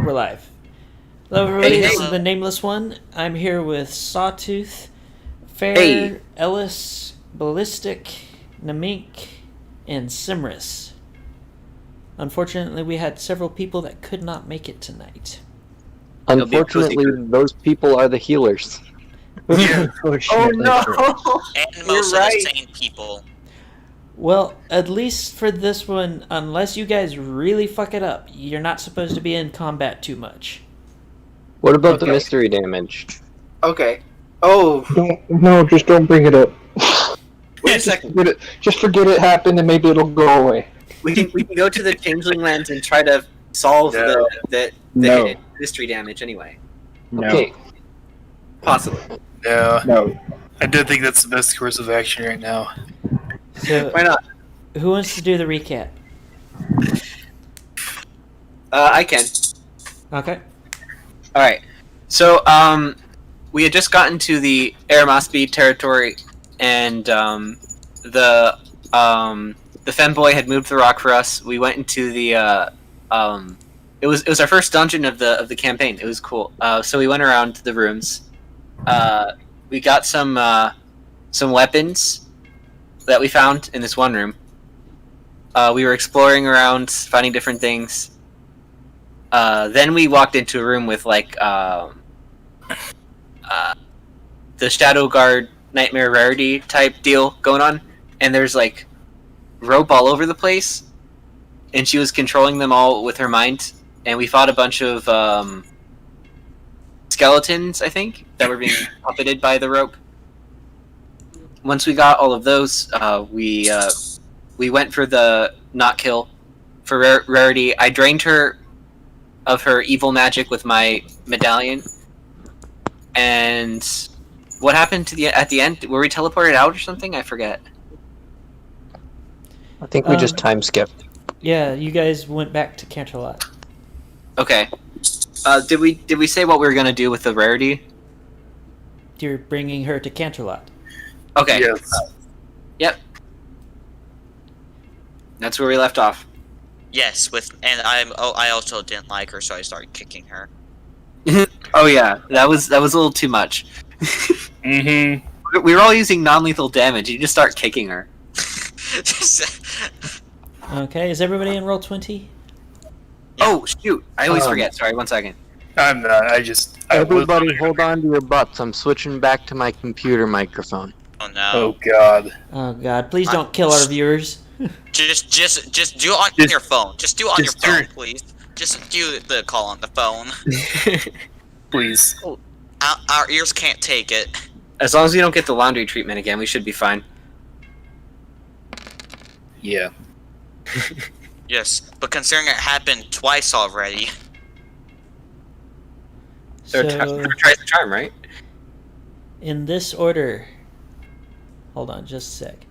we're live. Hello, everybody. Hey, This hey. is the Nameless one. I'm here with Sawtooth, Fair, Hey. Ellis, Ballistic, Namink, and Simris. Unfortunately, we had several people that could not make it tonight. Unfortunately, those people are the healers. Yeah. Oh no! And most of the sane people. Well, at least for this one, unless you guys really fuck it up, you're not supposed to be in combat too much. What about the mystery damage? Okay. Oh, Just don't bring it up. wait a second. Just forget it happened and maybe it'll go away. We can go to the Changeling Lands and try to solve the No. hidden mystery damage anyway. No. Okay, Possibly. No. I do think that's the best course of action right now. So, Why not? who wants to do the recap? I can. Okay. All right. So, we had just gotten to the Aramaspi territory, and the femboy had moved the rock for us. We went into the it was our first dungeon of the campaign. It was cool. So we went around the rooms. We got some weapons that we found in this one room. We were exploring around, finding different things. Then we walked into a room with like the Shadow Guard Nightmare Rarity type deal going on, and there's like rope all over the place, and she was controlling them all with her mind. And we fought a bunch of skeletons, I think, that were being puppeted by the rope. Once we got all of those, we went for the not kill for Rarity. I drained her of her evil magic with my medallion. And what happened at the end? Were we teleported out or something? I forget. I think we just time skipped. Yeah, you guys went back to Canterlot. Okay. Did we say what we were gonna do with the Rarity? You're bringing her to Canterlot. Okay. Yes. Yep. That's where we left off. Yes, I also didn't like her, so I started kicking her. Oh yeah, that was a little too much. Mm-hmm. We were all using non-lethal damage. You just start kicking her. Okay, is everybody in roll 20? Oh shoot! I always forget. Sorry, 1 second. I'm not. Everybody hold on to your butts. I'm switching back to my computer microphone. Oh no! Oh god. Oh god, please don't kill our viewers. Just do it on your phone. Just do it on your phone, please. Just do the call on the phone. Please. Our ears can't take it. As long as we don't get the laundry treatment again, we should be fine. Yeah. Yes, but considering it happened twice already. Third tries the charm, right? In this order, hold on just a sec.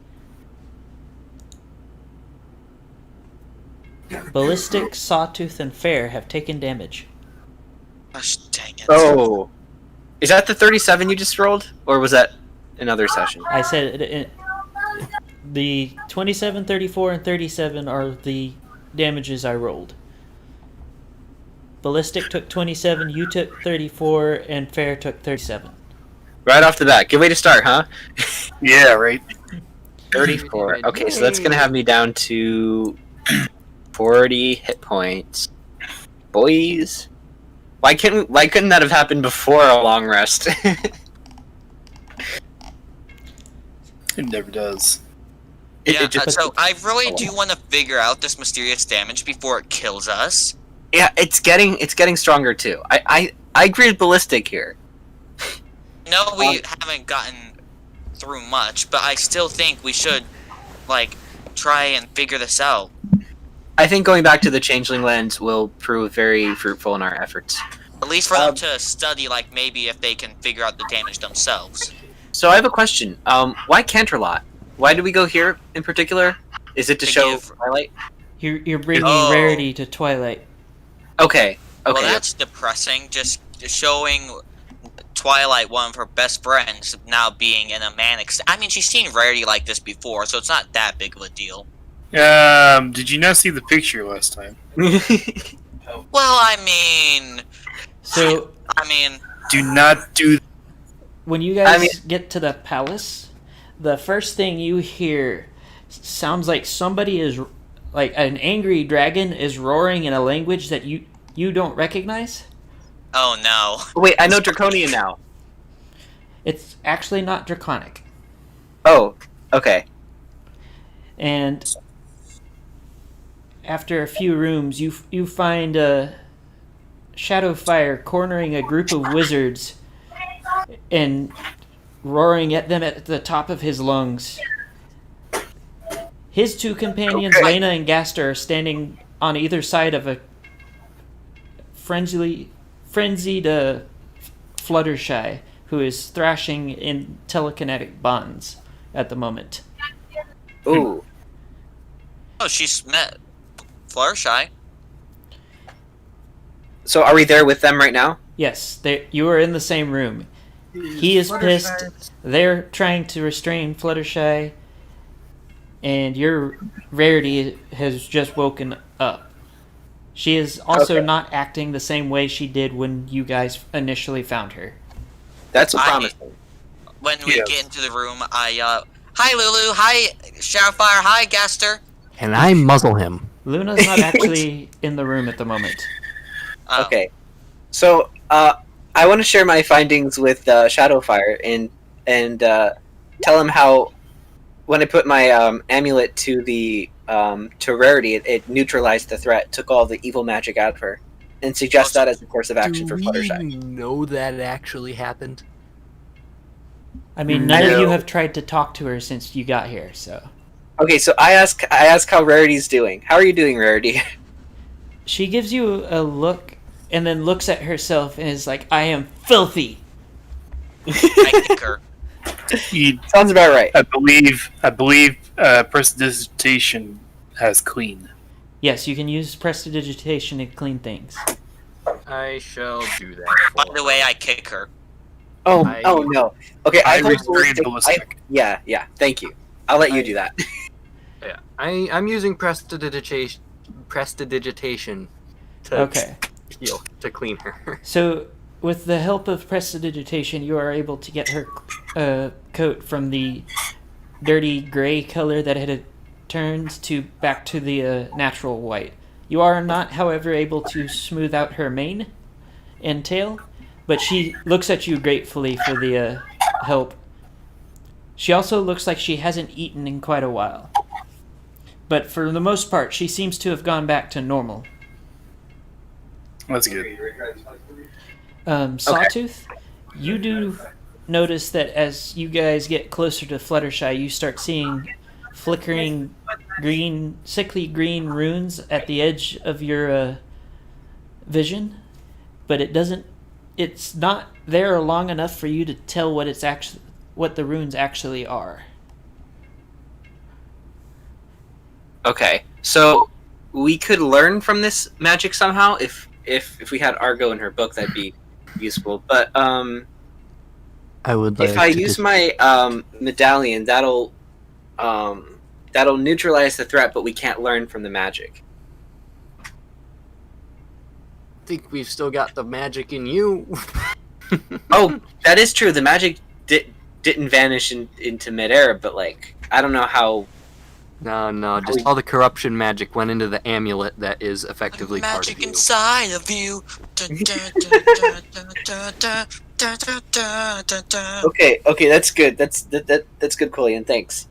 Ballistic, Sawtooth, and Fair have taken damage. Gosh, dang it. Oh, is that the 37 you just rolled, or was that another session? I said the 27, 34, and 37 are the damages I rolled. Ballistic took 27, you took 34, and Fair took 37. Right off the bat, good way to start, huh? Yeah, right. 34. Okay, so that's gonna have me down to 40 hit points. Boys, why couldn't that have happened before a long rest? It never does. So I really do want to figure out this mysterious damage before it kills us. Yeah, it's getting stronger too. I agree with Ballistic here. No, we haven't gotten through much, but I still think we should, try and figure this out. I think going back to the Changeling Lands will prove very fruitful in our efforts. At least for them to study, maybe if they can figure out the damage themselves. So I have a question. Why Canterlot? Why did we go here in particular? Is it to show Twilight? You're bringing Rarity to Twilight. Okay. Well, that's depressing. Just showing Twilight, one of her best friends, now being in a manic state. I mean, she's seen Rarity like this before, so it's not that big of a deal. Did you not see the picture last time? Well, I mean, So Do not do. when you guys get to the palace, the first thing you hear sounds like somebody is, like an angry dragon is roaring in a language that you don't recognize. oh no. Wait, I know Draconian now. It's actually not draconic. Oh, okay. And after a few rooms, you find a Shadowfire cornering a group of wizards and roaring at them at the top of his lungs. His two companions, Okay. Lena and Gaster, are standing on either side of a frenzied Fluttershy, who is thrashing in telekinetic bonds at the moment. Ooh. Oh, she's met Fluttershy. So are we there with them right now? Yes, you are in the same room. He is pissed. They're trying to restrain Fluttershy, and your Rarity has just woken up. She is also Okay. not acting the same way she did when you guys initially found her. That's I- promising. When we Yes. get into the room, hi Lulu, hi Shadowfire, hi Gaster. And I muzzle him. Luna's not actually in the room at the moment. Oh. Okay. So, I want to share my findings with Shadowfire and tell him how when I put my amulet to the to Rarity, it neutralized the threat, took all the evil magic out of her, and suggest that as a course of action for Fluttershy. know that actually happened? I mean, none of you No. have tried to talk to her since you got here, so. Okay, so I ask how Rarity's doing. How are you doing, Rarity? She gives you a look and then looks at herself and is like, I am filthy. I kick her. You, Sounds about right. I believe prestidigitation has clean. Yes, you can use prestidigitation to clean things. I shall do that. By the way, I kick her. Oh, I- oh no. Okay, I hold restrain ballistic. yeah. Thank you. I'll let you do that. Yeah, I'm using prestidigitation to Okay. heal, to clean her. So, with the help of prestidigitation, you are able to get her coat from the dirty gray color that it had turned to back to the natural white. You are not, however, able to smooth out her mane and tail, but she looks at you gratefully for the help. She also looks like she hasn't eaten in quite a while. But for the most part, she seems to have gone back to normal. That's good. Sawtooth, you do notice that as you guys get closer to Fluttershy, you start seeing flickering green, sickly green runes at the edge of your vision, but it's not there long enough for you to tell what the runes actually are. Okay, so we could learn from this magic somehow. If we had Argo in her book, that'd be useful. But I would like if I to use just- my medallion, that'll neutralize the threat, but we can't learn from the magic. think we've still got the magic in you. Oh, that is true. The magic didn't vanish into midair, but like I don't know how. No, just all the corruption magic went into the amulet that is effectively part of Magic you. inside of you. Dun, dun, dun, dun, dun, dun, dun, dun, dun, dun, dun. Okay, that's good. That's good, Quillian. Thanks.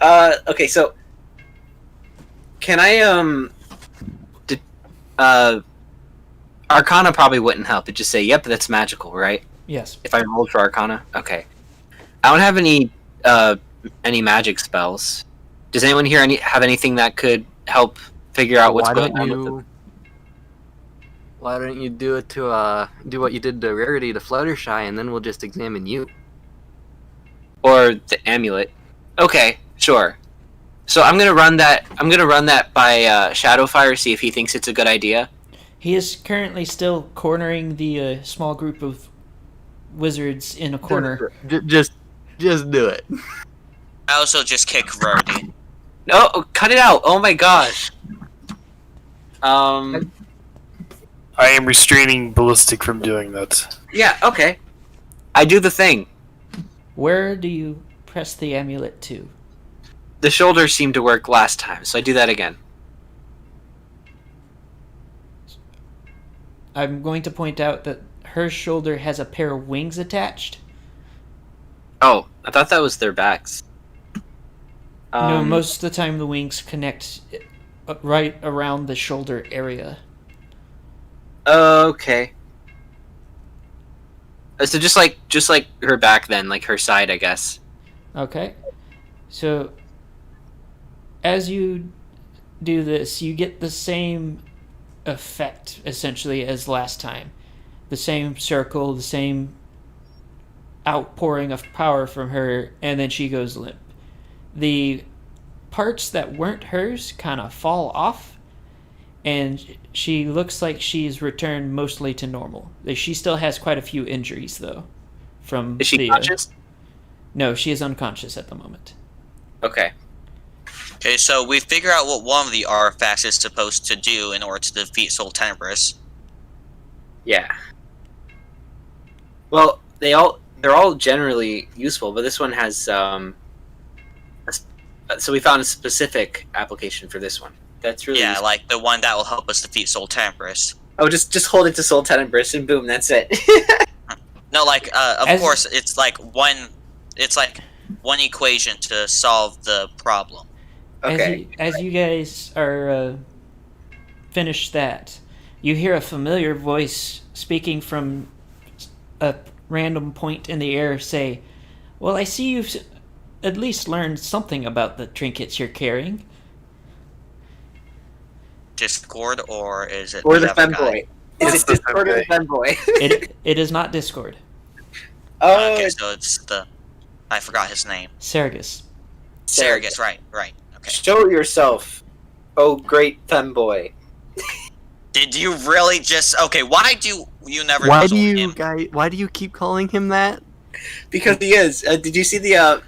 Okay, so can I Arcana probably wouldn't help. It'd just say, "Yep, that's magical," right? Yes. If I rolled for Arcana, okay. I don't have any magic spells. Does anyone here have anything that could help figure out what's going on with them? Why don't you do it to do what you did to Rarity to Fluttershy, and then we'll just examine you. Or the amulet? Okay, sure. So I'm gonna run that. By Shadowfire. See if he thinks it's a good idea. He is currently still cornering the small group of wizards in a corner. Just do it. I also just kick Rarity. No, cut it out! Oh my gosh! I I am restraining Ballistic from doing that. yeah, okay. I do the thing. Where do you press the amulet to? The shoulders seemed to work last time, so I do that again. I'm going to point out that her shoulder has a pair of wings attached. Oh, I thought that was their backs. No, most of the time the wings connect right around the shoulder area. Okay. So just like her back then, like her side, I guess. Okay. So, as you do this, you get the same effect, essentially, as last time. The same circle, the same outpouring of power from her, and then she goes limp. The parts that weren't hers kind of fall off, and she looks like she's returned mostly to normal. She still has quite a few injuries, though. From Is she conscious? No, she is unconscious at the moment. Okay. Okay, so we figure out what one of the artifacts is supposed to do in order to defeat Soul Tenebris. Yeah. Well, they're all generally useful, but this one has so we found a specific application for this one. That's really Yeah, useful. like the one that will help us defeat Soul Tenebris. Oh, just hold it to Soul Tenebris and boom, that's it. No, like of As- course it's like one equation to solve the problem. Okay. As you guys are finished that, you hear a familiar voice speaking from a random point in the air say, "Well, I see you've at least learned something about the trinkets you're carrying." Discord, or is it Or the other guy? femboy. Is It's it the Discord or the femboy. femboy? It is not Discord. Oh, Okay, so it's I forgot his name. Saragus. Saragus, right. Okay. Show yourself, oh great femboy. Did you really just why do you never Why muzzle do you him? guys? Why do you keep calling him that? Because he is. Did you see the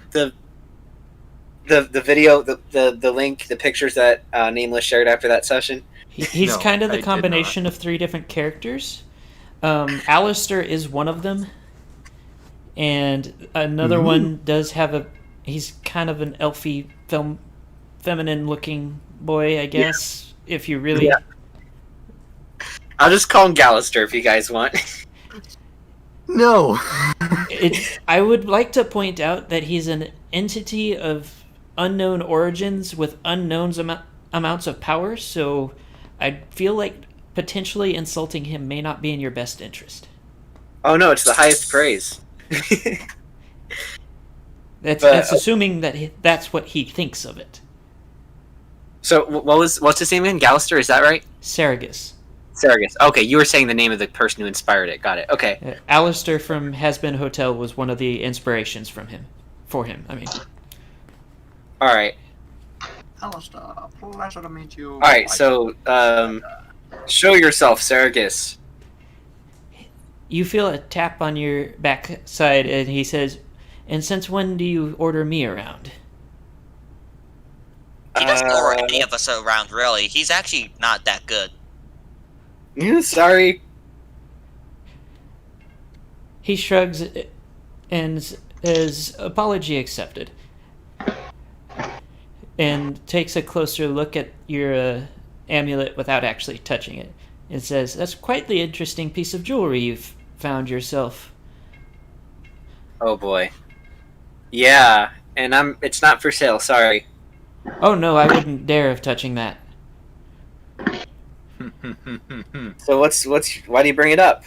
video, the link, the pictures that Nameless shared after that session? He's No, kind of I the did combination of three different characters. Alistair is one of them. And another one does have he's kind of an elfy feminine looking boy, I guess, if you really... Yeah. I'll just call him Gallister if you guys want. No. I would like to point out that he's an entity of unknown origins with unknown amounts of power, so I feel like potentially insulting him may not be in your best interest. Oh no, it's the highest praise. That's assuming that that's what he thinks of it. So what's his name again? Gallister, is that right? Saragus. Saragus. Okay, you were saying the name of the person who inspired it. Got it. Okay. Alistair from Has Been Hotel was one of the inspirations for him. All right. Alistair, pleasure to meet you. All right. So, show yourself, Saragus. You feel a tap on your backside, and he says, "And since when do you order me around?" He doesn't order any of us around, really. He's actually not that good. Sorry. He shrugs and says, "Apology accepted," and takes a closer look at your amulet without actually touching it, and says, "That's quite the interesting piece of jewelry you've found yourself." Oh boy. Yeah, and it's not for sale. Sorry. "Oh no, I wouldn't dare of touching that." So why do you bring it up?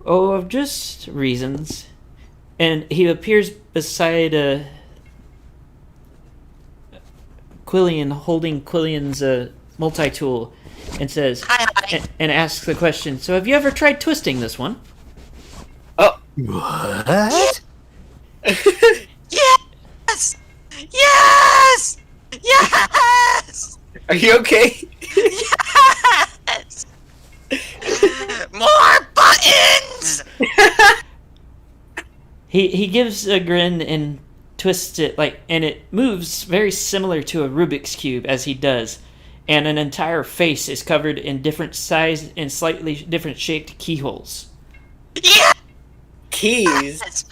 "Oh, of just reasons." And he appears beside Quillian, holding Quillian's multi-tool, and says, Hi. and asks the question, "So have you ever tried twisting this one?" Oh. What? Yes! Yes! Yes! Are you okay? Yes! More buttons! He gives a grin and twists it, and it moves very similar to a Rubik's Cube as he does. and an entire face is covered in different size and slightly different shaped keyholes. Yeah! Keys?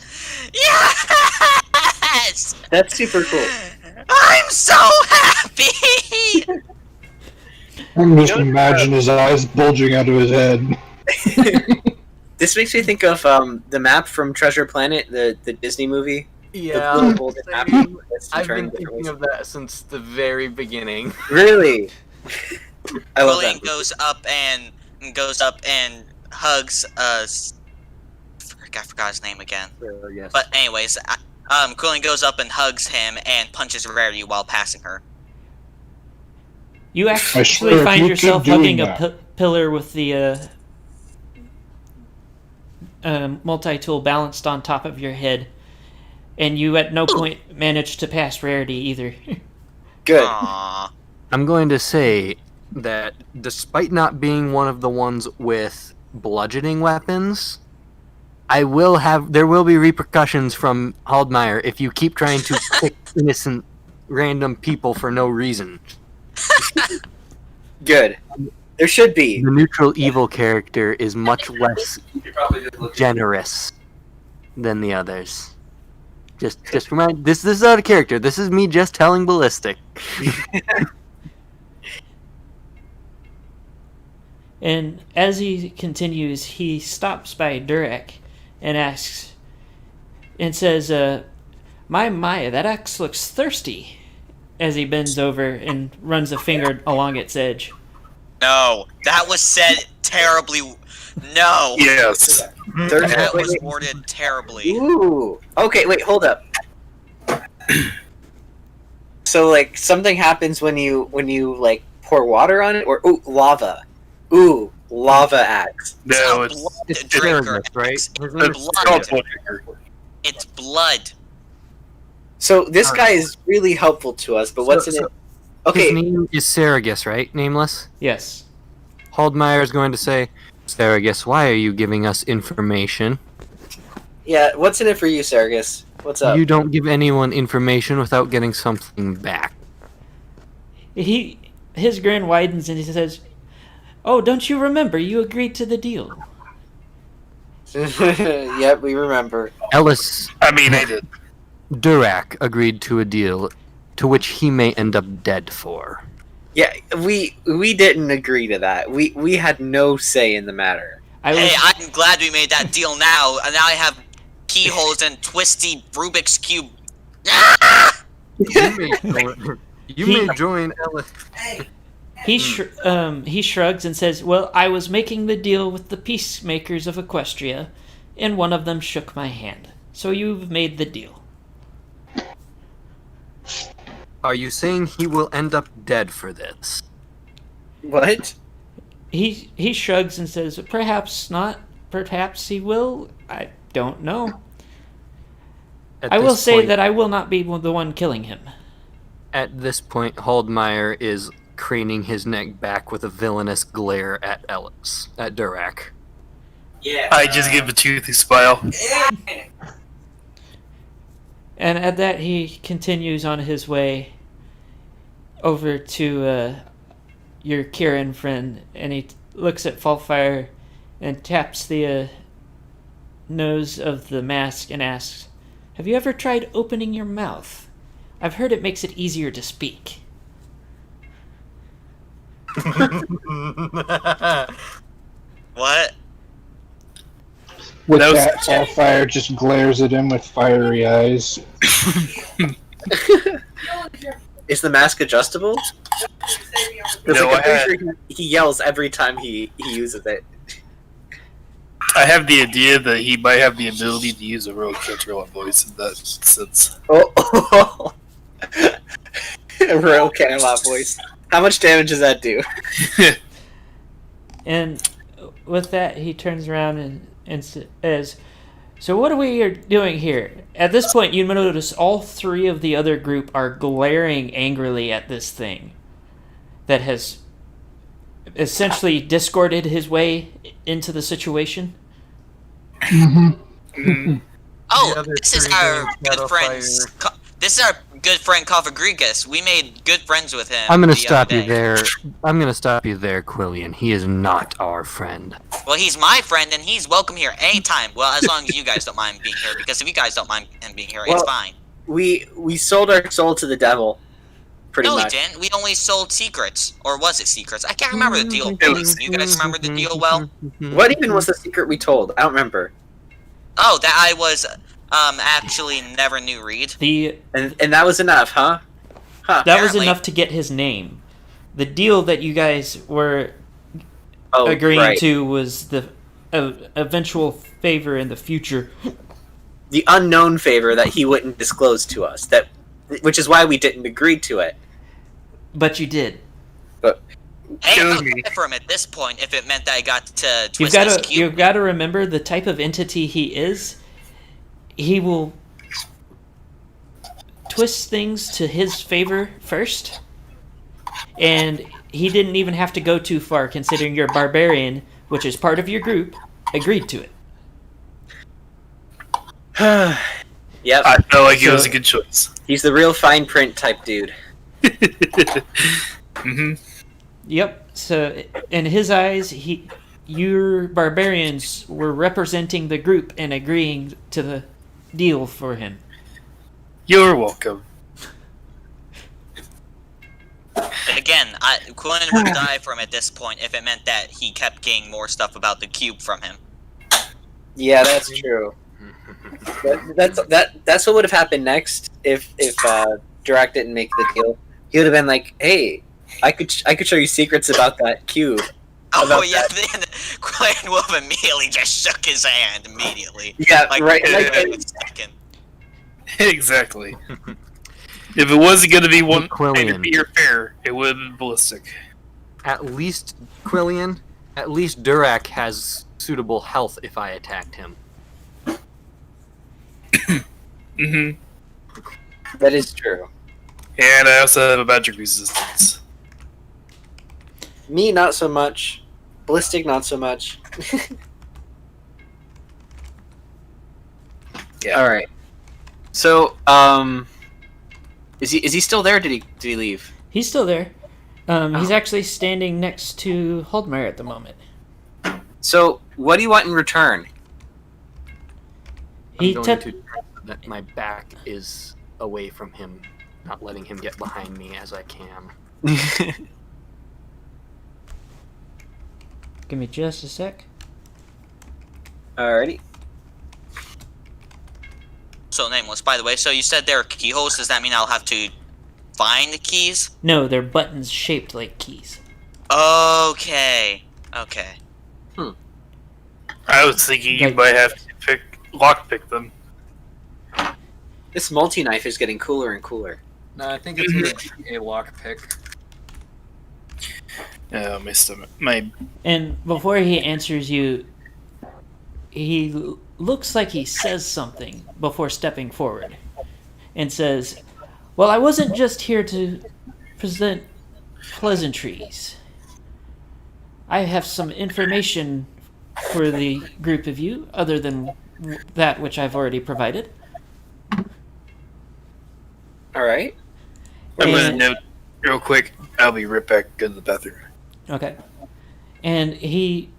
Yes! That's super cool. I'm so happy! I can just imagine his eyes bulging out of his head. This makes me think of the map from Treasure Planet, the Disney movie. Yeah, The little golden map. I've been thinking of that since the very beginning. Really? I love Quillian that. goes up and hugs I forgot his name again. Yes. But anyways, Quillian goes up and hugs him and punches Rarity while passing her. You I actually swear, if find you yourself keep doing hugging a that- pillar with the multi-tool balanced on top of your head, and you at no point manage to pass Rarity either. Good. Aww. I'm going to say that despite not being one of the ones with bludgeoning weapons, there will be repercussions from Haldmeyer if you keep trying to pick innocent random people for no reason. Good. There should be. The neutral evil character is much less generous than the others. Just remind this is out of character. This is me just telling Ballistic. And as he continues, he stops by Durek and asks, and says, my, that axe looks thirsty, as he bends over and runs a finger along its edge. No, that was said terribly. No, Yes. that was worded terribly. Ooh. Okay, wait, hold up. So, like, something happens when you like pour water on it, or lava. Ooh, lava axe. No, It's a blood It's drinker. Jarvis, right? it's blood. called Bloodhanger. It's blood. So this guy is really helpful to us, but what's in it? His Okay, name is Saragus, right? Nameless? Yes. Haldmeyer is going to say, Saragus, why are you giving us information? yeah, what's in it for you, Sargus? What's up? You don't give anyone information without getting something back. His grin widens and he says, "Oh, don't you remember? You agreed to the deal." Yep, we remember. Ellis I mean, I did. Durak agreed to a deal to which he may end up dead for. Yeah, we didn't agree to that. We had no say in the matter. Hey, I'm glad we made that deal now. And now I have keyholes and twisty Rubik's Cube. Ah! You may join Ellis. He shrugs and says, "Well, I was making the deal with the Peacemakers of Equestria, and one of them shook my hand. So you've made the deal." Are you saying he will end up dead for this? What? He shrugs and says, "Perhaps not. Perhaps he will. I don't know. At I will this say point- that I will not be the one killing him." At this point, Haldmeyer is craning his neck back with a villainous glare at Durak. Yeah. I just give a toothy smile. And at that, he continues on his way over to your Kieran friend, and he looks at Faultfire and taps the nose of the mask and asks, "Have you ever tried opening your mouth? I've heard it makes it easier to speak." What? With That was- that, Sapphire just glares at him with fiery eyes. Is the mask adjustable? 'Cause, No, like, I'm I had- pretty sure he yells every time he uses it. I have the idea that he might have the ability to use a real Canterlot voice in that sense. Oh, real Canterlot voice. How much damage does that do? And with that, he turns around and says, "So what are we doing here?" At this point, you notice all three of the other group are glaring angrily at this thing that has essentially discorded his way into the situation. Mm-hmm. The Oh, other this is three our being good friends. This is our good friend Kafagrigas. We made good friends with him. I'm gonna the stop other you day. there. I'm gonna stop you there, Quillian. He is not our friend. Well, he's my friend, and he's welcome here anytime. Well, as long as you guys don't mind being here, because if you guys don't mind him being here, it's Well, fine. We sold our soul to the devil, pretty No, much. we didn't. We only sold secrets. Or was it secrets? I can't remember the deal. Mm-hmm. You guys remember the deal well? What even was the secret we told? I don't remember. Oh, that I was, actually never knew Reed. And that was enough, huh? Huh. That was Apparently. enough to get his name. The deal that you guys were Oh, agreeing right. to was the eventual favor in the future. The unknown favor that he wouldn't disclose to us. Which is why we didn't agree to it. But you did. Hey, Kill I'll me. die for him at this point if it meant that I got to You've twist his got to cube. remember the type of entity he is. He will twist things to his favor first, and he didn't even have to go too far, considering your barbarian, which is part of your group, agreed to it. Yep. I felt like it was So- a good choice. He's the real fine print type dude. hmm Yep. So, in his eyes, your barbarians were representing the group and agreeing to the deal for him. You're welcome. Again, Quinn would die for him at this point if it meant that he kept getting more stuff about the cube from him. Yeah, that's true. That's what would have happened next if Dirac didn't make the deal. He would have been like, "Hey, I could show you secrets about that cube." Oh About yeah, then Quinn Wolf immediately just shook his hand immediately. Yeah, Like, right. wait Like, a second. Exactly. If it wasn't going to be one Quillian. to be your fair, it would have been ballistic. At least, Quillian, at least Durac has suitable health if I attacked him. hmm that is true. And I also have a magic resistance. Me, not so much. Ballistic, not so much. Yeah. All right. So, is he still there? Or did he leave? He's still there. He's actually standing next to Holdmeyer at the moment. So, what do you want in return? I'm He going took. to that my back is away from him, not letting him get behind me as I can. Give me just a sec. Alrighty. So Nameless, by the way, so you said there are keyholes, does that mean I'll have to find the keys? No, they're buttons shaped like keys. Okay. Okay. I was thinking you Like- might have to lockpick them. This multi-knife is getting cooler and cooler. No, I think it's going to be a lockpick. My stomach. My And before he answers you, he looks like he says something before stepping forward and says, "Well, I wasn't just here to present pleasantries. I have some information for the group of you, other than that which I've already provided." Alright. I'm gonna And- note real quick. I'll be right back. Go to the bathroom. Okay. And he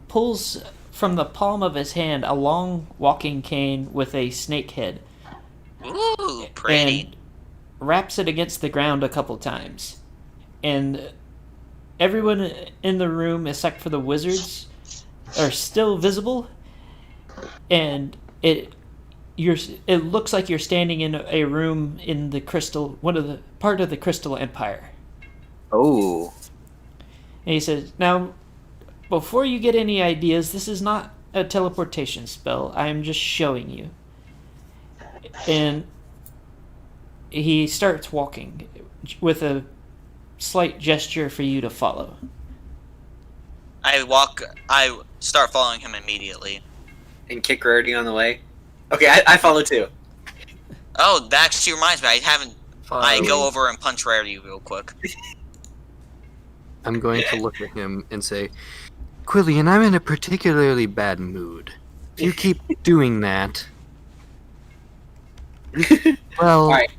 pulls from the palm of his hand a long walking cane with a snake head Ooh, pretty. and wraps it against the ground a couple times. And everyone in the room, except for the wizards, are still visible. And it looks like you're standing in a room in the crystal, part of the Crystal Empire. Oh. And he says, "Now, before you get any ideas, this is not a teleportation spell. I am just showing you." And he starts walking with a slight gesture for you to follow. I start following him immediately. And kick Rarity on the way. Okay, I follow too. Oh, that actually reminds me, I go Finally, over and punch Rarity real quick. I'm going to look at him and say, Quillian, I'm in a particularly bad mood. If you keep doing that, well, Alright.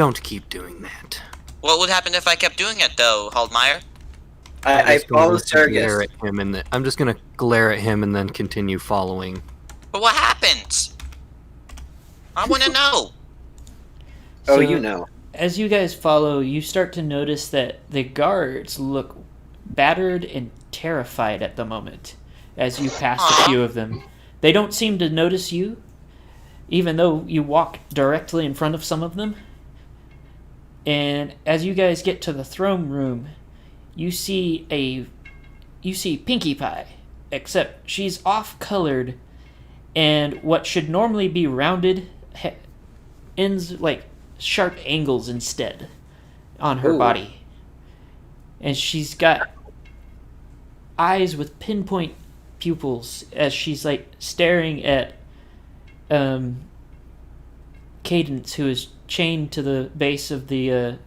don't keep doing that. What would happen if I kept doing it, though, Haldmeyer? I follow Sergus. I'm just gonna glare at him and then continue following. But what happens? I want to know. Oh, So, you know. As you guys follow, you start to notice that the guards look battered and terrified at the moment as you pass a few of them. They don't seem to notice you, even though you walk directly in front of some of them. And as you guys get to the throne room, you see Pinkie Pie, except she's off-colored, and what should normally be rounded ends like sharp angles instead on her body. And she's got eyes with pinpoint pupils as she's like staring at Cadence, who is chained to the base of the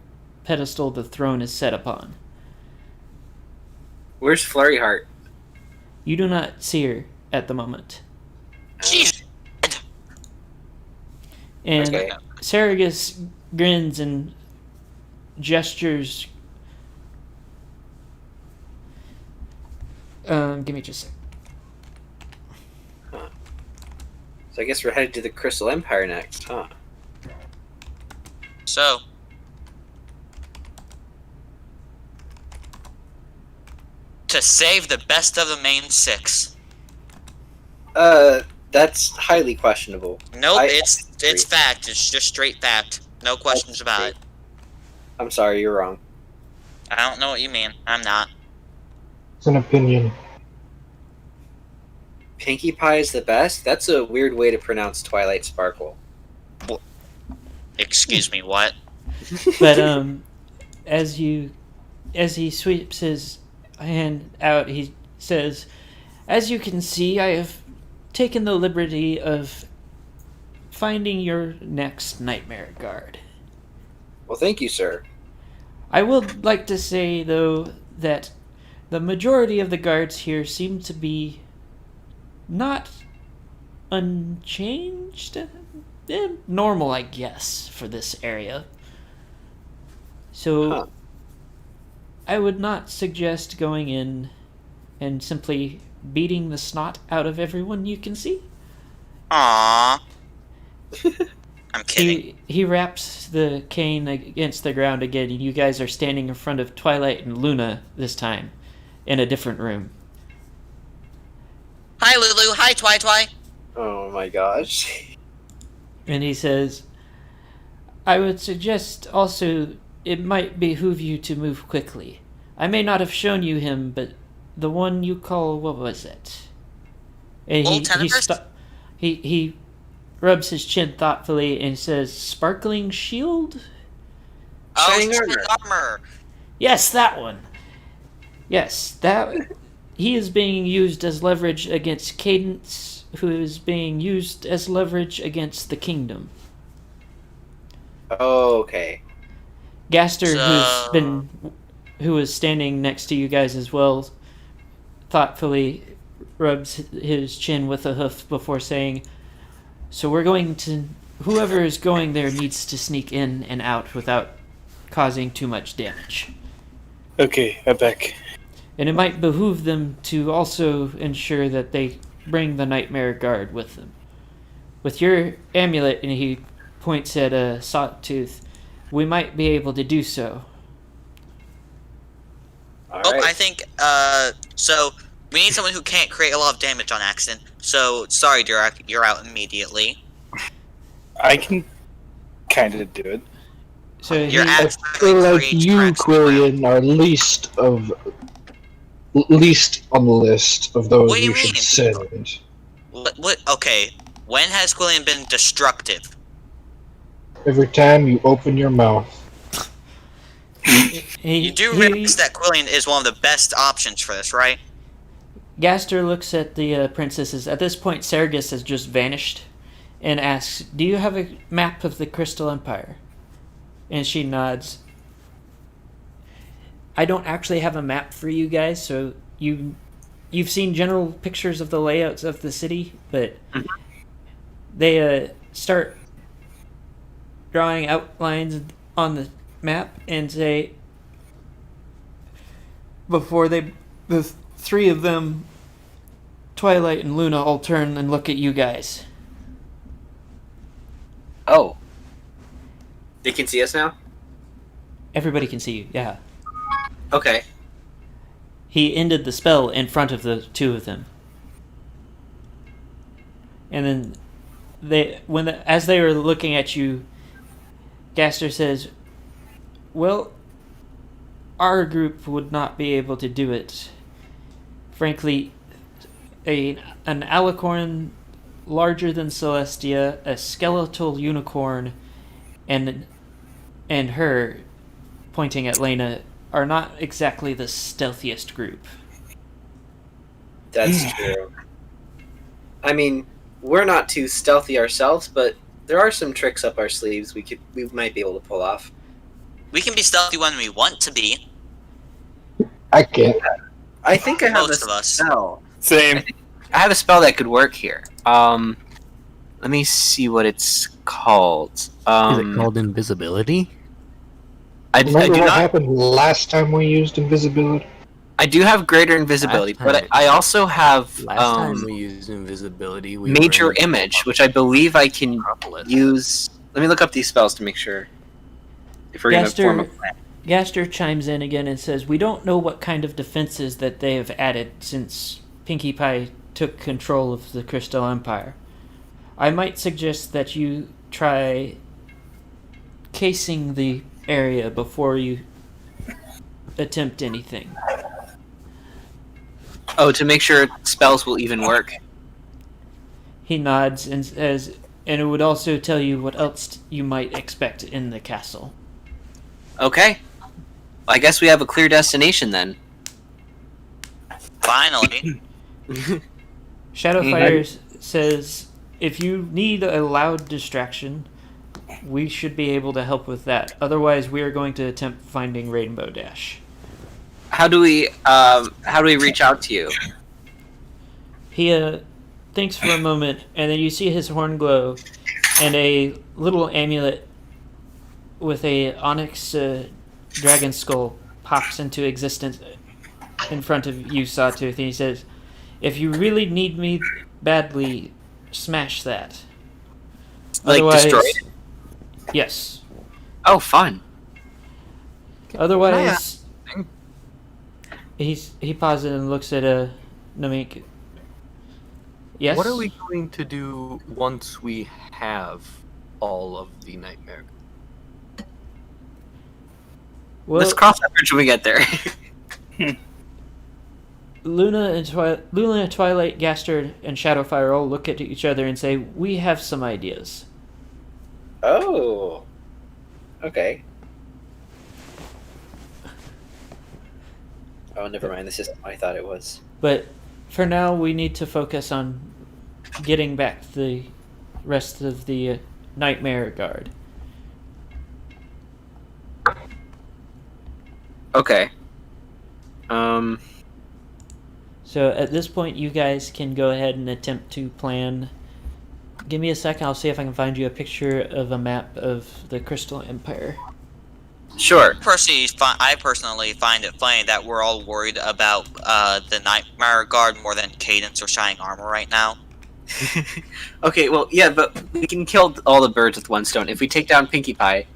pedestal the throne is set upon. Where's Flurry Heart? You do not see her at the moment. She's dead. And Okay. Sergus grins and gestures. Give me just a sec. So I guess we're headed to the Crystal Empire next, huh? So, to save the best of the main six. That's highly questionable. Nope, I it's fact. It's just straight fact. No questions about it. I'm sorry, you're wrong. I don't know what you mean. I'm not. It's an opinion. Pinkie Pie is the best? That's a weird way to pronounce Twilight Sparkle. Excuse me, what? But as he sweeps his hand out, he says, "As you can see, I have taken the liberty of finding your next nightmare guard. Well, thank you, sir. I would like to say, though, that the majority of the guards here seem to be not unchanged. Normal, I guess, for this area. So, Huh. I would not suggest going in and simply beating the snot out of everyone you can see." Aww. I'm kidding. He wraps the cane against the ground again, and you guys are standing in front of Twilight and Luna this time, in a different room. Hi, Lulu. Hi, Twi. Oh my gosh. And he says, "I would suggest also it might behoove you to move quickly. I may not have shown you him, but the one you call, what was it?" And Old Tenebris? he rubs his chin thoughtfully and says, "Sparkling Shield?" Oh, Shining Shining Armor. Armor. Yes, that one. Yes, that. He is being used as leverage against Cadence, who is being used as leverage against the Kingdom. Okay. Gaster, So- who is standing next to you guys as well, thoughtfully rubs his chin with a hoof before saying, "So we're going to. Whoever is going there needs to sneak in and out without causing too much damage. Okay, I'm back. And it might behoove them to also ensure that they bring the Nightmare Guard with them. With your amulet," and he points at a Sawtooth, "we might be able to do so." All Oh, right. I think, so we need someone who can't create a lot of damage on accident. So, sorry, Durak, you're out immediately. I can kind of do it. So You're he, I accidentally feel like creating you, traps Quillian, are least on the list of those What do you we should mean? send. What? Okay, when has Quillian been destructive? Every time you open your mouth. You do realize that Quillian is one of the best options for this, right? Gaster looks at the princesses. At this point, Sergus has just vanished and asks, "Do you have a map of the Crystal Empire?" And she nods. "I don't actually have a map for you guys, so you've seen general pictures of the layouts of the city, but they start drawing outlines on the map and say, the three of them, Twilight and Luna, all turn and look at you guys. Oh. They can see us now? Everybody can see you, yeah. Okay. He ended the spell in front of the two of them. And then as they were looking at you, Gaster says, well, our group would not be able to do it. Frankly, an alicorn larger than Celestia, a skeletal unicorn, and her, pointing at Lena, are not exactly the stealthiest group. That's true. I mean, we're not too stealthy ourselves, but there are some tricks up our sleeves we might be able to pull off. We can be stealthy when we want to be. I can't. I think I have Most a of us. spell. Same. I have a spell that could work here. Let me see what it's called. Is it called invisibility? I do Remember what not. happened last time we used invisibility? I do have greater invisibility, Last but time. I also have Last time we used invisibility, we major were in image, which I believe I can Metropolis. use. Let me look up these spells to make sure. If we're going to form a plan. Gaster chimes in again and says, we don't know what kind of defenses that they have added since Pinkie Pie took control of the Crystal Empire. I might suggest that you try casing the area before you attempt anything. Oh, to make sure spells will even work. He nods and says, and it would also tell you what else you might expect in the castle. Okay. I guess we have a clear destination then. Finally. Shadowfire says, if you need a loud distraction, we should be able to help with that. Otherwise, we are going to attempt finding Rainbow Dash. How do we reach out to you? He thinks for a moment, and then you see his horn glow, and a little amulet with a onyx dragon skull pops into existence in front of you, Sawtooth, and he says, if you really need me badly, smash that. Like, destroy it? Yes. Oh, fun. Otherwise, he pauses and looks at Namik. Yes? What are we going to do once we have all of the nightmare? Well, Let's cross that bridge when we get there. Luna and Twilight, Gaster, and Shadowfire all look at each other and say, we have some ideas. Oh. Okay. Oh, never mind. This isn't what I thought it was. But for now, we need to focus on getting back the rest of the Nightmare Guard. Okay. So at this point, you guys can go ahead and attempt to plan. Give me a second. I'll see if I can find you a picture of a map of the Crystal Empire. Sure. I personally find it funny that we're all worried about the Nightmare Guard more than Cadence or Shining Armor right now. Okay, well, yeah, but we can kill all the birds with one stone. If we take down Pinkie Pie,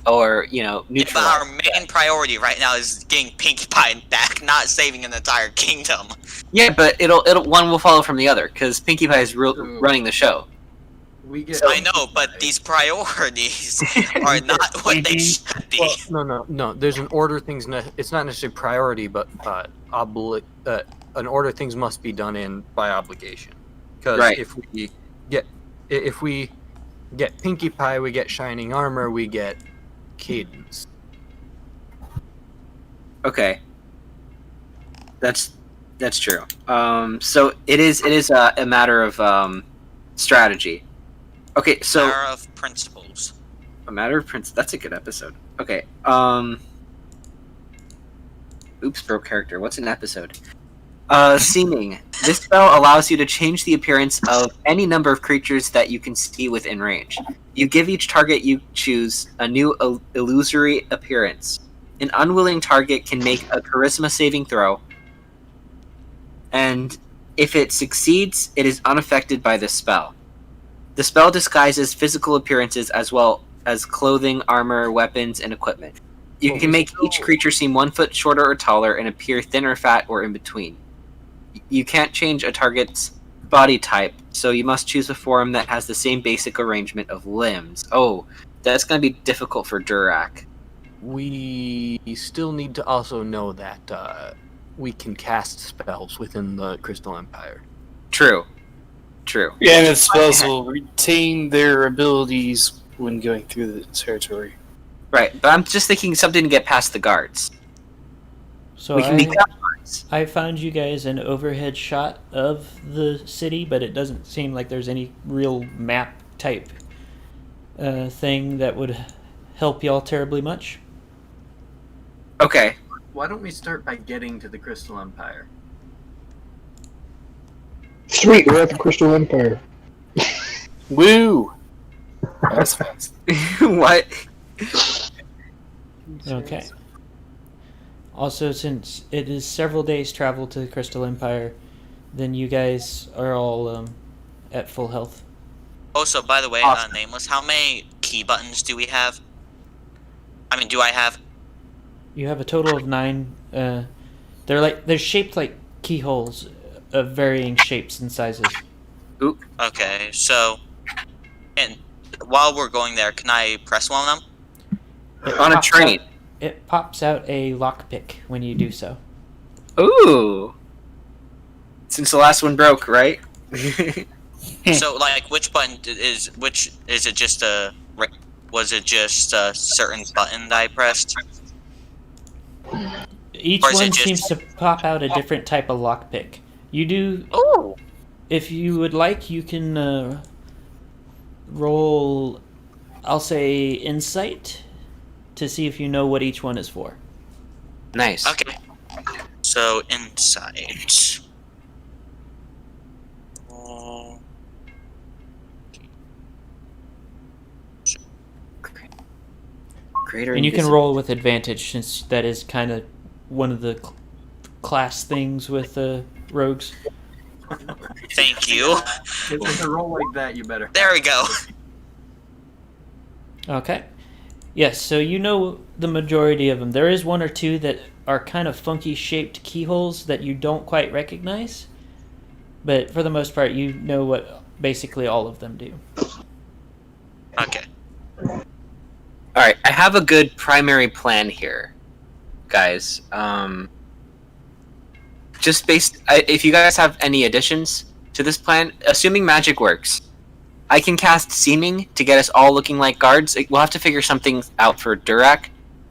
or, But neutralize... our main priority right now is getting Pinkie Pie back, not saving an entire kingdom. Yeah, but one will follow from the other, because Pinkie Pie is running the show. We get. I know, but these priorities are not what they should be. Well, no. There's an order things. It's not necessarily priority, but an order things must be done in by obligation. Because Right. if we get Pinkie Pie, we get Shining Armor, we get Cadence. Okay. That's true. So it is a matter of strategy. Okay, so Matter of principles. a matter of principle. That's a good episode. Okay. Oops, broke character. What's an episode? Seeming. This spell allows you to change the appearance of any number of creatures that you can see within range. You give each target you choose a new illusory appearance. An unwilling target can make a charisma saving throw, and if it succeeds, it is unaffected by the spell. The spell disguises physical appearances as well as clothing, armor, weapons, and equipment. You can make each creature seem 1 foot shorter or taller and appear thin or fat or in between. You can't change a target's body type, so you must choose a form that has the same basic arrangement of limbs. Oh, that's going to be difficult for Durak. We still need to also know that we can cast spells within the Crystal Empire. True. Yeah, and its spells will retain their abilities when going through the territory. Right, but I'm just thinking something to get past the guards. So We can be guards. I found you guys an overhead shot of the city, but it doesn't seem like there's any real map type thing that would help y'all terribly much. Okay. Why don't we start by getting to the Crystal Empire? Sweet, we're at the Crystal Empire. Woo! That's fast. What? Okay. Also, since it is several days travel to the Crystal Empire, then you guys are all at full health. Also, by the way, Awesome. Nameless, how many key buttons do we have? I mean, do I have? You have a total of 9. They're shaped like keyholes of varying shapes and sizes. Okay, so, and while we're going there, can I press one of them? On a pops train. It pops out a lockpick when you do so. Ooh. Since the last one broke, right? So, like, which button is which? Is it just a? Was it just a certain button that I pressed? Each Or is it one just- seems to pop out a different type of lockpick. You do. Oh. If you would like, you can roll, I'll say, insight to see if you know what each one is for. Nice. Okay. So insight. Greater And you can invisi- roll with advantage, since that is kind of one of the class things with rogues. Thank you. With a roll like that, you better. There we go. Okay. Yes, so you know the majority of them. There is 1 or 2 that are kind of funky shaped keyholes that you don't quite recognize. But for the most part, you know what basically all of them do. Okay. Alright, I have a good primary plan here, guys. Just based... if you guys have any additions to this plan, assuming magic works, I can cast Seeming to get us all looking like guards. We'll have to figure something out for Durak.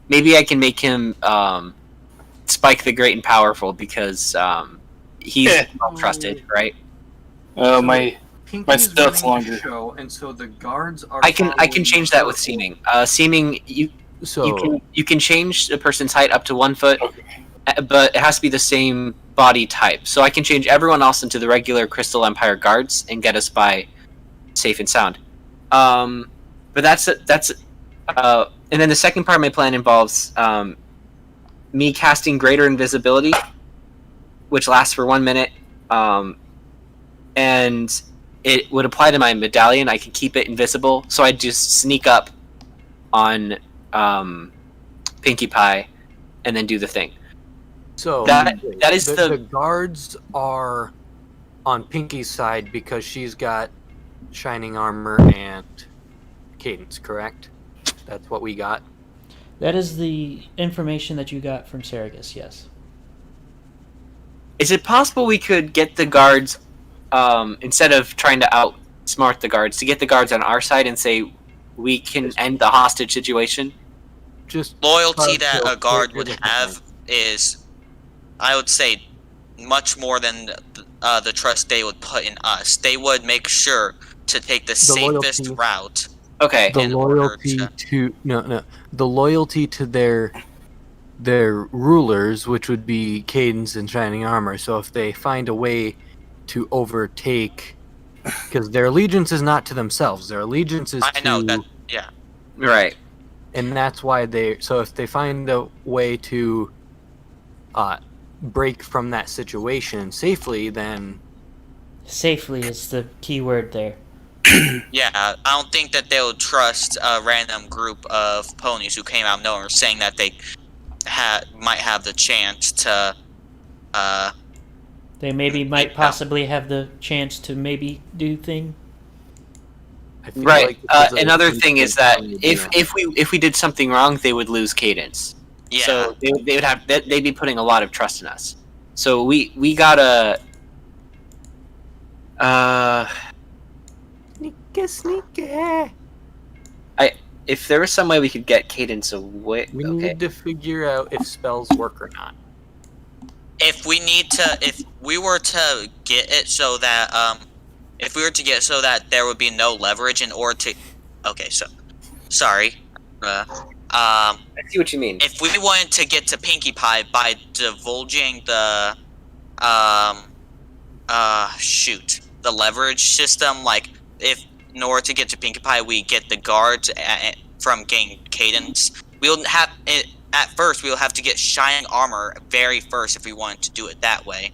Maybe I can make him Spike the Great and Powerful, because he's well trusted, right? My Pinky's stealth's running the longer. show, and so the guards are. I can following change the that with circle. Seeming. Seeming, So you can change a person's height up to 1 foot, Okay. but it has to be the same body type. So I can change everyone else into the regular Crystal Empire guards and get us by safe and sound. But that's and then the second part of my plan involves me casting Greater Invisibility, which lasts for 1 minute, and it would apply to my medallion. I can keep it invisible, so I just sneak up on Pinkie Pie and then do the thing. So That is the guards are on Pinky's side because she's got shining armor and cadence, correct? That's what we got. That is the information that you got from Saragus, yes. Is it possible we could get the guards, instead of trying to outsmart the guards, to get the guards on our side and say we can end the hostage situation? Just Loyalty that so- a guard so- would have is, I would say, much more than the trust they would put in us. They would make sure to take the safest loyalty- route. Okay. the in order loyalty to the loyalty to their rulers, which would be Cadence and Shining Armor. So if they find a way to overtake Because their allegiance is not to themselves. Their allegiance is I to... know that. Yeah. Right. And that's why they... So if they find a way to break from that situation safely, then... Safely is the key word there. Yeah, I don't think that they'll trust a random group of ponies who came out of nowhere saying that they might have the chance to, They might possibly have the chance to maybe do thing. I feel Right. like this is a- Another thing is that Yeah. if we did something wrong, they would lose cadence. yeah. So they'd be putting a lot of trust in us. So we gotta. Sneaky. If there was some way we could get cadence away. We Okay. need to figure out if spells work or not. If we were to get it so that, there would be no leverage in order to, okay, so, sorry, I see what you mean. if we wanted to get to Pinkie Pie by divulging the, the leverage system, like, if in order to get to Pinkie Pie, we get the guards from getting cadence, we'll have it. At first, we'll have to get shining armor very first if we wanted to do it that way,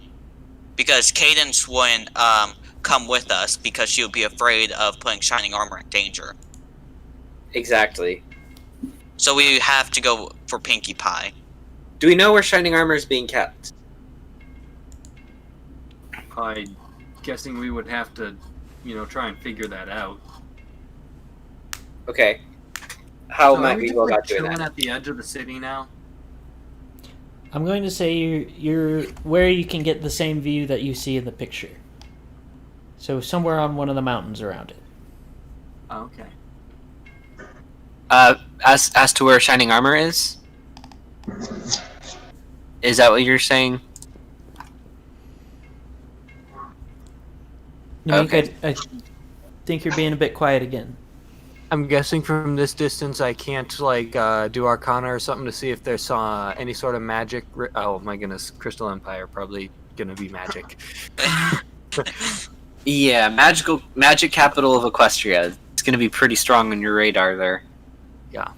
because Cadence wouldn't come with us because she would be afraid of putting shining armor in danger. Exactly. So we have to go for Pinkie Pie. Do we know where shining armor is being kept? I'm guessing we would have to, try and figure that out. Okay. How might we go about doing that? At the edge of the city now? I'm going to say you're where you can get the same view that you see in the picture. So somewhere on one of the mountains around it. Okay. As to where shining armor is? Is that what you're saying? Okay. I think you're being a bit quiet again. I'm guessing from this distance I can't, do Arcana or something to see if there's any sort of magic... Oh my goodness, Crystal Empire probably gonna be magic. Yeah, magic capital of Equestria. It's gonna be pretty strong on your radar there. Yeah.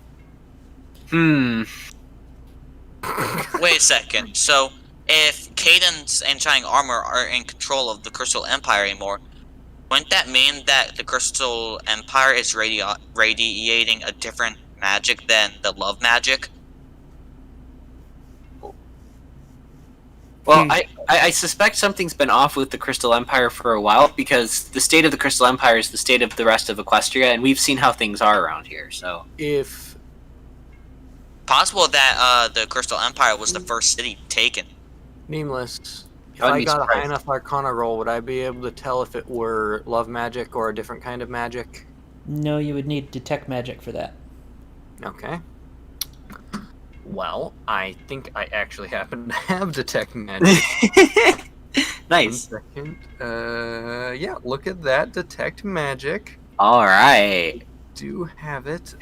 Wait a second. So if Cadence and Shining Armor are in control of the Crystal Empire anymore, wouldn't that mean that the Crystal Empire is radiating a different magic than the love magic? Well, I suspect something's been off with the Crystal Empire for a while, because the state of the Crystal Empire is the state of the rest of Equestria, and we've seen how things are around here, so... If... Possible that the Crystal Empire was the first city taken. Nameless... If I'd I be got a surprised. high enough Arcana roll, would I be able to tell if it were love magic or a different kind of magic? No, you would need detect magic for that. Okay. Well, I think I actually happen to have detect magic. Nice. 1 second. Yeah, look at that. Detect magic. Alright. Do have it.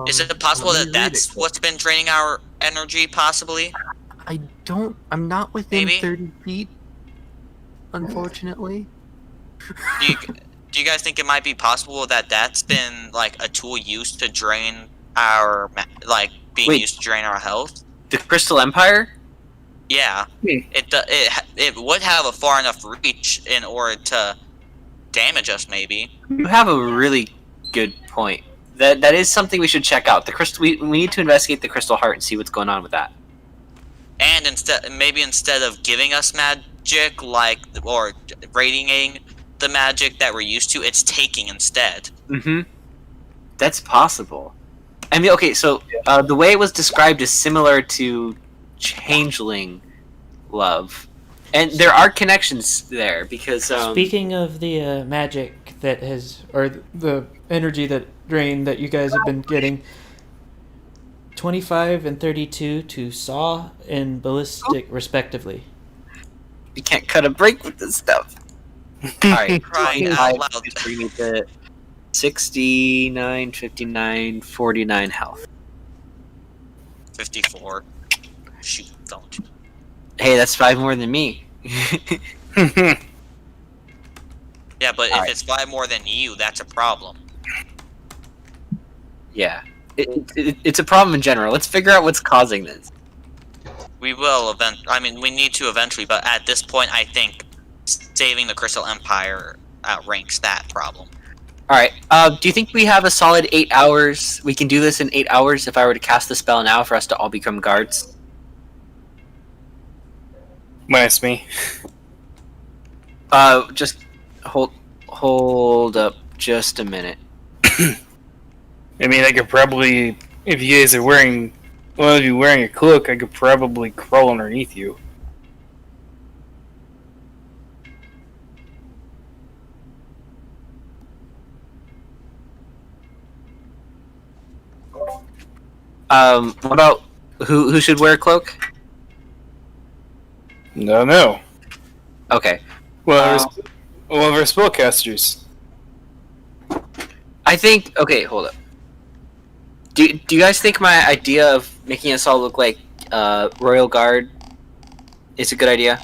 Is it possible let me that read that's it. what's been draining our energy, possibly? I'm not within Maybe? 30 feet, unfortunately. Do you guys think it might be possible that that's been, like, a tool used to drain our, being Wait. used to drain our health? The Crystal Empire? Yeah. It would have a far enough reach in order to damage us, maybe. You have a really good point. That is something we should check out. The crystal. We need to investigate the Crystal Heart and see what's going on with that. And instead of giving us magic, or radiating the magic that we're used to, it's taking instead. Mm-hmm. That's possible. I mean, okay, so the way it was described is similar to changeling love, and there are connections there because. Speaking of the magic that or the energy that drain that you guys have been getting, 25 and 32 to saw and ballistic respectively. You can't cut a break with this stuff. Alright, Crying out loud. bring me to 69, 59, 49 health. 54. Shoot, don't. Hey, that's 5 more than me. Yeah, Yeah, but if Alright. it's 5 more than you, that's a problem. Yeah. It's a problem in general. Let's figure out what's causing this. We will we need to eventually, but at this point, I think saving the Crystal Empire outranks that problem. Alright, do you think we have a solid 8 hours? We can do this in 8 hours if I were to cast the spell now for us to all become guards? Minus me. Just hold up just a minute. I mean, I could probably, if you guys are wearing, well, if you're wearing a cloak, I could probably crawl underneath you. What about who should wear a cloak? No. Okay. Well, one of our spellcasters. I think. Okay, hold up. Do you guys think my idea of making us all look like Royal Guard is a good idea?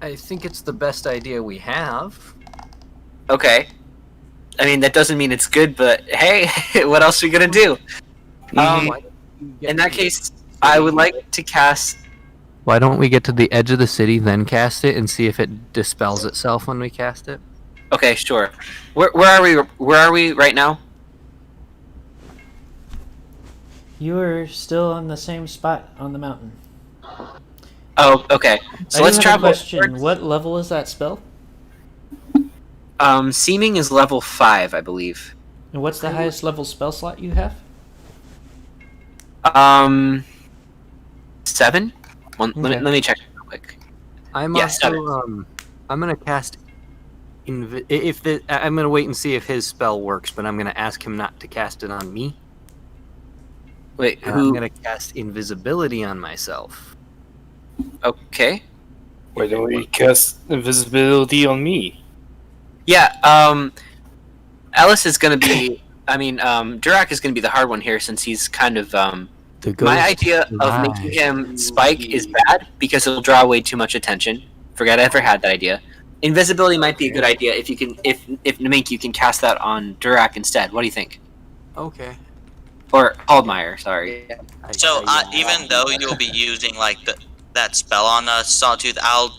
I think it's the best idea we have. Okay. I mean, that doesn't mean it's good, but hey, what else are we gonna do? In that case, I would like to cast. Why don't we get to the edge of the city, then cast it, and see if it dispels itself when we cast it? Okay, sure. Where are we? Where are we right now? You are still on the same spot on the mountain. Oh, okay. So I let's do have a travel. question. What level is that spell? Seeming is level 5, I believe. And what's the highest level spell slot you have? 7. Let Okay. me check real quick. I'm Yeah, also I'm gonna cast. I'm gonna wait and see if his spell works, but I'm gonna ask him not to cast it on me. Wait, And who? I'm gonna cast invisibility on myself. Okay. Why don't we cast invisibility on me? Yeah. Alice is gonna be. I mean, Durak is gonna be the hard one here since he's kind of. My idea of making him spike is bad because it'll draw way too much attention. Forget I ever had that idea. Invisibility might be a good idea if you can. If Mink, you can cast that on Durak instead. What do you think? Okay. Or Aldmeyer, sorry. So even though you'll be using like that spell on a Sawtooth, I'll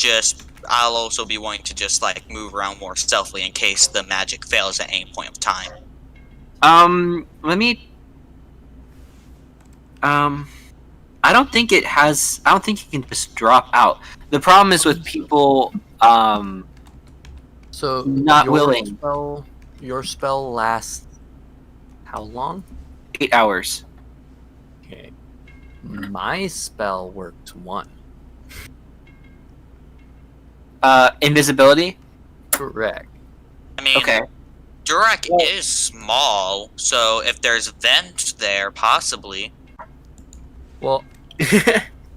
also be wanting to just like move around more stealthily in case the magic fails at any point of time. Let me. I don't think it has. I don't think it can just drop out. The problem is with people. So Not your willing. Your spell lasts how long? 8 hours. Okay. My spell works 1. Invisibility. Correct. I mean, Okay. Durak is small, so if there's vent there, possibly. Well,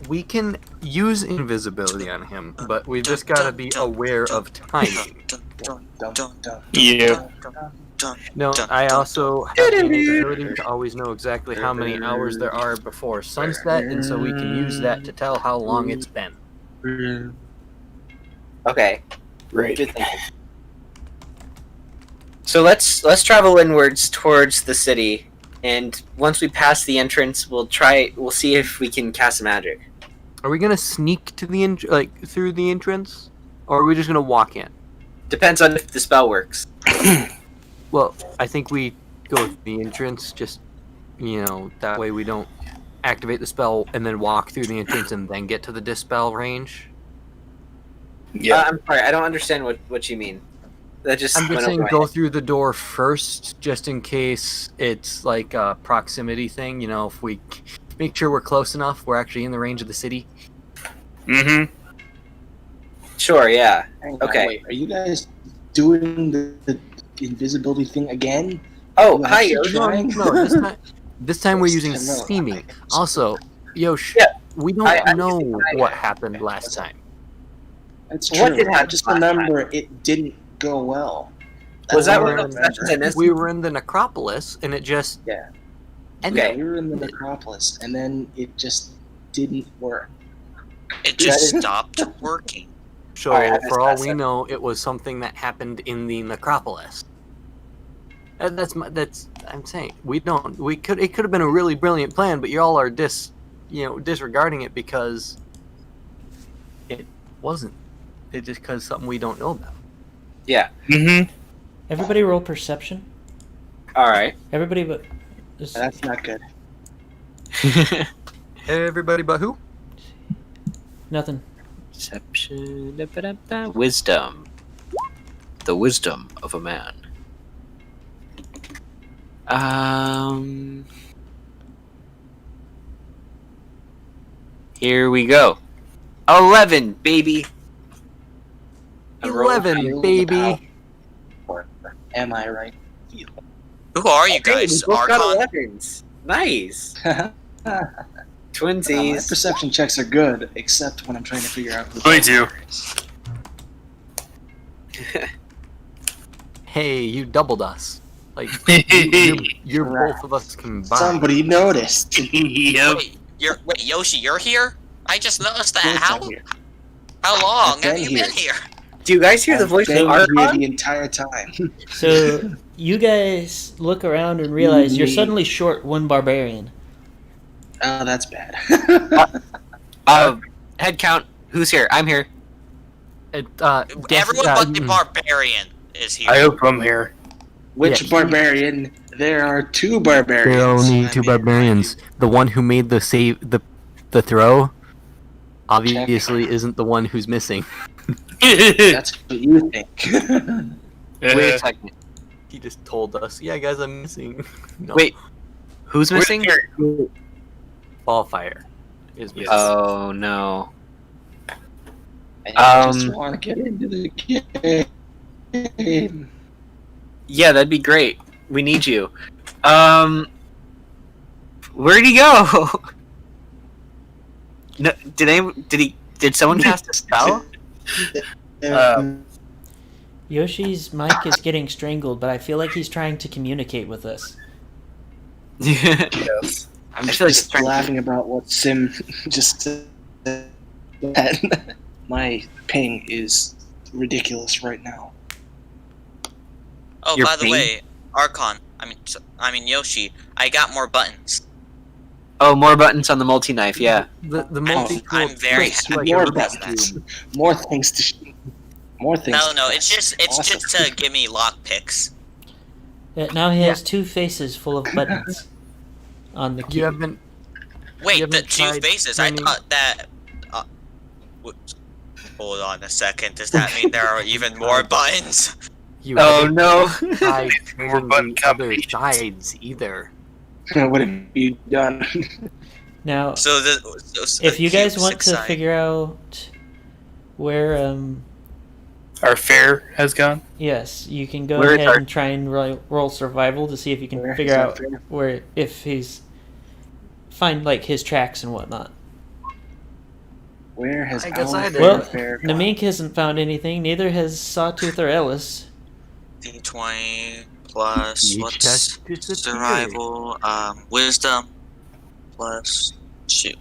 we can use invisibility on him, but we just gotta be aware of timing. Yeah. No, I also have the ability to always know exactly how many hours there are before sunset, and so we can use that to tell how long it's been. Okay. Right. Good thinking. So let's travel inwards towards the city, and once we pass the entrance, we'll see if we can cast magic. Are we gonna sneak to the through the entrance, or are we just gonna walk in? Depends on if the spell works. Well, I think we go to the entrance, just that way we don't activate the spell and then walk through the entrance and then get to the dispel range. Yeah. I'm sorry, I don't understand what you mean. That just I'm just went saying over my go head. through the door first, just in case it's like a proximity thing. If we make sure we're close enough, we're actually in the range of the city. Mm-hmm. Sure, yeah. Hang on, Okay. wait, are you guys doing the invisibility thing again? Oh, You hi, actually Yosh. trying? No, this time we're using No. seeming. Also, Yosh, Yeah, we don't I know understand. what happened last time. That's What true. did I happen just last remember it didn't go well. Was that all one I of those sessions I remember. missed? We were in the necropolis, and it just Yeah. And Okay. Yeah, we were in the necropolis, and then it just didn't work. It just That is- stopped working. So Alright, for all that's we it. know, it was something that happened in the necropolis. I'm saying it could have been a really brilliant plan, but y'all are disregarding it because it wasn't. It's just because something we don't know about. Yeah. Mm-hmm. Everybody roll perception. Alright. Everybody but... this- That's not good. Everybody but who? Nothing. Perception. Da-ba-da-ba. Wisdom. The wisdom of a man. Here we go. 11, baby. I rolled 11, baby. Or am I right? Who are you Okay, guys? we both got Archon? 11s. Nice. My Twinsies. perception checks are good, except when I'm trying to figure out who Me too. Hey, you doubled us. Like you're both of us combined. Somebody noticed. Yep. Wait, Yoshi, you're here? I just noticed that. Yes, How I'm here. how long I've have been you here. been here? Do you guys hear the I've voice of been here Archon? the entire time. So you guys look around and realize you're suddenly short one barbarian. Oh, that's bad. Head count. Who's here? I'm here. Everyone but the barbarian is here. I hope I'm here. Which Yeah. barbarian? There are two barbarians. There are only Let two me barbarians. The one who made the the throw, obviously isn't the one who's missing. That's what you think. Wait a second. He just told us, "Yeah, guys, I'm missing." No. Wait. Who's missing? Ballfire is missing. Oh no. I just want to get into the game. Yeah, that'd be great. We need you. Where'd he go? No, did someone cast a spell? Yoshi's mic is getting strangled, but I feel like he's trying to communicate with us. Yes. I'm just like just laughing about what Sim just said. My ping is ridiculous right now. Oh, Your by the ping? way, Archon. I mean Yoshi. I got more buttons. Oh, more buttons on the multi-knife, yeah. The multi. I'm very happy More about buttons. that. More things to. More things. No, to- it's just Awesome. to give me lock picks. Now he has two faces full of buttons on the key. You haven't. Wait, You the haven't two tried faces. I turning- thought that. Whoops. Hold on a second. Does that mean there are even more buttons? You Oh haven't no. tried More turning button the other combinations. sides either. What have you done? Now, So if you guys want to side. figure out where, Our fare has gone. yes, you can go Where is ahead our- and try and roll survival to see if you can Where figure is our out fare? where, if he's find like his tracks and whatnot. Where has I guess our I did. fair Well, fare gone? Namink hasn't found anything. Neither has Sawtooth or Ellis. D20 plus You what's just disappeared. survival? Wisdom plus shoot.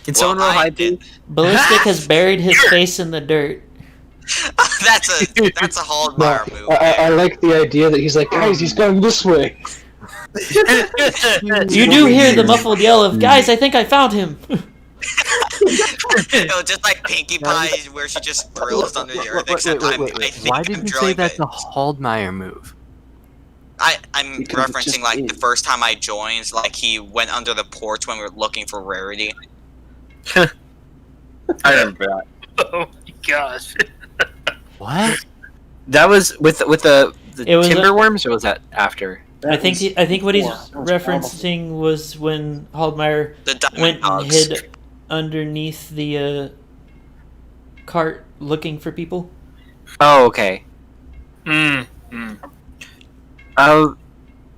Can someone roll high, please? Ballistic has buried his face in the dirt. that's a Hallmeyer move. I like the idea that he's like, guys, he's going this way. You do hear the muffled yell of, "Guys, I think I found him!" Just like Pinkie Pie, where she just drills under the earth. Wait, Except wait, I wait. think Why I'm did you say drilling that's a bits. Haldmeyer move? I'm Because it referencing just like is. the first time I joined, like he went under the porch when we were looking for Rarity. I remember that. Oh my gosh. What? That was with the It was timber worms, or was that after? I think I think what he's before. That was referencing was when Haldmeyer The diamond went and dogs. hid underneath the cart looking for people. Oh, okay. Mm. Oh,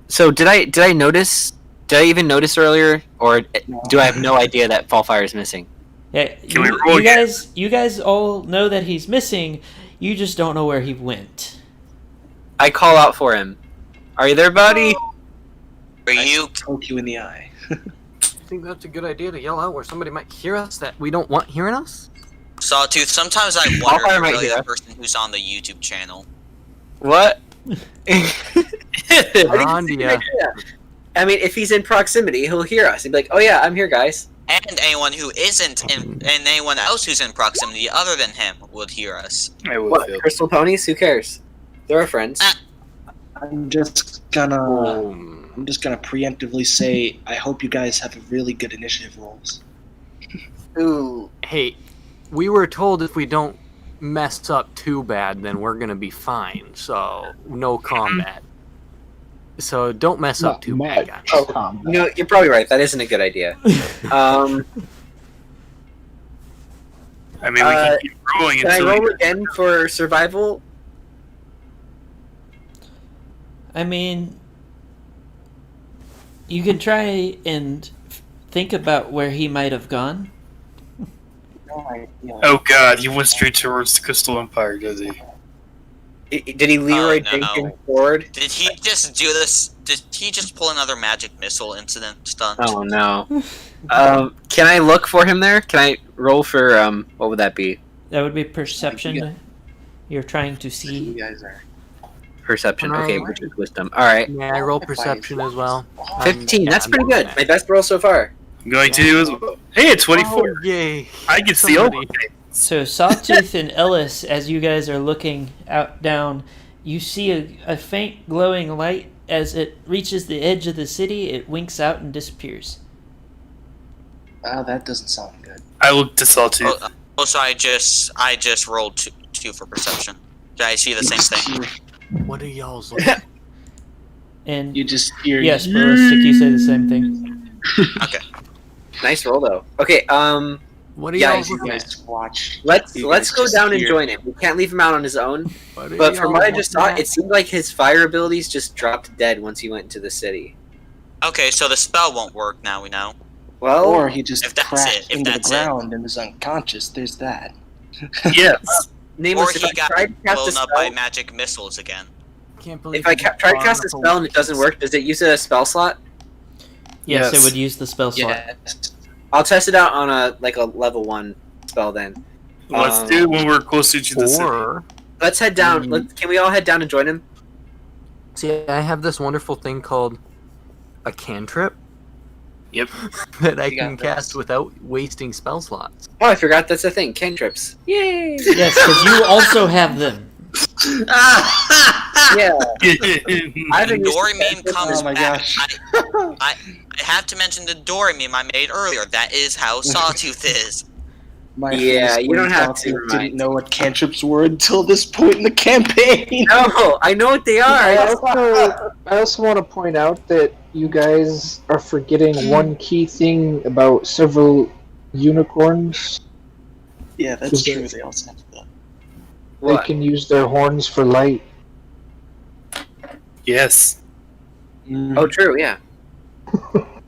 so did I notice? Did I even notice earlier, or do I have no idea that Fallfire is missing? Yeah, Can we roll again? you guys all know that he's missing. You just don't know where he went. I call out for him. Are you there, buddy? Were you? Poke you in the eye. I think that's a good idea to yell out where somebody might hear us that we don't want hearing us. Sawtooth, sometimes I wonder Wildfire if might you're really hear the us. person who's on the YouTube channel. What? Randia. I mean, if he's in proximity, he'll hear us. He'll be like, "Oh yeah, I'm here, guys." And anyone who isn't in, and anyone else who's in proximity other than him would hear us. I will What? feel. Crystal ponies? Who cares? They're our friends. I'm just gonna Boom. preemptively say I hope you guys have really good initiative rolls. Ooh. Hey, we were told if we don't mess up too bad, then we're gonna be fine. So no combat. So don't mess up too bad, guys. Oh, You know, you're probably right. That isn't a good idea. I mean, we can keep rolling Can I until roll again for survival? I mean, you can try and think about where he might have gone. No idea. Oh god, he went straight towards the Crystal Empire, does he? Did he Leroy no. Jenkins forward? Did he just do this? Did he just pull another magic missile incident stunt? Oh no. Can I look for him there? Can I roll for what would that be? That would be perception. You're trying to You Mm-hmm. see. guys are. Perception. Okay, which is wisdom. All right. Yeah, I roll perception as well. 15. That's Yeah, pretty good. My best roll so far. I'm going to as well. Hey, it's 24. Oh, yay. I can see all Somebody. of it. So Sawtooth and Ellis, as you guys are looking out down, you see a faint glowing light. As it reaches the edge of the city, it winks out and disappears. Wow, that doesn't sound good. I looked to Sawtooth. Also, I just rolled two for perception. Did I see the same thing? What are y'all's looking? And You just hear. yes, Ballistic, you say the same thing. Okay. Nice roll though. Okay. What are Yeah, y'all you looking at? guys watch. Let's You let's guys go just down and hear- join him. We can't leave him out on his own. What are But from y'all what I just looking saw, at? it seemed like his fire abilities just dropped dead once he went into the city. Okay, so the spell won't work now. We know. Well, Or he just If that's crashed it, if into the that's it. ground and is unconscious. There's that. Yes. Nameless, Or if he I got tried to cast a blown up by spell, magic missiles again. Can't believe if I you just try to bought cast a whole spell and it doesn't work, does it use a spell slot? Yes, Yes. it would use the spell slot. Yes. I'll test it out on a level 1 spell then. Let's do it when we're closer to the city. Or Let's head down. Can we all head down and join him? see, I have this wonderful thing called a cantrip. Yep. That I You got can this. cast without wasting spell slots. Oh, I forgot that's a thing. Cantrips. Yay! Yes, because you also have them. Yeah. I've been used Dory to meme cantrips. comes Oh my back. gosh. I have to mention the Dory meme I made earlier. That is how Sawtooth is. My Yeah, first you don't word have thought to they remind. didn't know what cantrips were until this point in the campaign. No, I know what they are. I also want to point out that you guys are forgetting one key thing about several unicorns. Yeah, that's Is true. it- They also have that. They What? can use their horns for light. Yes. Oh, true. Yeah.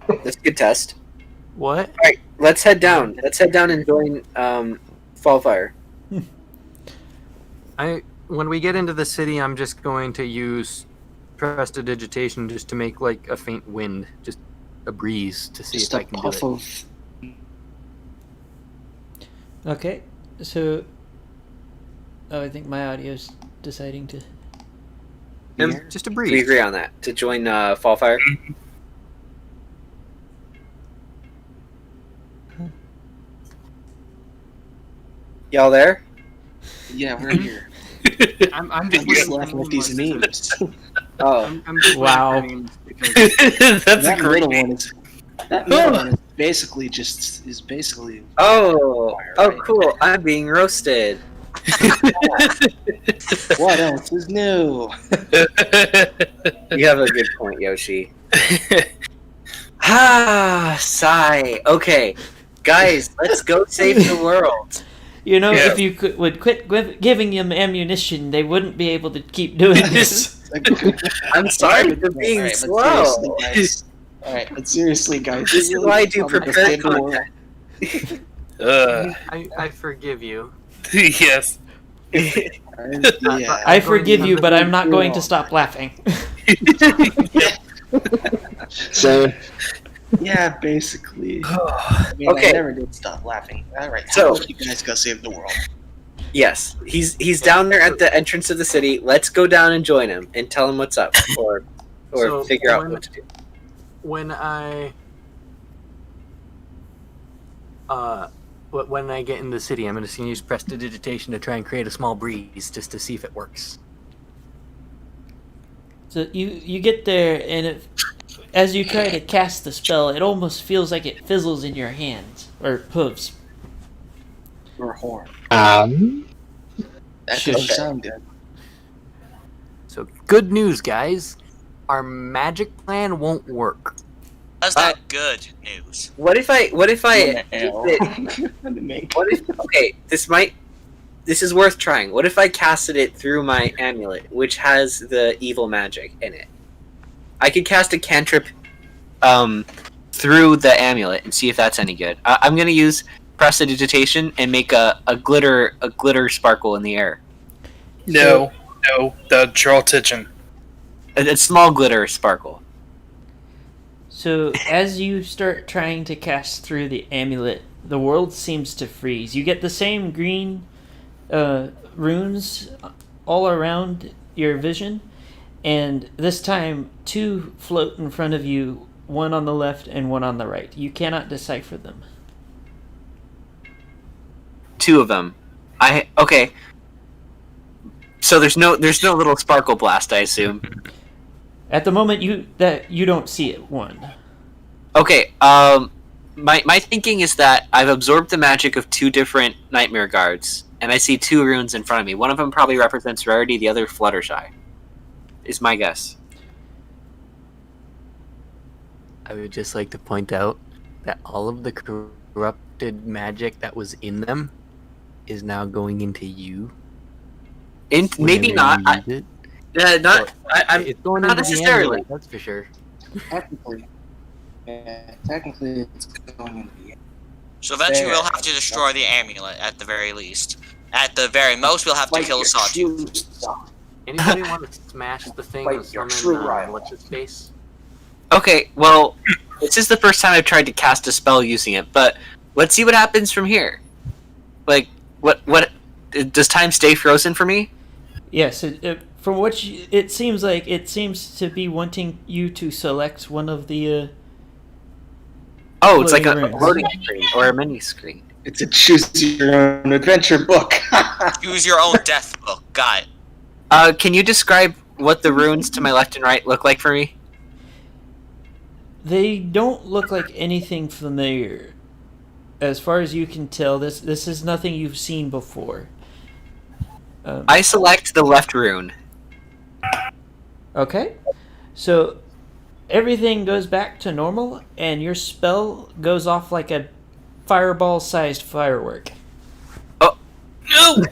That's a good test. What? All right, let's head down. Let's head down and join Fallfire. When we get into the city, I'm just going to use prestidigitation just to make like a faint wind, just a breeze to see Just if a I can do puff it. of. Okay, so. Oh, I think my audio's deciding to. Just a We breeze. agree on that to join Fallfire. Y'all there? Yeah, we're here. I'm We're just laughing at these memes. Oh, I'm just Wow. laughing because That's a That great middle name. one is. That middle one is basically. oh, cool! I'm being roasted. What else is new? You have a good point, Yoshi. Ah, sigh. Okay, guys, let's go save the world. You know, Yeah. if you would quit giving them ammunition, they wouldn't be able to keep doing this. I'm sorry for being slow. Alright, but seriously, guys. This is why I do prepared content. I forgive you. Yes. Yeah. I forgive you, but I'm not going to stop laughing. So, Yeah, basically. I mean, Okay. I never did stop laughing. Alright, So- how about you guys go save the world? Yes, he's down there at the entrance of the city. Let's go down and join him and tell him what's up, or So, figure out when- what to do. When I get in the city, I'm just gonna use prestidigitation to try and create a small breeze just to see if it works. So you get there, and as you try to cast the spell, it almost feels like it fizzles in your hands or hooves. Or a horn. That Shush. doesn't sound good. So good news, guys. Our magic plan won't work. That's not good news. What if I What use it? Okay, this is worth trying. What if I casted it through my amulet, which has the evil magic in it? I could cast a cantrip through the amulet and see if that's any good. I'm gonna use prestidigitation and make a glitter sparkle in the air. No, that'd draw attention. A small glitter sparkle. So as you start trying to cast through the amulet, the world seems to freeze. You get the same green runes all around your vision, and this time 2 float in front of you, one on the left and one on the right. You cannot decipher them. 2 of them. Okay. So there's no little sparkle blast, I assume. At the moment, you don't see it. One. Okay. My thinking is that I've absorbed the magic of 2 different nightmare guards, and I see 2 runes in front of me. One of them probably represents Rarity, the other Fluttershy. Is my guess. I would just like to point out that all of the corrupted magic that was in them is now going into you. Maybe whenever not. you use it. I'm It's going not into the necessarily. amulet, that's for sure. Technically. Yeah, technically it's going in the So eventually There. we'll have to destroy the amulet at the very least. At the very most, we'll have to Fight kill your Sawtooth. true self. Anybody want to smash the thing Fight with your summon, true rival. what's his face? Okay, well, this is the first time I've tried to cast a spell using it, but let's see what happens from here. Like, what does time stay frozen for me? Yes. From what it seems like, it seems to be wanting you to select one of the. Oh, it's like a Floating runes. loading screen or a mini screen. It's a choose your own adventure book. Use your own death book. Got it. Can you describe what the runes to my left and right look like for me? They don't look like anything familiar. As far as you can tell, this is nothing you've seen before. I select the left rune. Okay. So everything goes back to normal, and your spell goes off like a fireball-sized firework. No!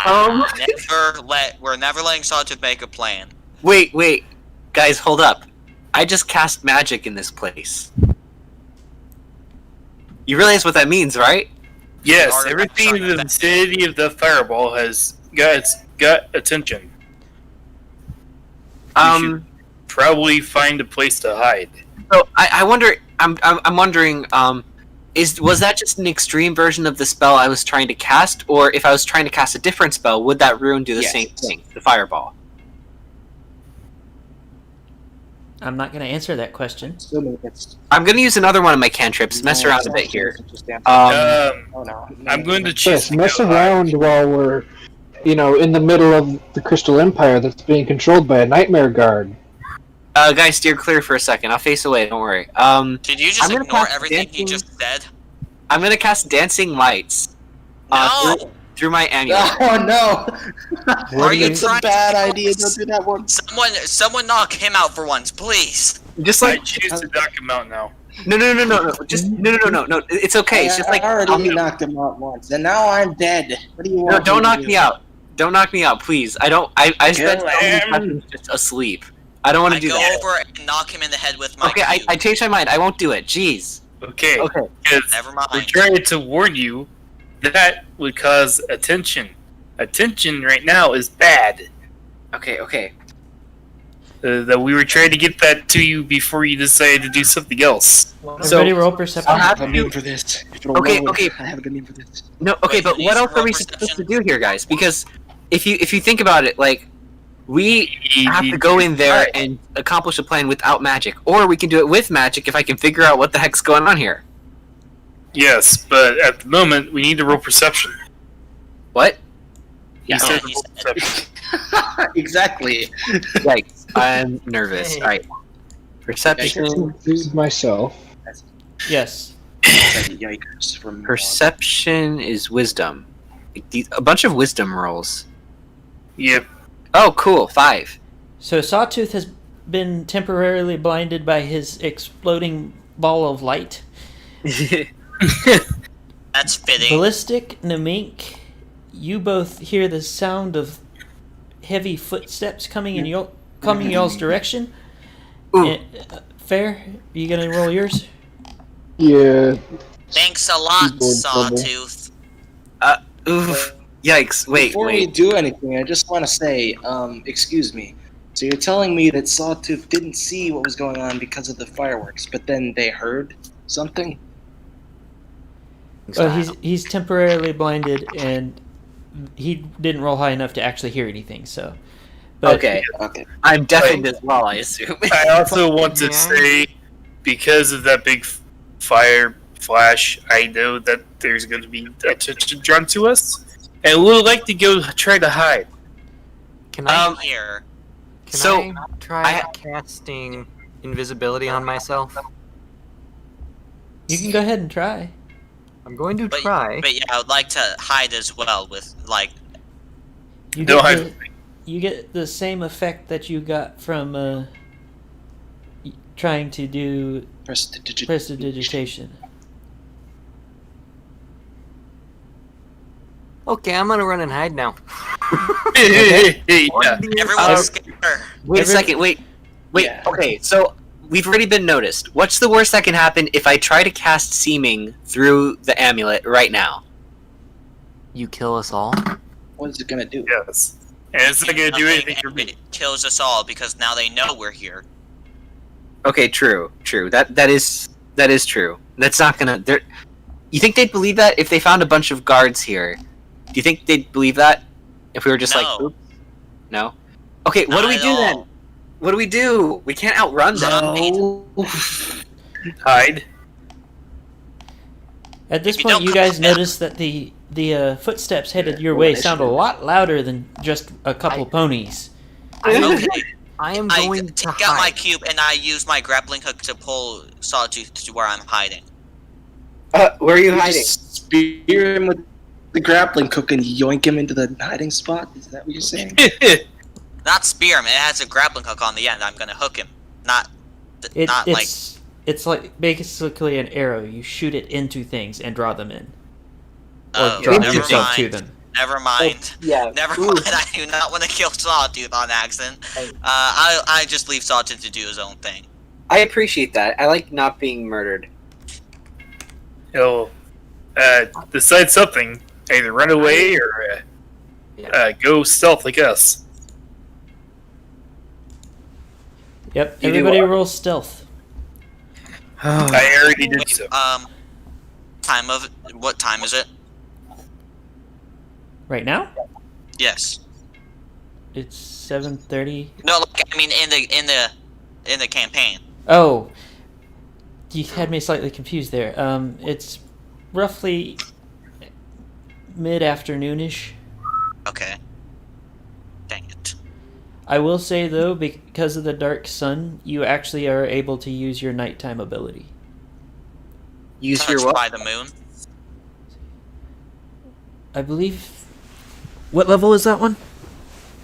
Sawtooth. We're never letting Sawtooth make a plan. Wait. Guys, hold up. I just cast magic in this place. You realize what that means, right? Yes, Artifact everything in the vicinity of the fireball has got attention. Probably find a place to hide. So I wonder. I'm wondering. Was that just an extreme version of the spell I was trying to cast, or if I was trying to cast a different spell, would that rune do the Yes. same thing? The fireball. I'm not going to answer that question. Assuming it's I'm gonna use another one of my cantrips. Mess around a bit here. Oh no. I'm going to choose. Yes, to mess go around while we're, in the middle of the Crystal Empire that's being controlled by a nightmare guard. Guys, steer clear for a second. I'll face away. Don't worry. Did you just I'm gonna ignore cast everything he dancing- just said? I'm gonna cast dancing lights. No! Through my amulet. Oh no! Are you It's a trying bad to- idea. Don't do that one. Someone knock him out for once, please. Just I like choose to knock him out now. no. Just no. It's okay. It's just like I already knocked him out once, and now I'm dead. What do you want? no. Don't me to knock do? me out. Don't knock me out, please. I spent Kill so many him. sessions just asleep. I don't want I to do go that. over and knock him in the head with my Okay, cube. I changed my mind. I won't do it. Jeez. Okay. Okay. Because Never we're mind. trying to warn you that would cause attention. Attention right now is bad. Okay. that we were trying to get that to you before you decided to do something else. Everybody roll perception. I'll I have have a to- name for this. If it'll Okay, lower, okay. I have a good name for this. No, okay, Wait, but you what need else to are we roll supposed to perception? do here, guys? Because if you think about it, like we have to go in there and accomplish a plan without magic, or we can do it with magic if I can figure out what the heck's going on here. Yes, but at the moment we need to roll perception. What? He said he roll said- perception. Exactly. Yikes! I'm nervous. Hey. All right. Perception. Include myself. Yes. Yikers from Perception is wisdom. A bunch of wisdom rolls. Yep. Oh, cool. 5. So Sawtooth has been temporarily blinded by his exploding ball of light. That's fitting. Ballistic, Namink, you both hear the sound of heavy footsteps coming in y'all's direction. Ooh. Fair, you gonna roll yours? Yeah. Thanks a lot, People in trouble. Sawtooth. Oof. Yikes. Wait, Before we wait. do anything, I just want to say, excuse me. So you're telling me that Sawtooth didn't see what was going on because of the fireworks, but then they heard something? Well, he's temporarily blinded, and he didn't roll high enough to actually hear anything. So, but Okay. Okay. I'm deafened as well, I assume. I also want to Yeah. say, because of that big fire flash, I know that there's going to be attention drawn to us, and we'd like to go try to hide. Can I, Here. can so, I try I- casting invisibility on myself? you can go ahead and try. I'm going to But, try. but yeah, I would like to hide as well with, like, You No, get you get the same effect that you got from trying to do prestidigitation. Okay, I'm gonna run and hide now. Yeah. everyone's scared. Wait a second. Wait. Yeah. Okay, so we've already been noticed. What's the worst that can happen if I try to cast Seeming through the amulet right now? You kill us all? What is it gonna do? Yes. And it's not going to do Nothing, anything for and me. it kills us all because now they know we're here. Okay, true. That is true. That's not gonna. You think they'd believe that if they found a bunch of guards here? Do you think they'd believe that if we were just like, No. oops? No. Okay, what do we Not do at then? all. What do we do? We can't outrun them. No. Hide. At this If you point, don't you come guys back now- notice that the footsteps headed your way sound a lot louder than just a couple ponies. Okay, I am I going to take out my hide. cube and I use my grappling hook to pull Sawtooth to where I'm hiding. Where are you You hiding? just spear him with the grappling hook and yoink him into the hiding spot? Is that what you're saying? Not spear him. It has a grappling hook on the end. I'm gonna hook him. Not like. It's like basically an arrow. You shoot it into things and draw them in, or Oh, draw never yourself to mind. them. Never mind. Yeah. Never mind. I do not want to kill Sawtooth on accident. I just leave Sawtooth to do his own thing. I appreciate that. I like not being murdered. He'll decide something. Either run away or go stealth like us. Yep. You do Everybody what? roll stealth. I already did Wait, so. what time is it? Right now, Yes. it's 7:30. No, like I mean in the campaign. Oh, you had me slightly confused there. It's roughly mid-afternoonish. Okay. Dang it. I will say though, because of the dark sun, you actually are able to use your nighttime ability. Use Touched your what? by the moon. I believe. What level is that one?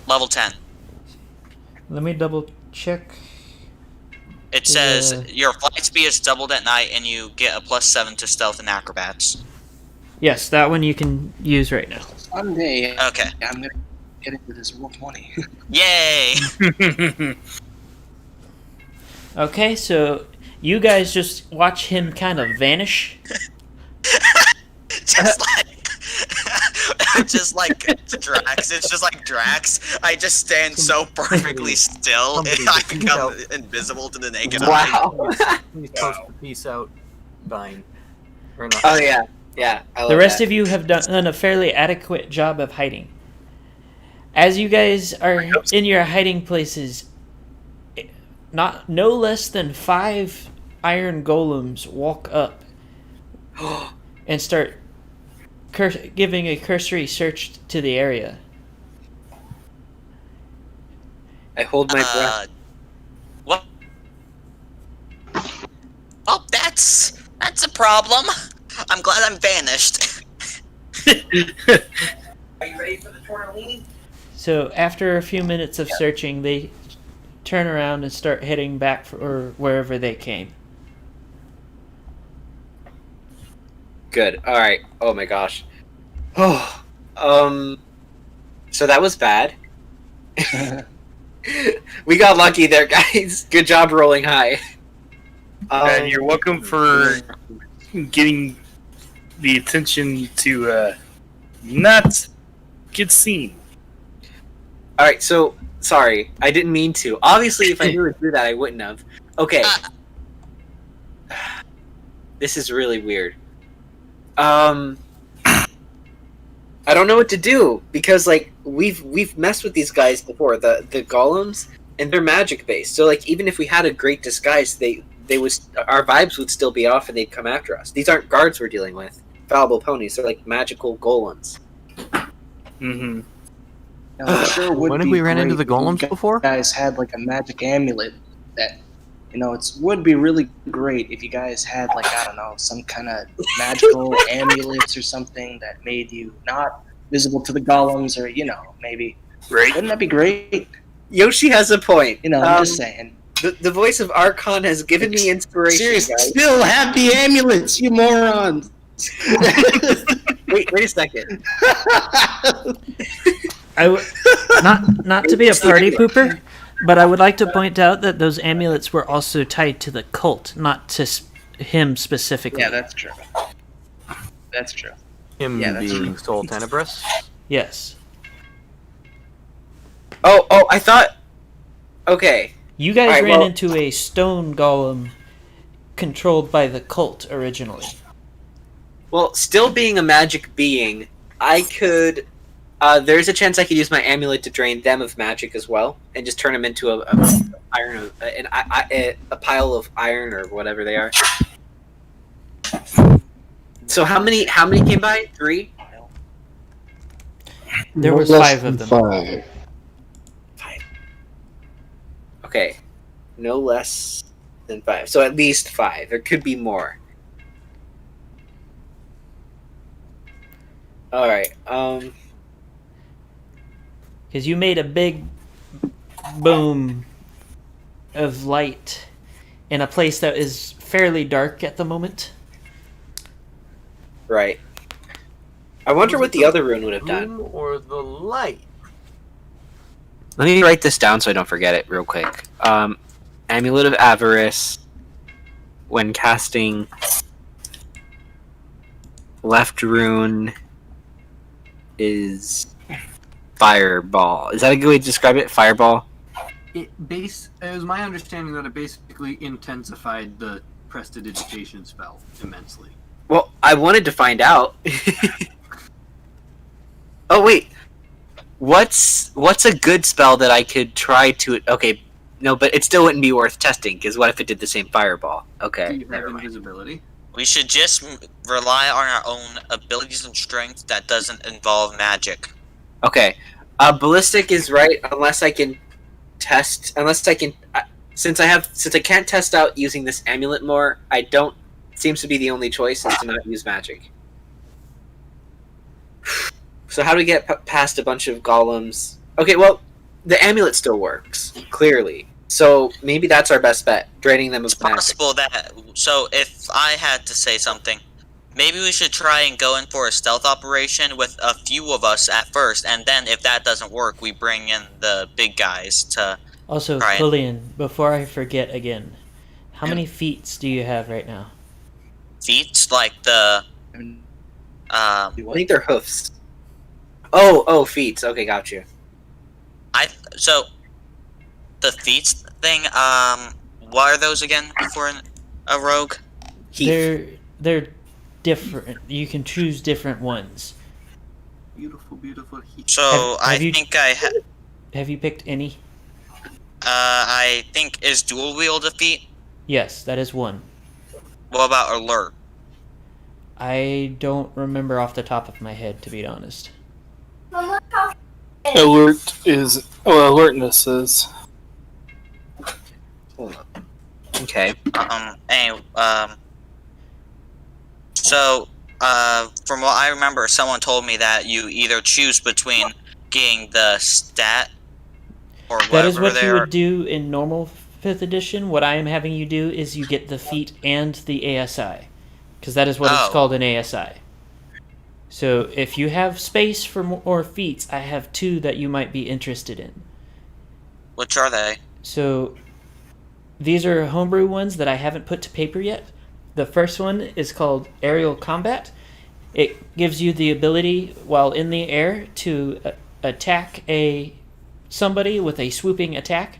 Level 10. Let me double check. It says Yeah. your flight speed is doubled at night, and you get a +7 to stealth and acrobats. Yes, that one you can use right now. Someday, Okay. I'm gonna get into this roll 20. Yay! Okay, so you guys just watch him kind of vanish. Just like just like Drax. It's just like Drax. I just stand so perfectly still, and somebody I just become peace invisible to the naked eye. Wow. He's supposed to peace out. Vine. Or not. Oh yeah, yeah. I love The rest that. of you have done a fairly adequate job of hiding. As you guys are in your hiding places, no less than 5 iron golems walk up and start giving a cursory search to the area. I hold my breath. What? Oh, that's a problem. I'm glad I'm vanished. Are you ready for the tortellini? So after a few minutes of searching, they turn around and start heading back for wherever they came. Good. All right. Oh my gosh. Oh. So that was bad. We got lucky there, guys. Good job rolling high. And you're welcome for getting the attention to not get seen. All right. So sorry, I didn't mean to. Obviously, if I knew to do that, I wouldn't have. Okay. This is really weird. I don't know what to do because like we've messed with these guys before, the golems, and they're magic based. So like even if we had a great disguise, they would our vibes would still be off and they'd come after us. These aren't guards we're dealing with. Fallible ponies. They're like magical golems. Mm-hmm. Now, I'm sure it would When have be we ran into great the if you golems before? guys had like a magic amulet that, it would be really great if you guys had like, I don't know, some kind of magical amulets or something that made you not visible to the golems, or maybe. Right. Wouldn't that be great? Yoshi has a point. I'm just saying. The voice of Archon has given me inspiration. Seriously, Guys. still have the amulets, you morons. Wait a second. Not to be a party pooper, but I would like to point out that those amulets were also tied to the cult, not to him specifically. Yeah, that's true. That's true. Him Yeah, that's being true. Soul Tenebrous. Yes. Oh, I thought. Okay. You guys Alright, ran well- into a stone golem controlled by the cult originally. Well, still being a magic being, I could. There's a chance I could use my amulet to drain them of magic as well, and just turn them into a pile of iron or whatever they are. So how many came by? 3? There No was less 5 of than them. 5. Okay, no less than 5. So at least 5. There could be more. All right. Because you made a big boom of light in a place that is fairly dark at the moment. Right. I wonder what the other rune would have done. Boom or the light? Let me write this down so I don't forget it real quick. Amulet of Avarice. When casting left rune is Fireball. Is that a good way to describe it? Fireball? It was my understanding that it basically intensified the prestidigitation spell immensely. Well, I wanted to find out. Oh wait. What's a good spell that I could try to... Okay, no, but it still wouldn't be worth testing, because what if it did the same Fireball? Do Okay, you have never mind. invisibility? We should just rely on our own abilities and strength that doesn't involve magic. Okay. Ballistic is right, unless I can test... Since I can't test out using this amulet more, I don't... Seems to be the only choice is to not use magic. So how do we get past a bunch of golems? Okay, well, the amulet still works, clearly. So maybe that's our best bet, draining them of It's magic. possible that. So if I had to say something, maybe we should try and go in for a stealth operation with a few of us at first, and then if that doesn't work, we bring in the big guys to. Also, Right. Killian, before I forget again, how many feats do you have right now? Feats like the. I think they're hoofs. Oh, feats. Okay, got you. So the feats thing. What are those again for a rogue? Heath. They're different. You can choose different ones. Beautiful, beautiful heat. So Have you- think Have you picked any? I think is dual wield a feat. Yes, that is one. What about alert? I don't remember off the top of my head, to be honest. Alertness is. Okay. So, from what I remember, someone told me that you either choose between getting the stat or whatever That is what they you are. would do in normal 5th edition. What I am having you do is you get the feat and the ASI. Because that is what it's Oh. called in ASI. So if you have space for more feats, I have 2 that you might be interested in. Which are they? So these are homebrew ones that I haven't put to paper yet. The first one is called Aerial Combat. It gives you the ability, while in the air, to attack somebody with a swooping attack,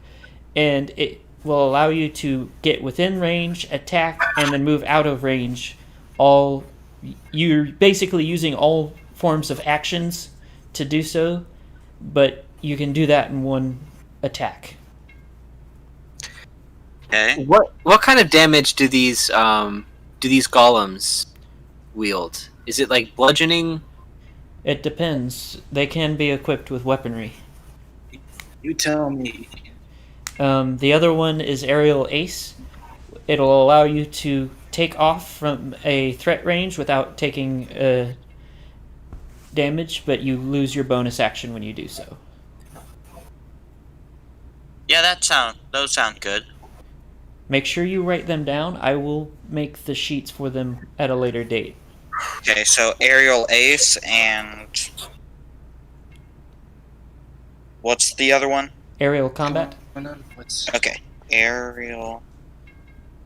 and it will allow you to get within range, attack, and then move out of range. You're basically using all forms of actions to do so, but you can do that in one attack. Okay. What kind of damage do these golems wield? Is it like bludgeoning? It depends. They can be equipped with weaponry. You tell me. The other one is Aerial Ace. It'll allow you to take off from a threat range without taking damage, but you lose your bonus action when you do so. Yeah, those sound good. Make sure you write them down. I will make the sheets for them at a later date. Okay, so aerial ace and what's the other one? Aerial Combat? Okay, aerial.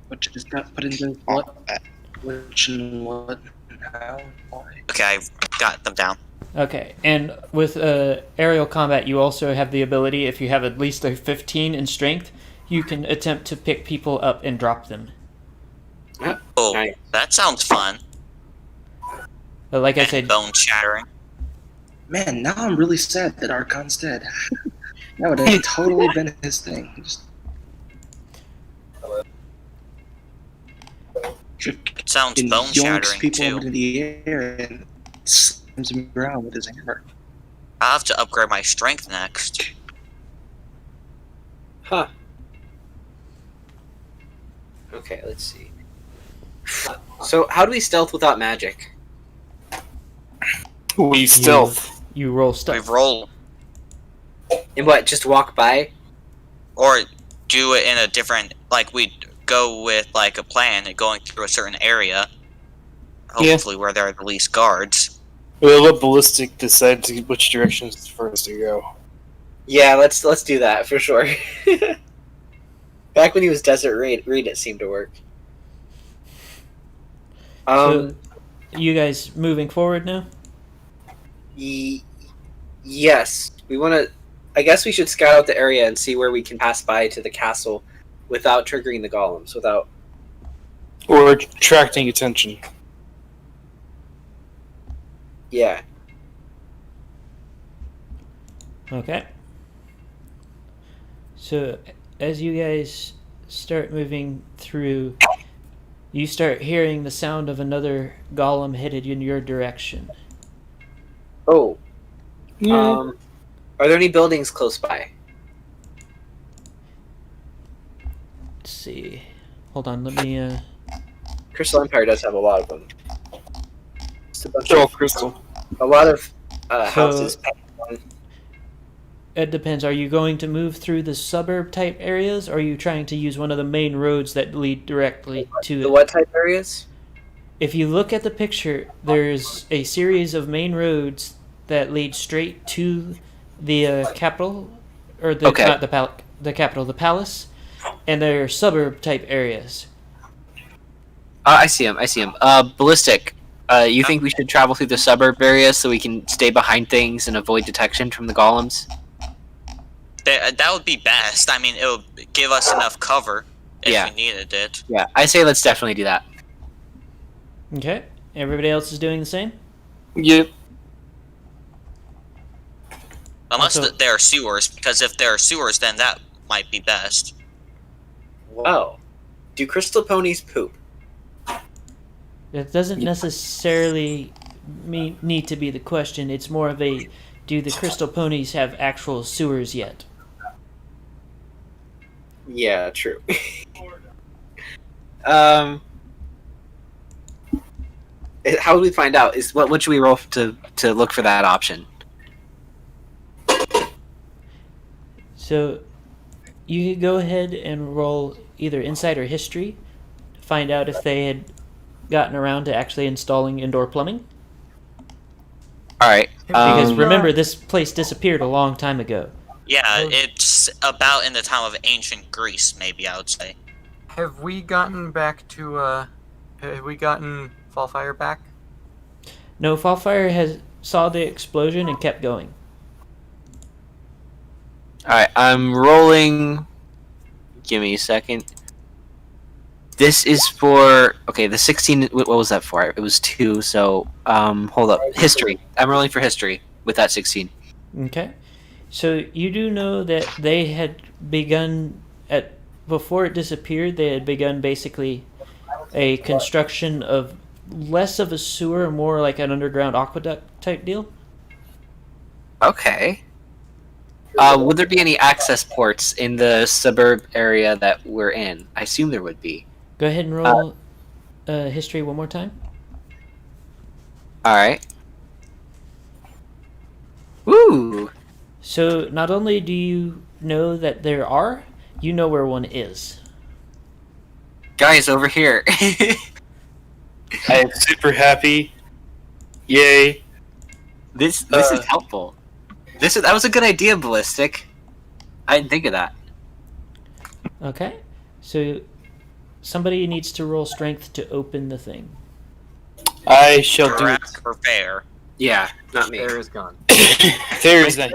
What just got put into what? Which and what? And how? Why? Okay, I've got them down. Okay, and with Aerial Combat, you also have the ability, if you have at least a 15 in strength, you can attempt to pick people up and drop them. Oh, Nice. that sounds fun. But like I And said, bone shattering. Man, now I'm really sad that Archon's dead. That would have totally been his thing. Just Sounds and bone yonks shattering people too. into the air and slams them around with his hammer. I'll have to upgrade my strength next. Huh. Okay, let's see. So, how do we stealth without magic? We stealth. you roll We stuff. roll And what, just walk by? or do it in a different, like we go with like a plan and going through a certain area. Hopefully where there are the least guards. We'll let Ballistic decide which direction is first to go. Yeah, let's do that for sure. Back when he was Desert Raid, it seemed to work. So, you guys moving forward now? Yes, we want to. I guess we should scout out the area and see where we can pass by to the castle without triggering the golems. Without. Or attracting attention. Yeah. Okay. So, as you guys start moving through, you start hearing the sound of another golem headed in your direction. Oh. Yeah. Are there any buildings close by? Let's see. Hold on, let me, Crystal Empire does have a lot of them. Just a bunch They're all of, crystal. a lot of houses. It depends. Are you going to move through the suburb type areas, or are you trying to use one of the main roads that lead directly to The it? what type areas? If you look at the picture, there's a series of main roads that lead straight to the capital, or the Okay. not the capital, the palace, and there are suburb type areas. I see him. Ballistic. You think we should travel through the suburb area so we can stay behind things and avoid detection from the golems? That would be best. I mean, it would give us enough cover if Yeah. we needed it. Yeah, I say let's definitely do that. Okay. Everybody else is doing the same? Yep. Unless Also- there are sewers, because if there are sewers, then that might be best. Whoa. Do crystal ponies poop? That doesn't necessarily need to be the question. It's more of a, do the crystal ponies have actual sewers yet? Yeah, true. How do we find out? What should we roll to look for that option? So you could go ahead and roll either insight or history to find out if they had gotten around to actually installing indoor plumbing. All right. Because remember, this place disappeared a long time ago. Yeah, it's about in the time of ancient Greece, maybe, I would say. Have we gotten back to, have we gotten Fallfire back? No, Fallfire saw the explosion and kept going. All right. I'm rolling. Give me a second. This is for the 16. What was that for? It was 2. So hold up. History. I'm rolling for history with that 16. Okay. So you do know that they had begun before it disappeared. They had begun basically a construction of less of a sewer, more like an underground aqueduct type deal. Okay. Would there be any access ports in the suburb area that we're in? I assume there would be. Go ahead and roll history one more time. All right. Woo! So not only do you know that there are, you know where one is. Guys, over here. I am super happy. Yay. This is helpful. That was a good idea, Ballistic. I didn't think of that. Okay. So somebody needs to roll strength to open the thing. I shall do it. Correct or fair? Yeah, not me. There is gone. There My is that.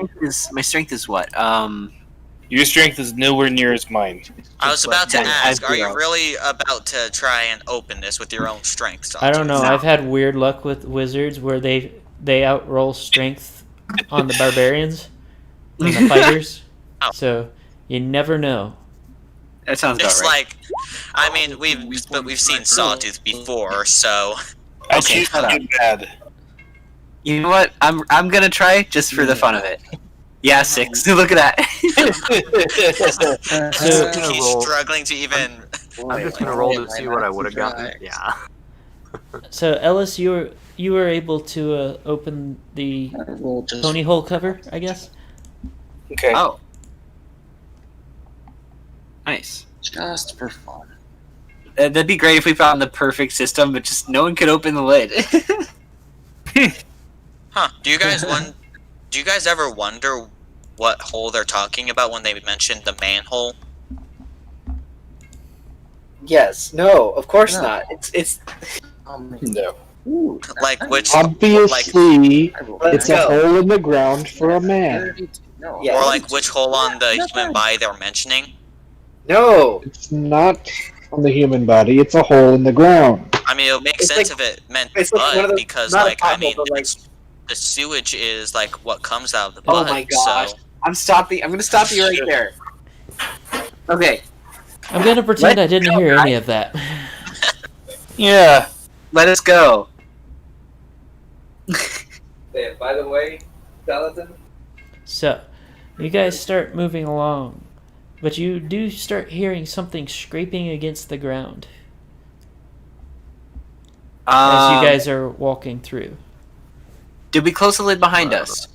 my strength is what? Your strength is nowhere near as mine. I was about to like 10. ask, are you Zero. really about to try and open this with your own strength? I don't know. No. I've had weird luck with wizards where they outroll strength on the barbarians and the fighters. Oh. So you never know. That sounds about It's right. like, I mean, we've seen Sawtooth before, so I Okay, choose shut up. to do bad. You know what? I'm gonna try just for the fun of it. Yeah, 6. Look at that. So- gonna he's roll. struggling to even. I'm just gonna roll to see what I would have gotten. Yeah. So Ellis, you were able to open the Roll just pony hole cover, I guess. Okay. Oh. Nice. just for fun. That'd be great if we found the perfect system, but just no one could open the lid. Huh? Do you guys ever wonder what hole they're talking about when they mentioned the manhole? Yes. No. Of course No. not. It's. No. Ooh, Like which, Obviously, I rolled Let's it's a go. hole in the ground for a man. 32. No, Yeah. or like which hole on the human body they're mentioning? No. It's not on the human body. It's a hole in the ground. I mean, it would make It's sense like- if it meant it's like one blood of those- because, not a like, I pothole, mean, but, like- the sewage is like what comes out of the Oh blood. my gosh. So I'm stopping. I'm gonna stop you right there. Okay. I'm gonna pretend Let- I didn't hear any of that. Yeah. Let us go. By the way, Paladin. So, you guys start moving along, but you do start hearing something scraping against the ground as you guys are walking through. Did we close the lid behind us?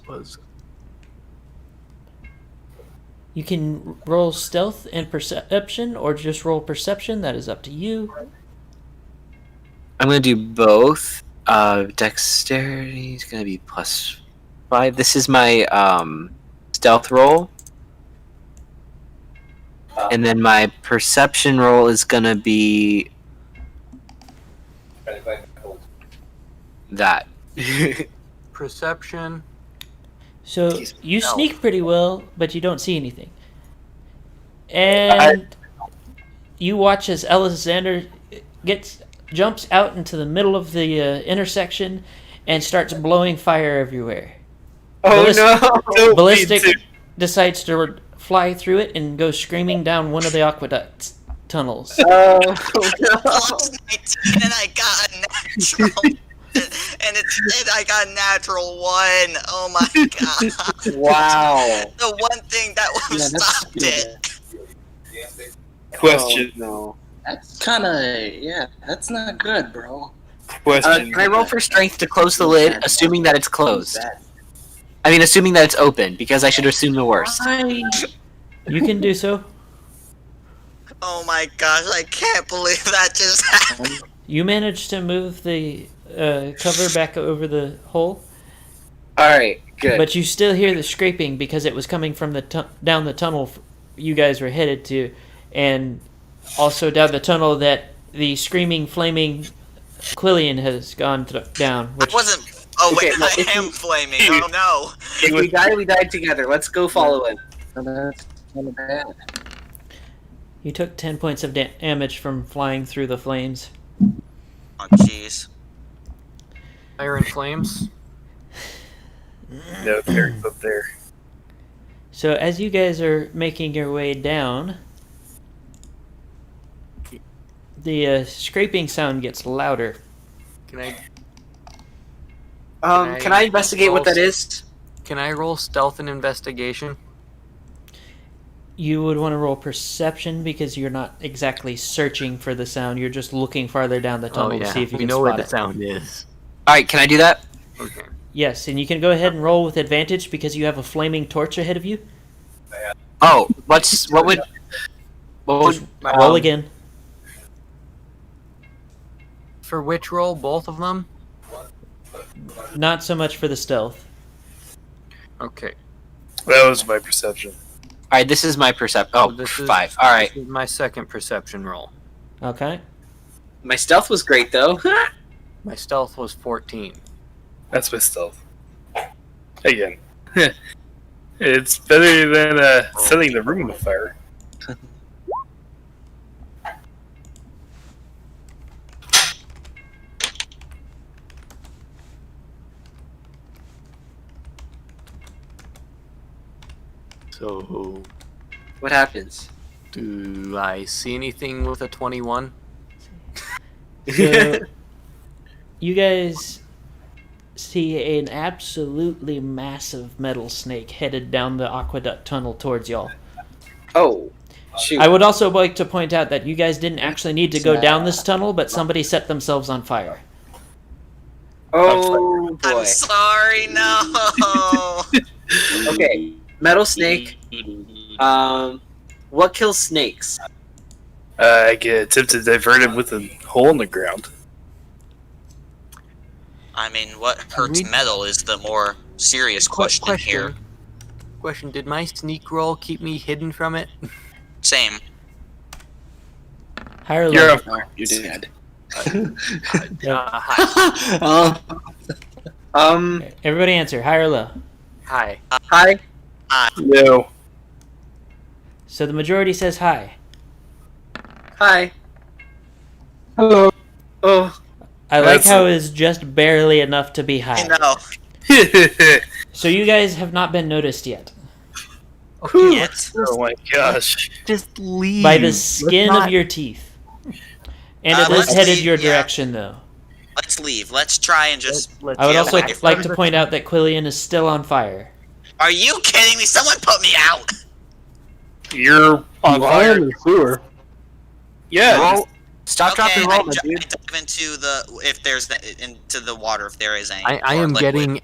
You can roll stealth and perception, or just roll perception. That is up to you. I'm gonna do both. Dexterity is gonna be +5. This is my stealth roll, and then my perception roll is gonna be that. Perception. So you Stealth. sneak pretty well, but you don't see anything. And you watch as Alexander jumps out into the middle of the intersection and starts blowing fire everywhere. Oh no! Ballistic decides to fly through it and go screaming down one of the aqueduct tunnels. Oh no! Plus 19 and I got a natural. And I got a natural 1. Oh my god. Wow. The one thing that would have stopped it. Question. Oh, no. That's kind of that's not good, bro. Question. Can I roll for strength to close the lid, assuming that it's closed? I mean, assuming that it's open, because I should assume the worst. You can do so. Oh my gosh, I can't believe that just happened. You managed to move the cover back over the hole, Alright, good. but you still hear the scraping because it was coming from the down the tunnel you guys were headed to, and also down the tunnel that the screaming, flaming Quillian has gone down. Which, I wasn't. Oh Okay, wait, well, I if am you- flaming. Oh no. If we die, we died together. Let's go follow him. So that's kind of bad. you took 10 points of damage from flying through the flames. Oh jeez. Fire and flames. No, Derek's up there. So as you guys are making your way down, the scraping sound gets louder. Can I Can I investigate what that is? can I roll stealth and investigation? You would want to roll perception because you're not exactly searching for the sound. You're just looking farther down the tunnel to see if you we can know where spot the it. sound is. Alright, can I do that? Okay. Yes, and you can go ahead and roll with advantage because you have a flaming torch ahead of you. Oh, what would Roll again. For which roll? Both of them? Not so much for the stealth. Okay. That was my perception. Alright, this is my perception. Oh, This is- 5. Alright. This is my second perception roll. Okay. My stealth was great, though. My stealth was 14. That's my stealth. Again. It's better than setting the room on fire. So, What happens? do I see anything with a 21? So you guys see an absolutely massive metal snake headed down the aqueduct tunnel towards y'all. Oh, shoot. I would also like to point out that you guys didn't actually need to go down this tunnel, but somebody set themselves on fire. Oh, boy. I'm sorry. No. Okay, metal snake. What kills snakes? I can attempt to divert it with a hole in the ground. I mean, what hurts We- metal is the more serious question here. Question, did my sneak roll keep me hidden from it? Same. Higher or You're lower? a No, you're dead. Hi. Everybody answer, high or low. Hi. Hi. no. So the majority says high. Hi. Hello. Oh, I like That's- how it's just barely enough to be I high. know. So you guys have not been noticed yet. Yet. Oh my gosh. Just leave. By the Let's skin not- of your teeth. And it has let's headed leave, your yeah. direction, though. Let's leave. Let's try and just. let's- I would Yeah, also wait. like to point out that Quillian is still on fire. Are you kidding me? Someone put me out. You're on You are fire. in the sewer. Yeah. roll. Stop, drop, Okay, and I roll, my dive dude. into the into the water if there is any. I or am liquid. getting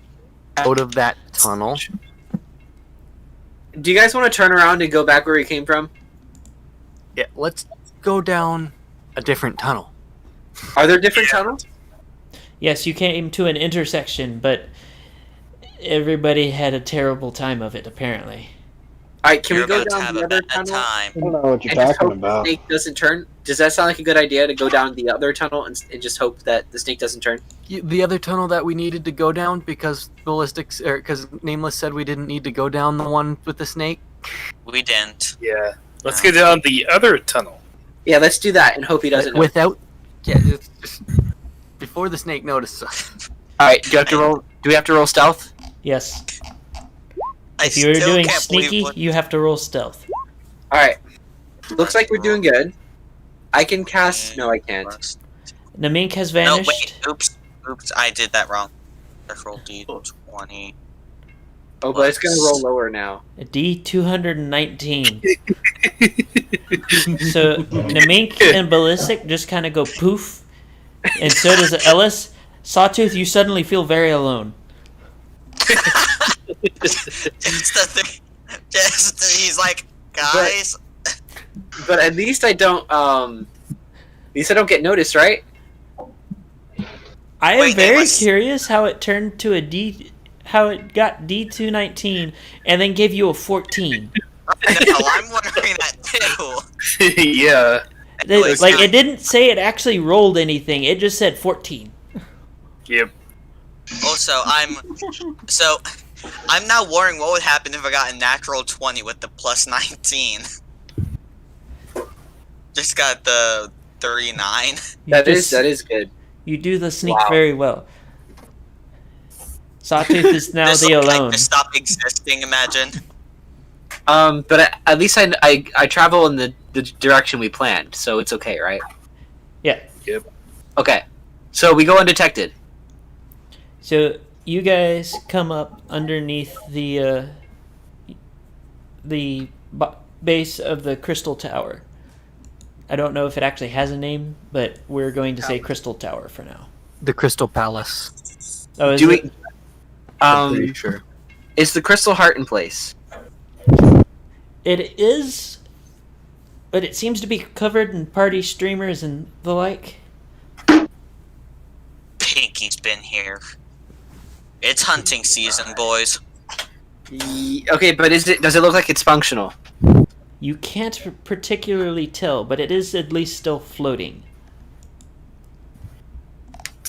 out of that tunnel. Do you guys want to turn around and go back where we came from? Yeah, let's go down a different tunnel. Are there different tunnels? Yes, you came to an intersection, but everybody had a terrible time of it, apparently. Alright, can You're we go about to down have the a other bad tunnel? I time. don't know what you're And just talking hope the about. snake doesn't turn? Does that sound like a good idea to go down the other tunnel and just hope that the snake doesn't turn? The other tunnel that we needed to go down because because Nameless said we didn't need to go down the one with the snake. We didn't. Yeah. Let's get down the other tunnel. Yeah, let's do that and hope he doesn't. Without, yeah, just before the snake notices us. Alright, do we have to roll stealth? Yes. I If you're still doing can't believe sneaky, what- you have to roll stealth. Alright. Looks like we're doing good. I can cast... No, I can't. Namink has No, vanished. wait. Oops. I did that wrong. Let's roll D20. Oh, but it's gonna roll lower now. A D219. So Namink and Ballistic just kind of go poof, and so does Ellis. Sawtooth, you suddenly feel very alone. He's like, guys. But at least I don't, get noticed, right? I am Wait, very Nameless. curious how it turned to how it got D219 and then gave you a 14. No, I'm wondering that too. Yeah. Like it didn't say it actually rolled anything. It just said 14. Yep. Also, I'm now worrying what would happen if I got a natural 20 with the plus 19. Just got the 39. That is good. You do the sneak Wow. very well. Sawtooth is now Just the like, alone. just stop existing, imagine. But at least I travel in the direction we planned, so it's okay, right? Yeah. Yep. Okay. So we go undetected. So you guys come up underneath the base of the Crystal Tower. I don't know if it actually has a name, but we're going to say Crystal Tower for now. The Crystal Palace. Oh, is Do it? we? I'm pretty sure. Is the crystal heart in place? It is, but it seems to be covered in party streamers and the like. Pinky's been here. It's hunting season, boys. Okay, but does it look like it's functional? You can't particularly tell, but it is at least still floating.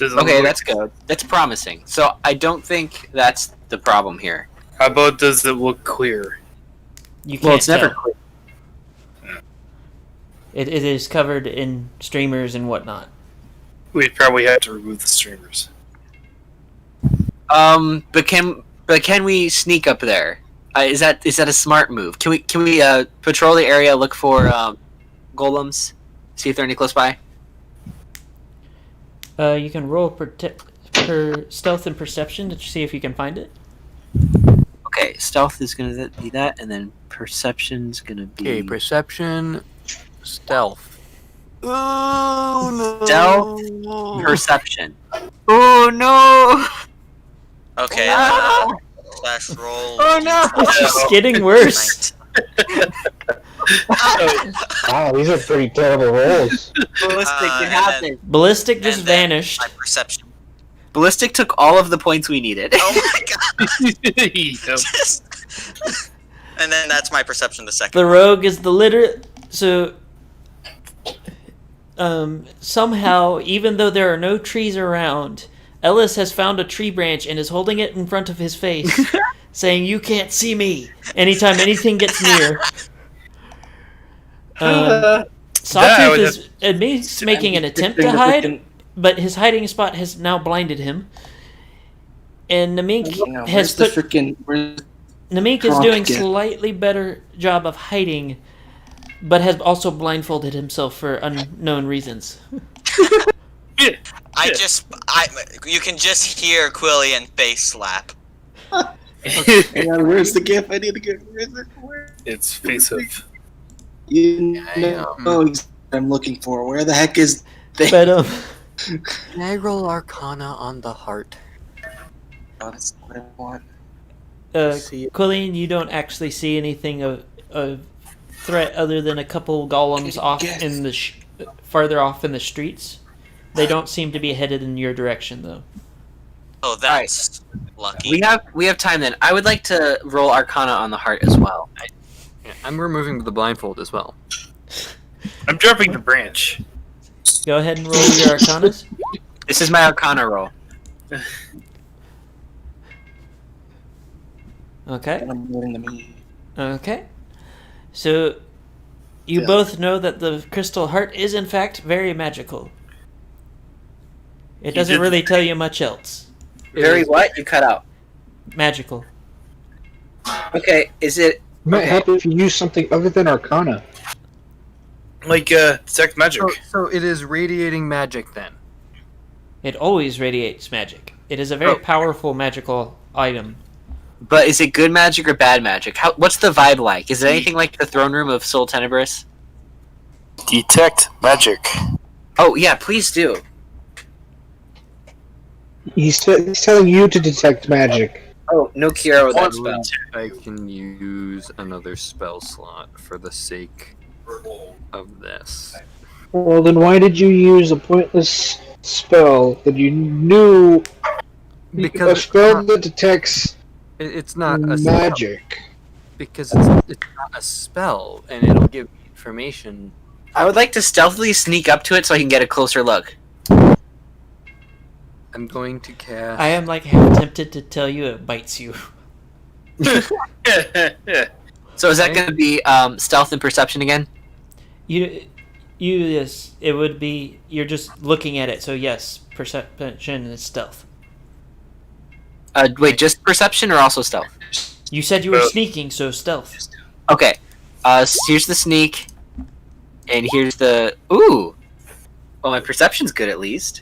Okay, that's good. That's promising. So I don't think that's the problem here. How about does it look clear? You can't Well, it's tell. never clear. It is covered in streamers and whatnot. We'd probably have to remove the streamers. But can we sneak up there? Is that a smart move? Can we patrol the area, look for golems, see if there are any close by? You can roll per stealth and perception to see if you can find it. Okay, stealth is gonna be that, and then perception's gonna be Okay, perception, stealth. Oh no! Stealth, perception. Oh no! Okay, Ah! slash roll. Oh no! It's just getting worse. Wow, these are pretty terrible rolls. Ballistic, it and happened. Ballistic just And then vanished. My perception. Ballistic took all of the points we needed. Oh my god! Yep. And then that's my perception the second. The rogue is the litter. So, somehow, even though there are no trees around, Ellis has found a tree branch and is holding it in front of his face, saying, "You can't see me." Anytime anything gets near. I Sawtooth would is at least making an attempt to hide, but his hiding spot has now blinded him. And Namink Now, has where's put. the freaking? Namink is Prompt doing again. slightly better job of hiding, but has also blindfolded himself for unknown reasons. You can just hear Quillian face slap. Hang on, where's the GIF? I need to get. Where's it? Where? It's face of. You know what I'm looking for. Where the heck is? But Can I roll Arcana on the heart? Oh, that's what I want. See- Quillian, you don't actually see anything of threat other than a couple golems off in the farther off in the streets. They don't seem to be headed in your direction, though. Oh, that's lucky. We have time then. I would like to roll Arcana on the heart as well. Yeah, I'm removing the blindfold as well. I'm dropping the branch. Go ahead and roll your arcanas. This is my Arcana roll. Okay. I'm moving the me. Okay. So, you Yeah. both know that the crystal heart is in fact very magical. It You doesn't did- really tell you much else. Very what? You cut out. Magical. Okay, is it... Might Okay. help if you use something other than Arcana. Like, detect magic. So it is radiating magic then. It always radiates magic. It is a very Oh. powerful magical item. But is it good magic or bad magic? What's the vibe like? Is it anything like the throne room of Soul Tenebris? Detect magic. Oh, yeah, please do. He's telling you to detect magic. Oh, no Kiara with that spell. I can use another spell slot for the sake of this. Well, then why did you use a pointless spell that you knew a Because spell that detects it's not a spell. magic? Because it's not a spell, and it'll give me information. I would like to stealthily sneak up to it so I can get a closer look. I'm going to cast. I am like half tempted to tell you it bites you. So is that going to be stealth and perception again? You yes, it would be. You're just looking at it, so yes, perception is stealth. Wait, just perception or also stealth? You said you were sneaking, so stealth. Okay. Here's the sneak, and here's the... Ooh! Well, my perception's good at least.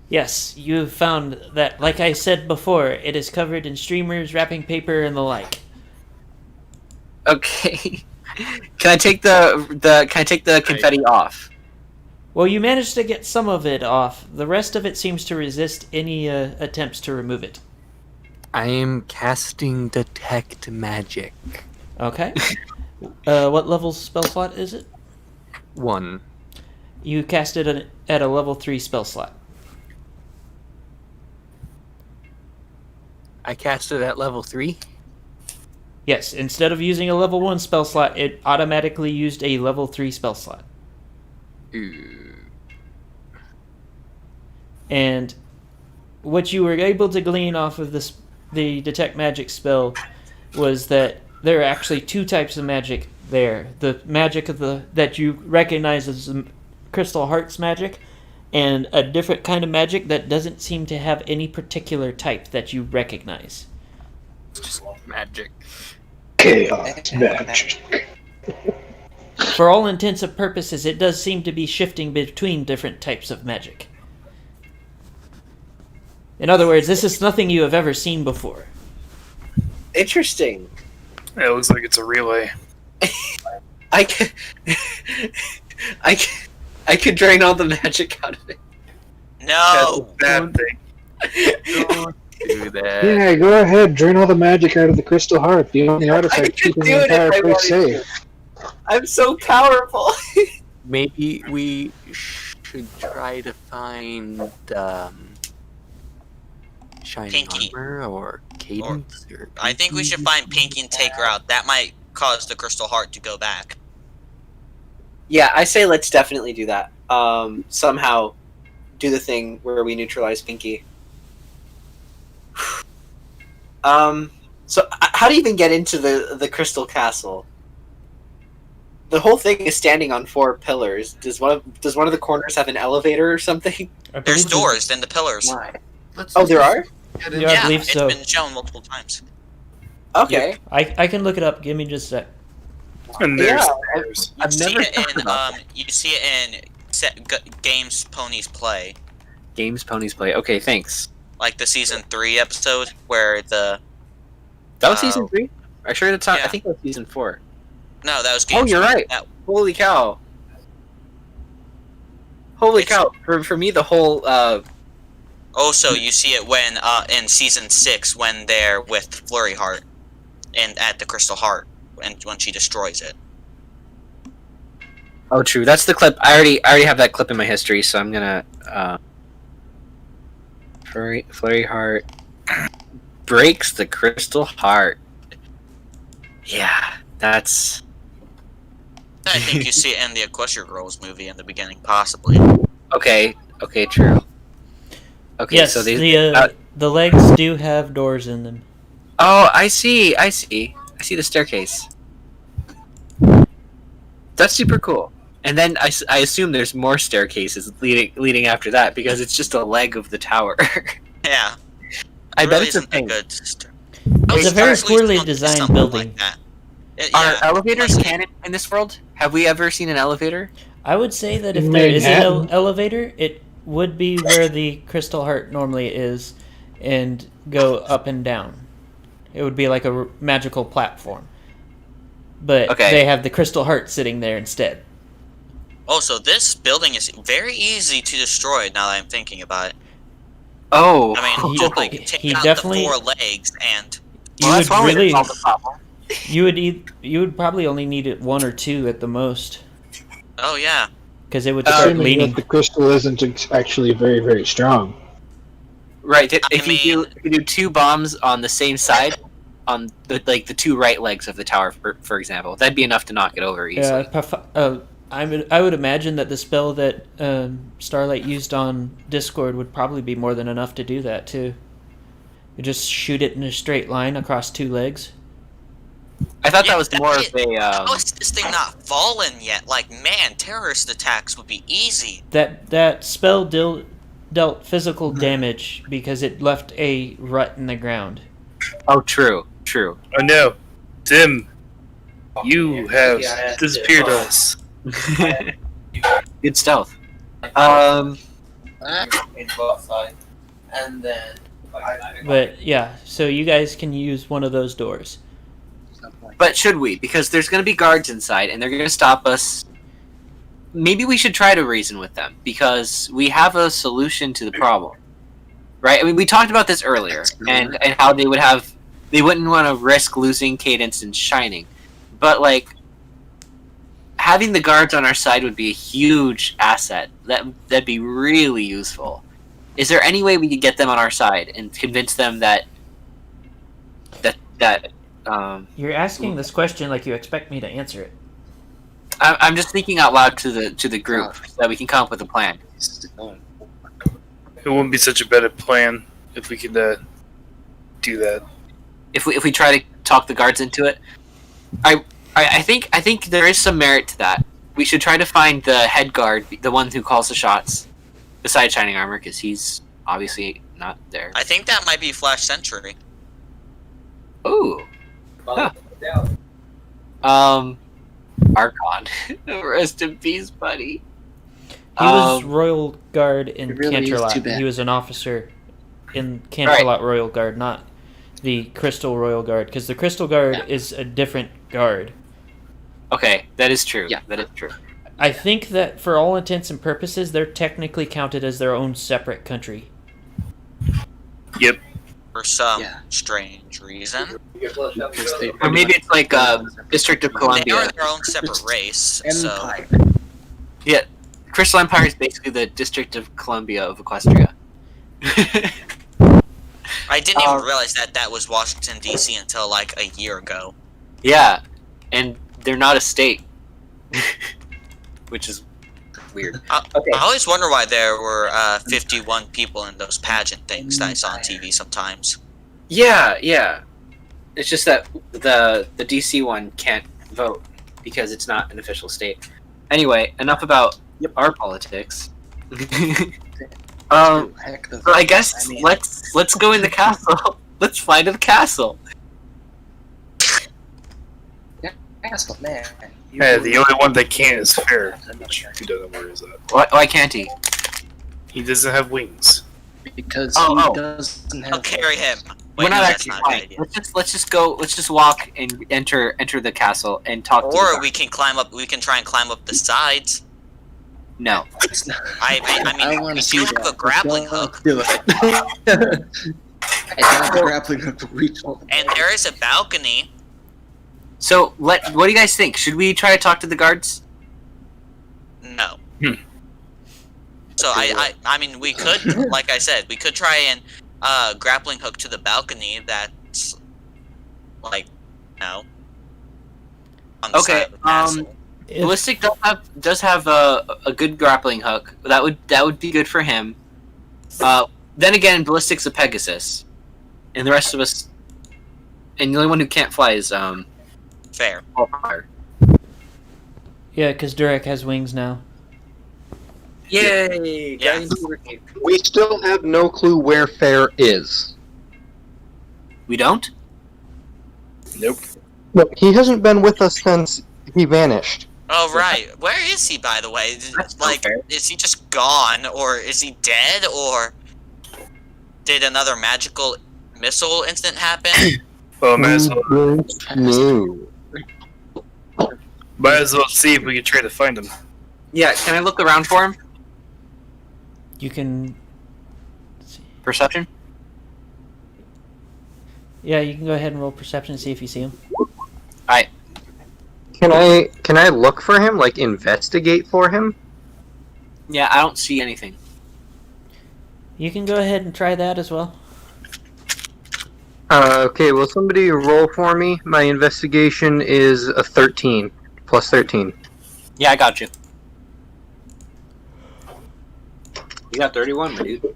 Yes, you found that, like I said before, it is covered in streamers, wrapping paper, and the like. Okay. Can I take the confetti off? Well, you managed to get some of it off. The rest of it seems to resist any attempts to remove it. I am casting detect magic. Okay. What level spell slot is it? 1. You cast it at a level 3 spell slot. I cast it at level 3. Yes, instead of using a level 1 spell slot, it automatically used a level 3 spell slot. Ooh. And what you were able to glean off of the detect magic spell was that there are actually 2 types of magic there. The magic that you recognize as the Crystal Heart's magic, and a different kind of magic that doesn't seem to have any particular type that you recognize. It's just magic. Chaos magic. For all intents and purposes, it does seem to be shifting between different types of magic. In other words, this is nothing you have ever seen before. Interesting. It looks like it's a relay. I could drain all the magic out of it. That's a No. bad thing. Don't do that. Yeah, go ahead. Drain all the magic out of the Crystal Heart. The only artifact could keeping do the it if entire I place wanted safe. I'm so powerful. Maybe we should try to find Shining Pinky. Armor or Cadence. Or I think we should find Pinky and take her out. That might cause the Crystal Heart to go back. Yeah, I say let's definitely do that. Somehow do the thing where we neutralize Pinky. So how do you even get into the Crystal Castle? The whole thing is standing on 4 pillars. Does one of the corners have an elevator or something? There's doors, then the pillars. Why? Let's Oh, there are? get in- Yeah, I Yeah, believe it's so. been shown multiple times. Okay. I can look it up. Give me just a sec. And there's Yeah, stairs. I've See never it thought in about that. you see it in Games Ponies Play, Games Ponies Play. Okay, thanks. like the season 3 episode where the That was season 3? Are you sure that's not? yeah. I think that was season 4. no, that was Oh, Games. you're right. That, Holy cow. Holy It's- cow. For me, the whole... also, you see it when in season 6 when they're with Flurry Heart and at the Crystal Heart and when she destroys it. Oh, true. That's the clip. I already have that clip in my history, so I'm gonna... Flurry Heart breaks the Crystal Heart. Yeah. That's I think you see it in the Equestria Girls movie in the beginning, possibly. okay. Okay, true. Okay, Yes, so these. the legs do have doors in them. Oh, I see. I see the staircase. That's super cool. And then I assume there's more staircases leading after that because it's just a leg of the tower. Yeah. I It bet really it's a isn't thing. good. It's a very Seriously, poorly something designed like building. that. Are Yeah, elevators like- canon in this world? Have we ever seen an elevator? I would say that if In there is an Manhattan. elevator, it would be where the Crystal Heart normally is, and go up and down. It would be like a magical platform. But Okay. they have the Crystal Heart sitting there instead. Oh, so this building is very easy to destroy now that I'm thinking about it. Oh, I mean, He- just like he take out definitely- the 4 legs and You well, that's would why we really, solve the problem. you would probably only need it 1 or 2 at the most, oh yeah. because it would start Assuming leaning. that the crystal isn't actually very, very strong. Right. I If you do 2 bombs on the same side, on the 2 right legs of the tower, for example, that'd be enough to knock it over easily. I would imagine that the spell that Starlight used on Discord would probably be more than enough to do that too. You just shoot it in a straight line across 2 legs. I thought Yeah, that was more of a. How is this thing not fallen yet? Like, man, terrorist attacks would be easy. That spell dealt physical damage because it left a rut in the ground. Oh, true. Oh no, Tim, you have disappeared us. Good stealth. But yeah, so you guys can use one of those doors. But should we? Because there's going to be guards inside, and they're going to stop us. Maybe we should try to reason with them, because we have a solution to the problem. Right? I mean, we talked about this earlier, and how they wouldn't want to risk losing Cadence and Shining. But, like, having the guards on our side would be a huge asset. That'd be really useful. Is there any way we could get them on our side and convince them that You're asking this question like you expect me to answer it. I'm just thinking out loud to the group so that we can come up with a plan. It wouldn't be such a bad plan if we could do that. If we try to talk the guards into it, I think there is some merit to that. We should try to find the head guard, the one who calls the shots, besides Shining Armor, because he's obviously not there. I think that might be Flash Sentry. Ooh. Huh. Archon. Rest in peace, buddy. He was Royal Guard in it really is too Canterlot. bad. He was an officer in Canterlot Royal Guard, not the Crystal Royal Guard, because the Crystal Guard is a different guard. Okay, that is true. Yeah. That is true. I think that for all intents and purposes, they're technically counted as their own separate country. Yep. For some Yeah. strange reason. Or maybe it's like District of They Columbia. are their own separate race, so... Empire. Yeah, Crystal Empire is basically the District of Columbia of Equestria. I didn't even realize that was Washington, D.C. until like a year ago. Yeah, and they're not a state, which is weird. Okay. I always wonder why there were 51 people in those pageant things that I saw on TV sometimes. Yeah. It's just that the DC one can't vote because it's not an official state. Anyway, enough about our politics. Heck, So I guess let's go in the castle. Let's fly to the castle. Castle, man. Yeah, the only one that can't is Fair. He doesn't know where is that. Why can't he? He doesn't have wings. Because Oh. he doesn't have. I'll carry him. We're Wait, not no, that's actually not a good flying. idea. Let's just go. Let's just walk and enter the castle and talk to the Or guard. we can climb up. We can try and climb up the sides. No. It's not, I mean, wanna we see do have that, a grappling but hook, do it. I have a grappling hook to reach all the and there is a balcony. So what do you guys think? Should we try to talk to the guards? No. Hmm. So I mean, we could, like I said, we could try and grappling hook to the balcony. That's like, no. on the side of the castle. Ballistic does have a good grappling hook. That would be good for him. Then again, Ballistic's a Pegasus, and the rest of us, and the only one who can't fly is Fair. Hellfire. Yeah, because Durek has wings now. Yay! Yeah. We still have no clue where Fair is. We don't. Nope. No, he hasn't been with us since he vanished. Oh, right. Where is he, by the way? That's Like, not fair. is he just gone, or is he dead, or did another magical missile incident happen? Well, might as well No. see if we can try to find him. Yeah, can I look around for him? You can. Perception? Yeah, you can go ahead and roll perception and see if you see him. Can I look for him? Like investigate for him? Yeah, I don't see anything. You can go ahead and try that as well. Okay, will somebody roll for me? My investigation is a 13. Plus 13. Yeah, I got you. You got 31, my dude.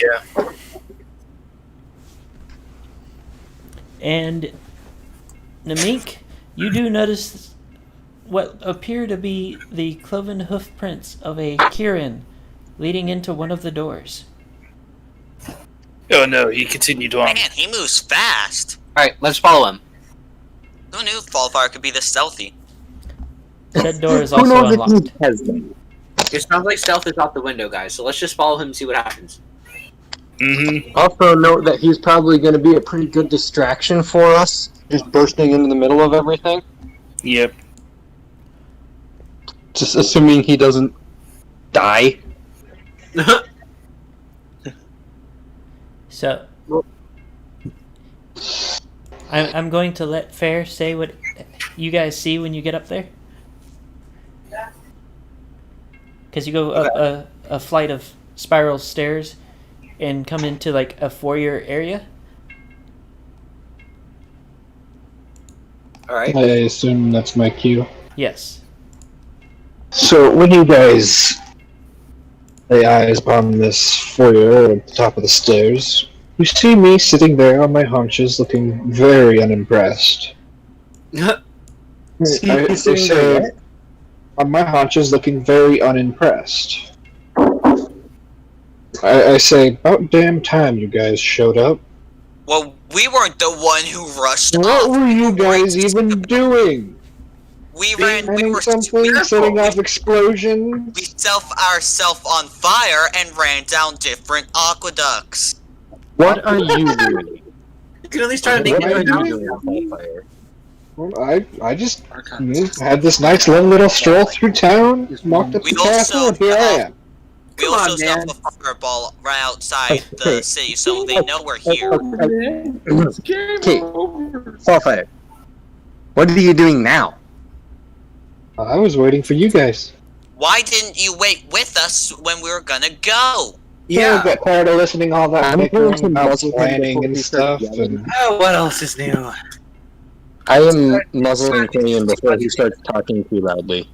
Yeah. And Namik, you do notice what appear to be the cloven hoof prints of a Kirin leading into one of the doors. Oh no, he continued on. Man, he moves fast. Alright, let's follow him. Who knew Fallfire could be this stealthy? Said door is also unlocked. It sounds like stealth is out the window, guys, so let's just follow him and see what happens. Mm-hmm. Also note that he's probably going to be a pretty good distraction for us, just bursting into the middle of everything. Yep. Just assuming he doesn't die. So, I'm going to let Fair say what you guys see when you get up there. Because you go up a flight of spiral stairs and come into like a foyer area. Alright. I assume that's my cue. Yes. So when you guys lay eyes upon this foyer at the top of the stairs, you see me sitting there on my haunches looking very unimpressed. I say, on my haunches looking very unimpressed. I say, about damn time you guys showed up. Well, we weren't the one who rushed What off. were you guys even doing? We Planning were something? Setting off explosions? We set ourselves on fire and ran down different aqueducts. What are you doing? You can at least try to make What am I it doing? Well, I just had this nice long little stroll through town, walked up We the castle, also, and here I am. We Come also on, set man. off a fireball right outside the city, so they know we're here. Okay, Fallfire. What are you doing now? I was waiting for you guys. Why didn't you wait with us when we were gonna go? I got tired of listening to all that I'm bickering going to about muzzle him planning before and we start stuff. yelling. And Oh, what else is new? I am muzzling Queen before he starts talking too loudly.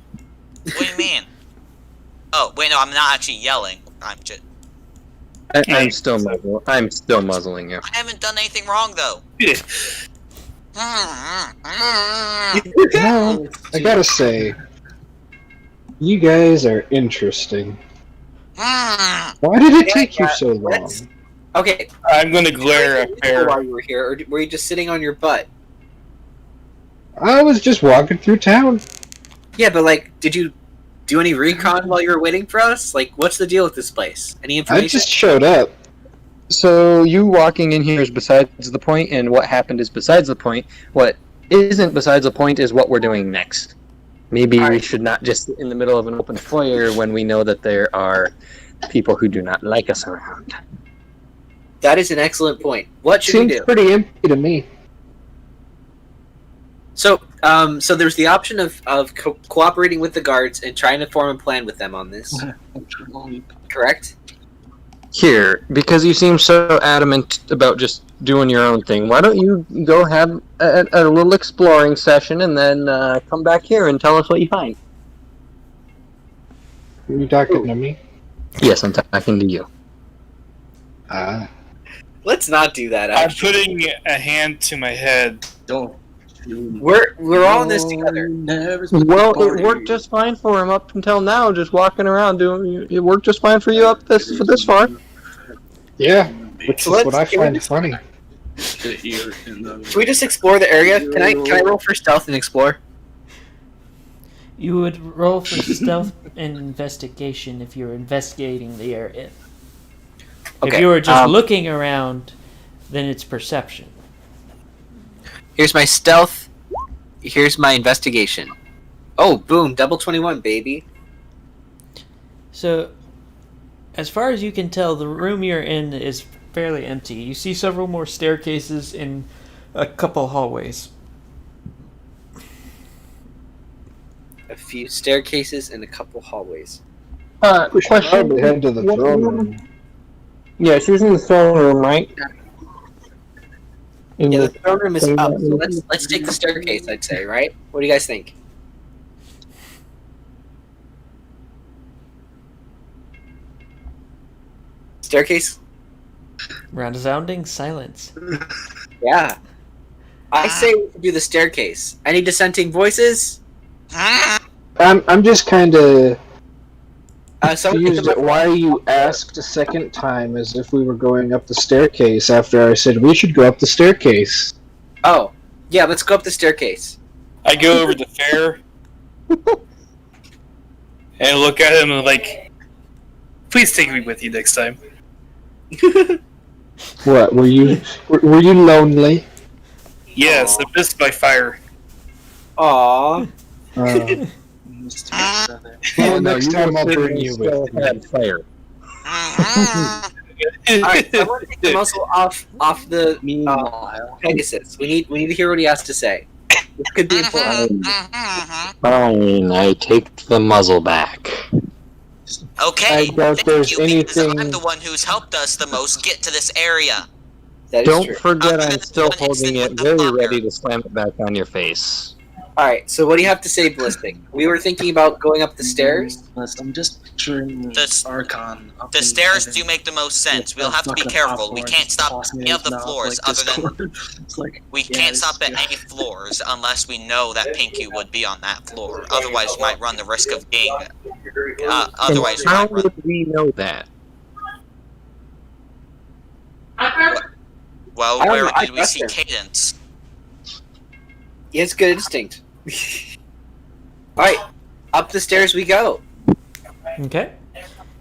What do you mean? Oh, wait, no, I'm not actually yelling. I'm just. I'm still muzzling you. I haven't done anything wrong, though. no, I gotta say, you guys are interesting. Why did it take you so long? let's- Okay, I'm gonna glare at Fair. while you were here, or were you just sitting on your butt? I was just walking through town. Yeah, but like, did you do any recon while you were waiting for us? Like, what's the deal with this place? Any I information? just showed up. So you walking in here is besides the point, and what happened is besides the point. What isn't besides the point is what we're doing next. Maybe we should not just sit in the middle of an open foyer when we know that there are people who do not like us around. That is an excellent point. What should we Seems do? pretty empty to me. So, so there's the option of cooperating with the guards and trying to form a plan with them on this. Correct? Yes. Correct? Yes. Okay. Yes. Alright. Yes. Here, because you seem so adamant about just doing your own thing, why don't you go have a little exploring session and then come back here and tell us what you find? Are you talking to me? Yes, I'm talking to you. Let's not do that. I'm Actually, putting a hand to my head. Don't. we're all in this together. Well, it worked just fine for him up until now, just walking around doing. It worked just fine for you up this far. Yeah, which So is what I can we find just- funny. Can we just explore the area? Can I roll for stealth and explore? You would roll for stealth and investigation if you were investigating the area. If Okay, you were just looking around, then it's perception. Here's my stealth. Here's my investigation. Oh, boom! Double 21, baby. So, as far as you can tell, the room you're in is fairly empty. You see several more staircases and a couple hallways. A few staircases and a couple hallways. Question. Head to the throne room. Yeah, she was in the throne room, right? In Yeah, the the, throne room is up. So let's take the staircase. I'd say, right? What do you guys think? Staircase? Resounding silence. Yeah. I say we should do the staircase. Any dissenting voices? I'm just kind of Someone confused at why you asked a second time as if we were going up the staircase after I said we should go up the staircase. Oh, yeah. Let's go up the staircase. I go over to Fair and look at him and like, please take me with you next time. What were you lonely? Yes, I missed my fire. Aww. Well, next time I'll bring you with me. fire. Alright, I want to take the muzzle off the Meanwhile, Pegasus. We need to hear what he has to say. This could be important. Fine, I take the muzzle back. Okay, I doubt thank there's you, because anything- I'm the one who's helped us the most get to this area. That is Don't true. forget Other I'm than still one holding it instant with the very fire. ready to slam it back on your face. Alright, so what do you have to say, Ballistic? We were thinking about going up the stairs. I'm just picturing The- Archon. up The in stairs heaven do make the most sense. with We'll a have to be fucking careful. We popcorn can't stop tossing in any of his the mouth floors like other than Discord. It's like, we yeah, can't it's stop at good. any floors unless we know that Pinky would be on that floor. Otherwise, we might run the risk of being. Otherwise, we And how might run. would we know that? Well, I don't where know, I did we trust see him. Cadence? He has good instinct. Alright, up the stairs we go. Okay.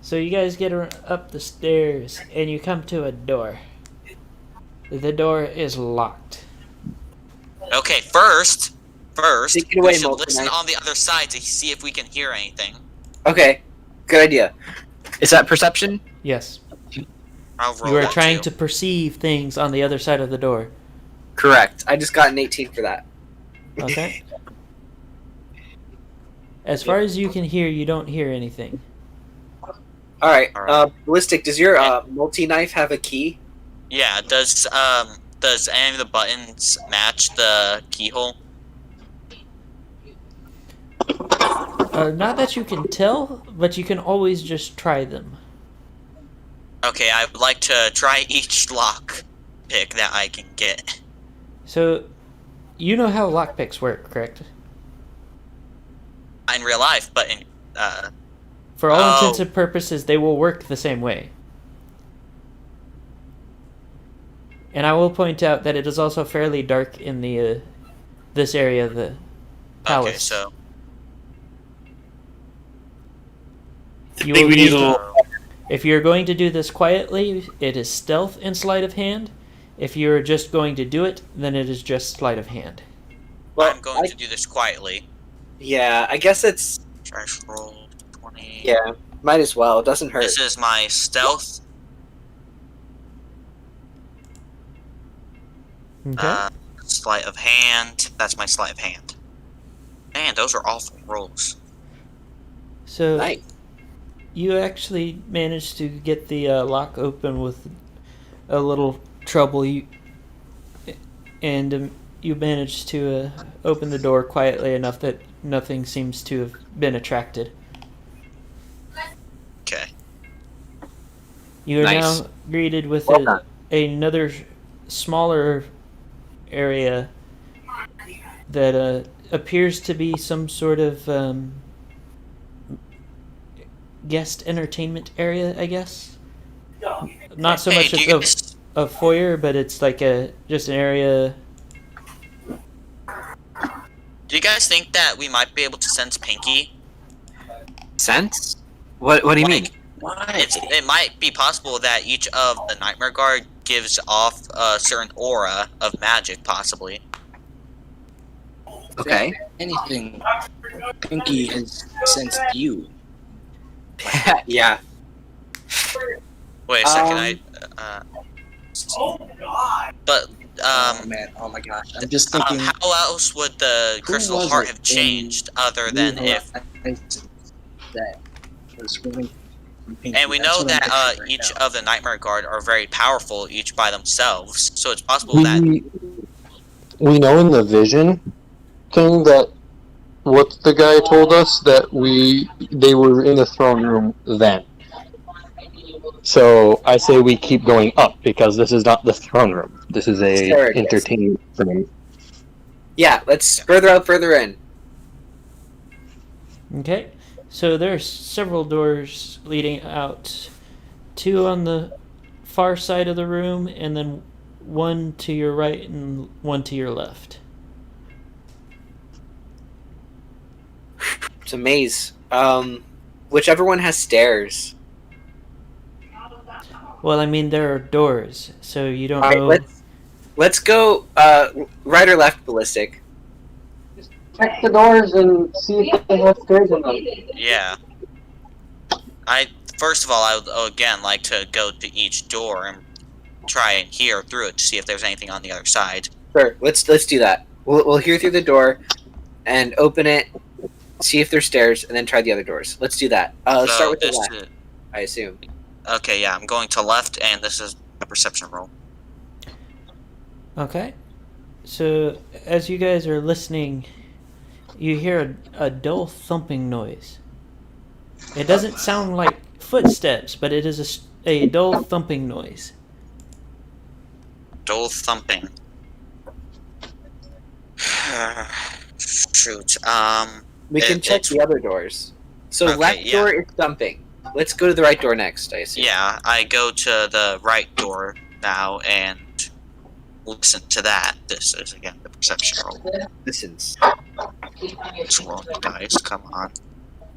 So you guys get up the stairs and you come to a door. The door is locked. Okay, first, Take it away, we should Molten listen Knight. on the other side to see if we can hear anything. Okay, good idea. Is that perception? Yes. I'll roll You are that trying too. to perceive things on the other side of the door. Correct. I just got an 18 for that. Okay? As far as you can hear, you don't hear anything. Alright, Alright. Ballistic, does your multi-knife have a key? Yeah, does any of the buttons match the keyhole? Not that you can tell, but you can always just try them. Okay, I would like to try each lock pick that I can get. So, you know how lockpicks work, correct? In real life, but in For all Oh. intents and purposes, they will work the same way. And I will point out that it is also fairly dark in the this area of the palace. okay, so You think will we need need a to- little. If you're going to do this quietly, it is stealth and sleight of hand. If you're just going to do it, then it is just sleight of hand. Well, I'm going to do this quietly. Yeah, I guess it's... Trash roll 20. Yeah, might as well. It doesn't hurt. This is my stealth. Okay. Sleight of hand. That's my sleight of hand. Man, those are awful rolls. So Nice. You actually managed to get the lock open with a little trouble. And you managed to open the door quietly enough that nothing seems to have been attracted. Okay. You are Nice. now greeted with Well done. another smaller area that appears to be some sort of guest entertainment area, I guess. Not so Hey, much do you of guys, a foyer, but it's like just an area. do you guys think that we might be able to sense Pinky? Sense? What do you mean? It might be possible that each of the Nightmare Guard gives off a certain aura of magic, possibly. Okay. Anything, Pinky has sensed you. Yeah. Wait a second, but Oh man, oh my gosh. I'm just thinking, how else would the who Crystal was Heart it have in changed other than if? that was really from Pinky. And we That's know what I'm that thinking right each now. of the Nightmare Guard are very powerful, each by themselves. So it's possible that We know in the vision thing that what the guy told us that they were in the throne room then. So I say we keep going up because this is not the throne room. This is a Sure it is. entertainment room. Yeah, let's further in. Okay, so there are several doors leading out. Two on the far side of the room, and then one to your right and one to your left. It's a maze. Whichever one has stairs. Well, I mean, there are doors, so you don't All right, know. let's go right or left ballistic. Check the doors and see if they have stairs in them. yeah. First of all, I would again like to go to each door and try and hear through it to see if there's anything on the other side. Sure, let's do that. We'll hear through the door and open it, see if there's stairs, and then try the other doors. Let's do that. Let's start with the left, I assume. Okay, yeah, I'm going to left, and this is a perception roll. Okay, so as you guys are listening, you hear a dull thumping noise. It doesn't sound like footsteps, but it is a dull thumping noise. Dull thumping. Shoot. We can check it's- the other doors. So Okay, left yeah. door is thumping. Let's go to the right door next, I assume. Yeah, I go to the right door now and listen to that. This is again the perception roll. Listens. Let's roll the dice. Come on.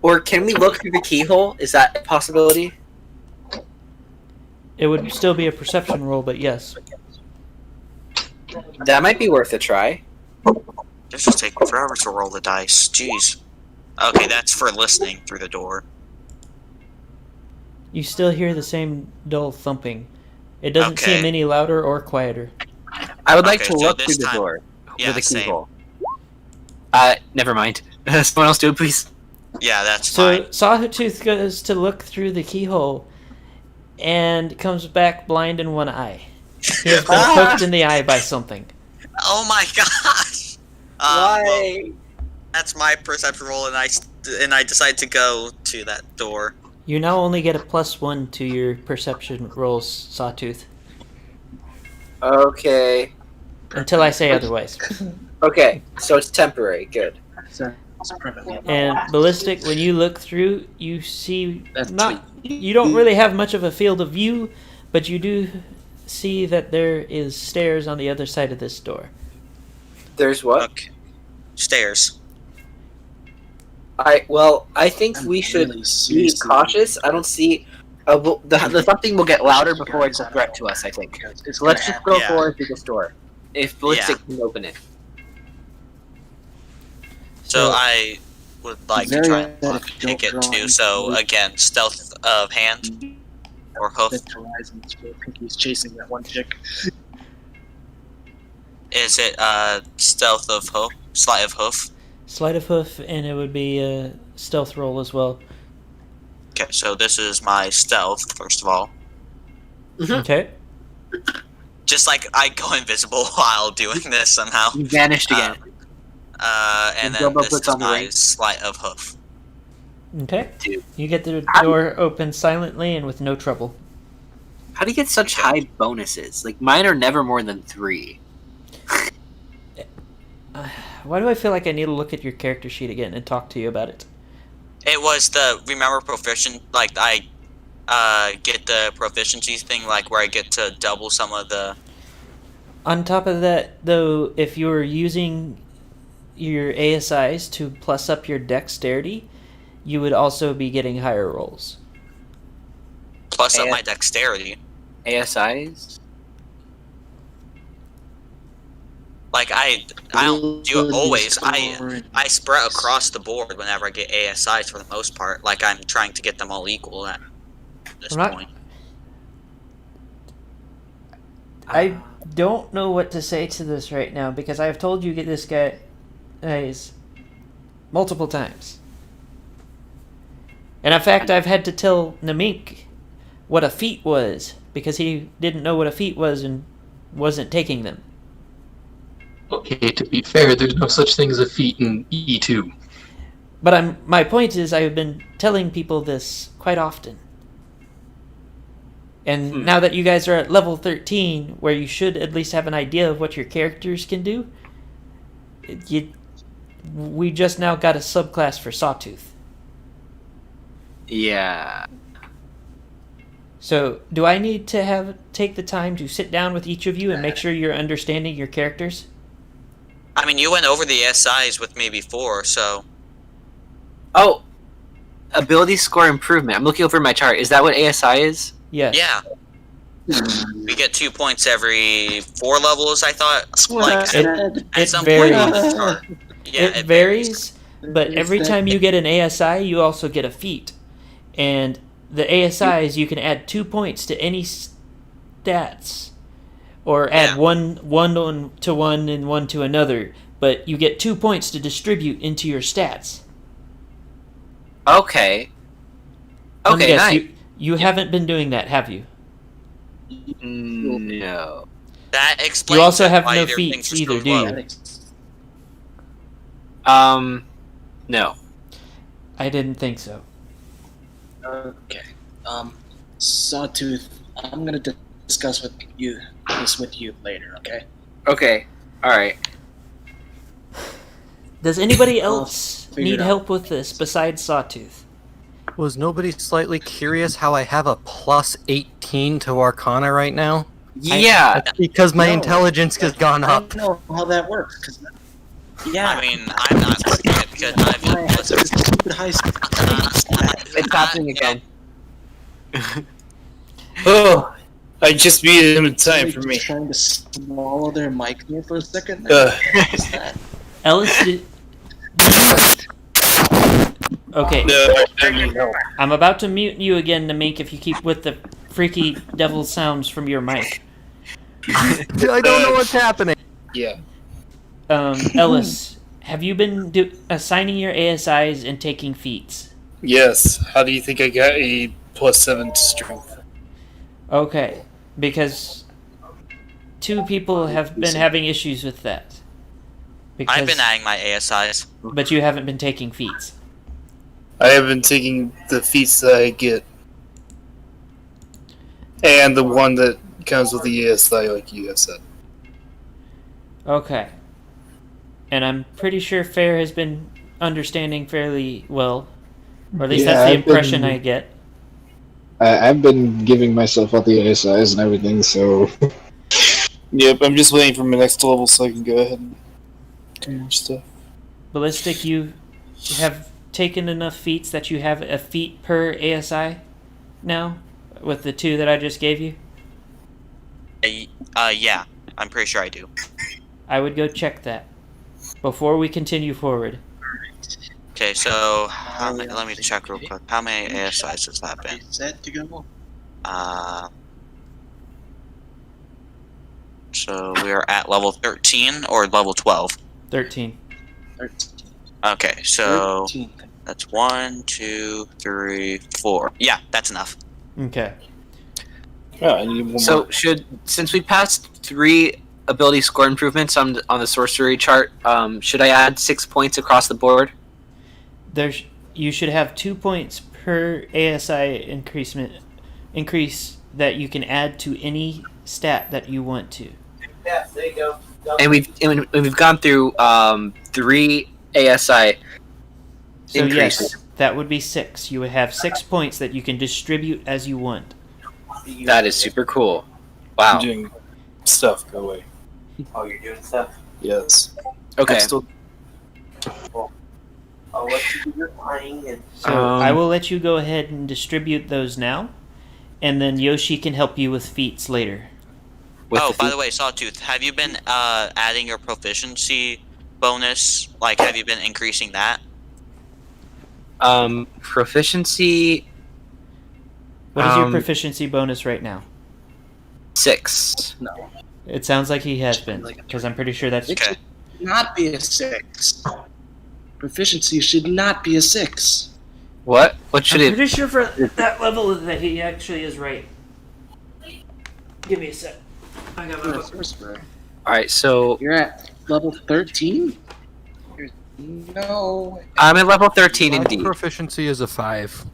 Or can we look through the keyhole? Is that a possibility? It would still be a perception roll, but yes. That might be worth a try. This is taking forever to roll the dice. Jeez. Okay, that's for listening through the door. You still hear the same dull thumping. It doesn't Okay. seem any louder or quieter. I would like Okay, to so look this through the time- door Yeah, with the same. keyhole. Never mind. Someone else do it, please. Yeah, that's So fine. Sawtooth goes to look through the keyhole and comes back blind in one eye. He has been poked in the eye by something. Oh my gosh! Why? Well, that's my perception roll, and I decide to go to that door. You now only get a +1 to your perception rolls, Sawtooth, Okay. until I say otherwise. Okay, so it's temporary. Good. It's permanent. And Ballistic, when you look through, you see That's you don't really have much of a field of view, but you do see that there is stairs on the other side of this door. There's what? Okay. Stairs. I think I'm we should really be seriously- cautious. I don't see. The something will get louder before it's a threat to us, I think. It's So let's gonna just go Yeah. forward through this door. If Ballistic can open it. So I would like to Very try and bad pick it drawing. too. So again, stealth of hand or hoof. The horizons where Pinky's chasing that one chick. Is it stealth of hoof? Sleight of hoof? Sleight of hoof, and it would be a stealth roll as well. Okay, so this is my stealth, first of all. Okay. Just like I go invisible while doing this somehow. You vanished again. And then Bilbo this puts is on the my ring. sleight of hoof. Okay. Dude. You get the door open silently and with no trouble. How do you get such high bonuses? Like, mine are never more than 3. Why do I feel like I need to look at your character sheet again and talk to you about it? It was the remember proficient, like I get the proficiency thing, like where I get to double some of the. On top of that, though, if you're using your ASIs to plus up your dexterity, you would also be getting higher rolls. Plus up my dexterity. ASIs? Like I don't do it always. I spread across the board whenever I get ASIs for the most part. Like I'm trying to get them all equal at this point. I don't know what to say to this right now because I have told you get this guys multiple times. And in fact, I've had to tell Namink what a feat was because he didn't know what a feat was and wasn't taking them. Okay, to be fair, there's no such thing as a feat in E2. But my point is I've been telling people this quite often. And now that you guys are at level 13, where you should at least have an idea of what your characters can do, we just now got a subclass for Sawtooth. Yeah. So, do I need to take the time to sit down with each of you and make sure you're understanding your characters? I mean, you went over the ASIs with me before, so. Oh! Ability score improvement. I'm looking over my chart. Is that what ASI is? Yes. Yeah. We get 2 points every 4 levels, I thought. It varies. It varies, but every time you get an ASI, you also get a feat. And the ASIs, you can add 2 points to any stats. Or add one to one and one to another. But you get 2 points to distribute into your stats. Okay. Okay, Yes, nice. You haven't been doing that, have you? No. That explains. You also have why no their feats things are either, so do low. you? No. I didn't think so. Okay. Sawtooth, I'm gonna discuss this with you later, okay? Okay. Alright. Does anybody else figure need it out. help with this besides Sawtooth? Was nobody slightly curious how I have a plus 18 to Arcana right now? Yeah! That's because my No. intelligence has gone I up. don't know how that works, because I mean, I'm not looking at it because I've I had some stupid high school. It's happening again. Oh, I just beat him in time for me. Trying to swallow their mic here for a second. Ugh. What is that? Ellis, okay, No, I need help. I'm about to mute you again, Namink, if you keep with the freaky devil sounds from your mic. I don't know what's happening. Yeah. Ellis, have you been assigning your ASIs and taking feats? Yes. How do you think I got a +7 to strength? Okay, because 2 people have been having issues with that. I've been adding my ASIs. But you haven't been taking feats. I have been taking the feats that I get. And the one that comes with the ESI, like you have said. Okay. And I'm pretty sure Fair has been understanding fairly well. Or at least Yeah, that's the I've impression been- I get. I've been giving myself all the ASIs and everything, so Yep, I'm just waiting for my next level so I can go ahead and do more stuff. Ballistic, you have taken enough feats that you have a feat per ASI now? With the 2 that I just gave you? Yeah, I'm pretty sure I do. I would go check that before we continue forward. Okay, so let me check real quick. How many ASIs has that been? Set to go. So we are at level 13 or level 12. 13. 13. Okay, so 13. That's 1, 2, 3, 4. Yeah, that's enough. Okay. Oh, I need one So more. since we passed 3 ability score improvements on the sorcery chart, should I add 6 points across the board? You should have 2 points per ASI increase that you can add to any stat that you want to. Yeah, there you go. And we've gone through 3 ASI So increases. yes, that would be 6. You would have 6 points that you can distribute as you want. That is super cool. Wow. I'm doing stuff. Go away. Oh, you're doing stuff. Yes. Okay. I'm still. I'll let you do your playing and. So I will let you go ahead and distribute those now, and then Yoshi can help you with feats later. By the way, Sawtooth, have you been adding your proficiency bonus? Like, have you been increasing that? Proficiency. What is your proficiency bonus right now? 6. No. It sounds like he has been, because I'm pretty sure that's... It should not be a 6. Proficiency should not be a 6. What? What should I'm it? pretty sure for that level that he actually is right. Give me a sec. I got my You're a book. sorcerer. All right, so You're at level 13? No. I'm at level 13 My indeed. proficiency is a 5.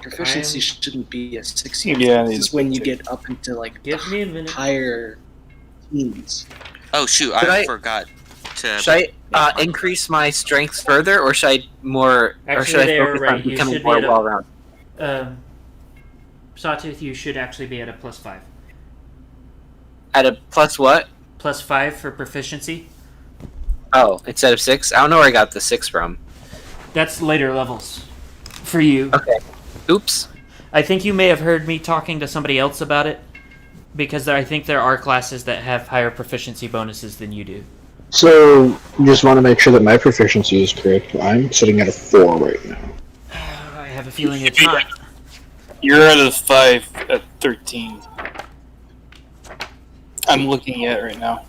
Proficiency shouldn't be a 6. Yeah, This is when you get up into like Give me a minute. higher teens. Oh, shoot, Should I- forgot to... Should I increase my strength further, or should I more? Or should Actually, I they are focus right. on You becoming should be more at a- well-rounded? Sawtooth, you should actually be at a +5. At a plus what? +5 for proficiency. Oh, instead of 6. I don't know where I got the 6 from. That's later levels for you. Okay. Oops. I think you may have heard me talking to somebody else about it, because I think there are classes that have higher proficiency bonuses than you do. So, just want to make sure that my proficiency is correct. I'm sitting at a 4 right now. I have a feeling it's not. You're at a 5 at 13. I'm looking at it right now.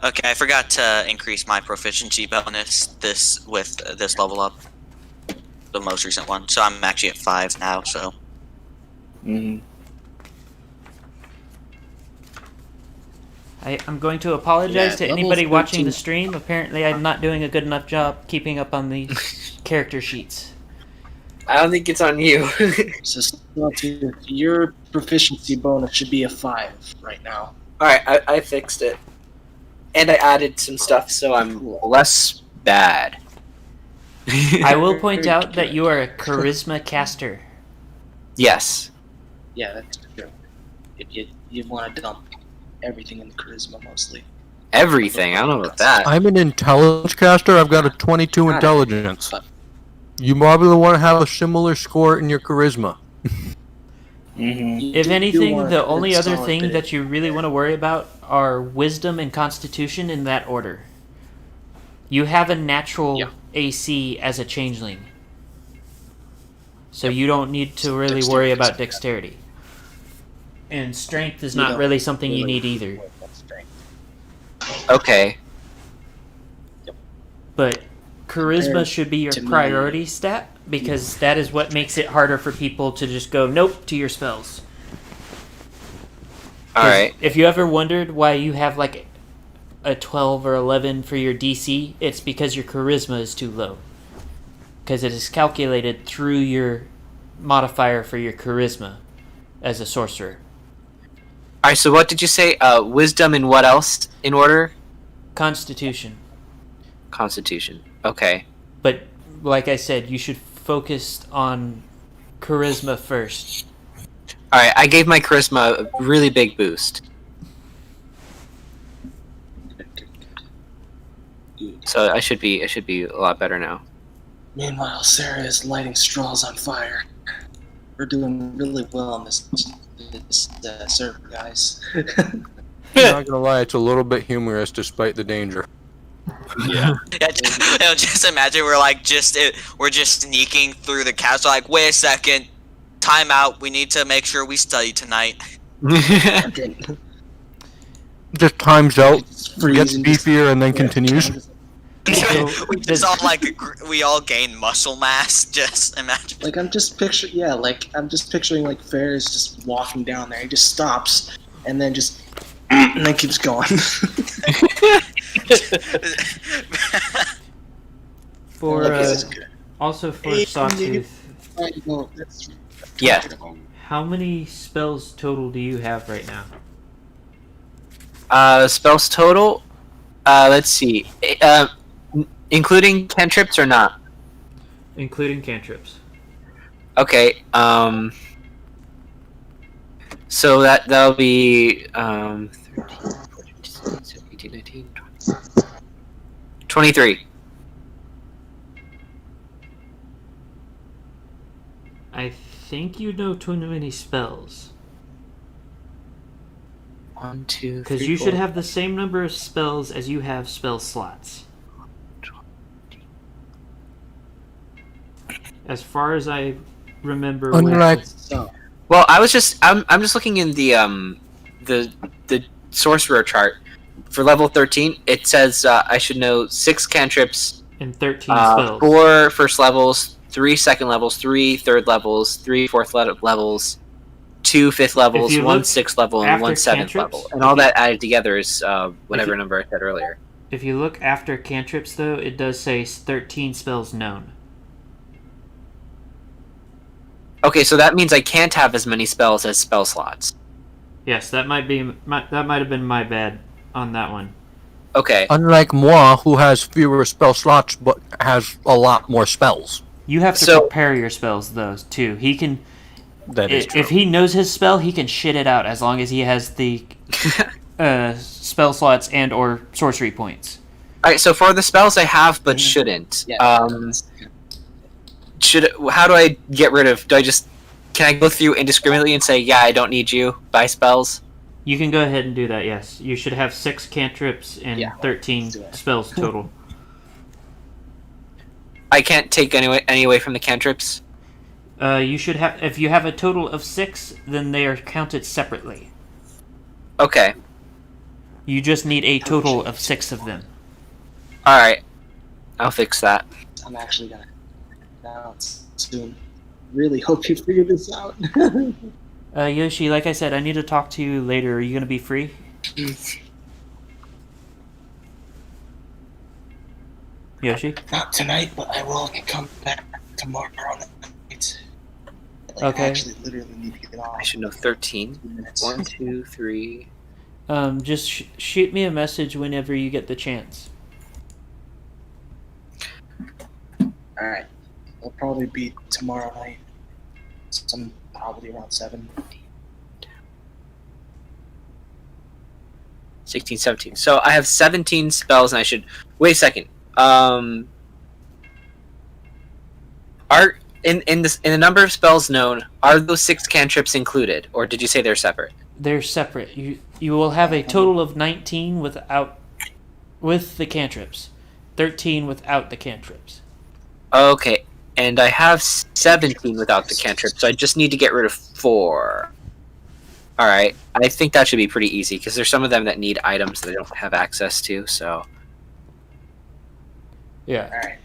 Okay, I forgot to increase my proficiency bonus with this level up. The most recent one. So I'm actually at 5 now, so... Mm-hmm. I'm going to apologize to Yeah, anybody levels watching 13. the stream. Apparently, I'm not doing a good enough job keeping up on the character sheets. I don't think it's on you. So your proficiency bonus should be a 5 right now. All right, I fixed it, and I added some stuff, so I'm less bad. I will point out that you are a charisma caster. Yes. Yeah, that's true. You want to dump everything in the charisma mostly. Everything. I don't know about that. I'm an intelligence caster. I've got a 22 Got it. intelligence. You probably want to have a similar score in your charisma. Mm-hmm. You If do anything, want the a only good other solid thing bit. that you really want to worry about are wisdom and constitution in that order. You have a natural Yeah. AC as a changeling, so you don't need to really Dexterity worry is about good. dexterity. And strength is You not don't really something you really need either. worry about strength. Okay. But charisma Compared should be your to me- priority stat, because that is what makes it harder for people to just go nope to your spells. All 'Cause right. If you ever wondered why you have like a 12 or 11 for your DC, it's because your charisma is too low. Because it is calculated through your modifier for your charisma as a sorcerer. All right. So what did you say? Wisdom and what else in order? Constitution. Constitution. Okay. But like I said, you should focus on charisma first. All right. I gave my charisma a really big boost, so I should be a lot better now. Meanwhile, Sarah is lighting straws on fire. We're doing really well on this server, guys. I'm not gonna lie, it's a little bit humorous despite the danger. Yeah. Yeah, just imagine we're just sneaking through the castle. Like, wait a second, time out. We need to make sure we study tonight. Just times out, It's gets freezing, beefier, and then just- continues. We just all we all gain muscle mass. Just imagine. Like I'm just picturing like Ferris just walking down there. He just stops and then just and then keeps going. For also for Sawtooth, Yeah. how many spells total do you have right now? Spells total. Let's see. Including cantrips or not? Including cantrips. Okay. So that'll be 13, 14, 15, 17, 19, 20. 23. I think you know too many spells. 1, 2, 3. Because you should have the same number of spells as you have spell slots. As far as I remember. Unlike- Well, I'm just looking in the sorcerer chart for level 13. It says I should know 6 cantrips, And 13 spells. 4 first levels, 3 second levels, 3 third levels, 3 fourth levels, 2 fifth levels, If you 1 look sixth level, and after 1 seventh cantrips, level, and all that added together is whatever you- number I said earlier. If you look after cantrips, though, it does say 13 spells known. Okay, so that means I can't have as many spells as spell slots. Yes, that might have been my bad on that one. Okay. Unlike moi, who has fewer spell slots but has a lot more spells. You have to So- prepare your spells, though, too. He can. That is true. If he knows his spell, he can shit it out as long as he has the spell slots and or sorcery points. All right, so for the spells I have but shouldn't. Yeah. How do I get rid of? Can I go through indiscriminately and say, yeah, I don't need you, buy spells? You can go ahead and do that, yes. You should have 6 cantrips and Yeah, 13 let's do it. spells total. I can't take any away from the cantrips. You should have. If you have a total of 6, then they are counted separately. Okay. You just need a total of 6 of them. All right. I'll fix that. I'm actually gonna now soon. Really hope you figure this out. Yoshi, like I said, I need to talk to you later. Are you going to be free? Yoshi? Not tonight, but I will come back tomorrow night. Okay. I actually literally need to get off. I should know 13. minutes. 1, 2, 3. Just shoot me a message whenever you get the chance. Alright. It'll probably be tomorrow night. Probably around 7. 16, 17. So I have 17 spells, and I should... Wait a second. Are in the number of spells known, are those 6 cantrips included, or did you say they're separate? They're separate. You will have a total of 19 with the cantrips. 13 without the cantrips. Okay, and I have 17 without the cantrip, so I just need to get rid of 4. Alright, I think that should be pretty easy, because there's some of them that need items that I don't have access to, so... Yeah. Alright.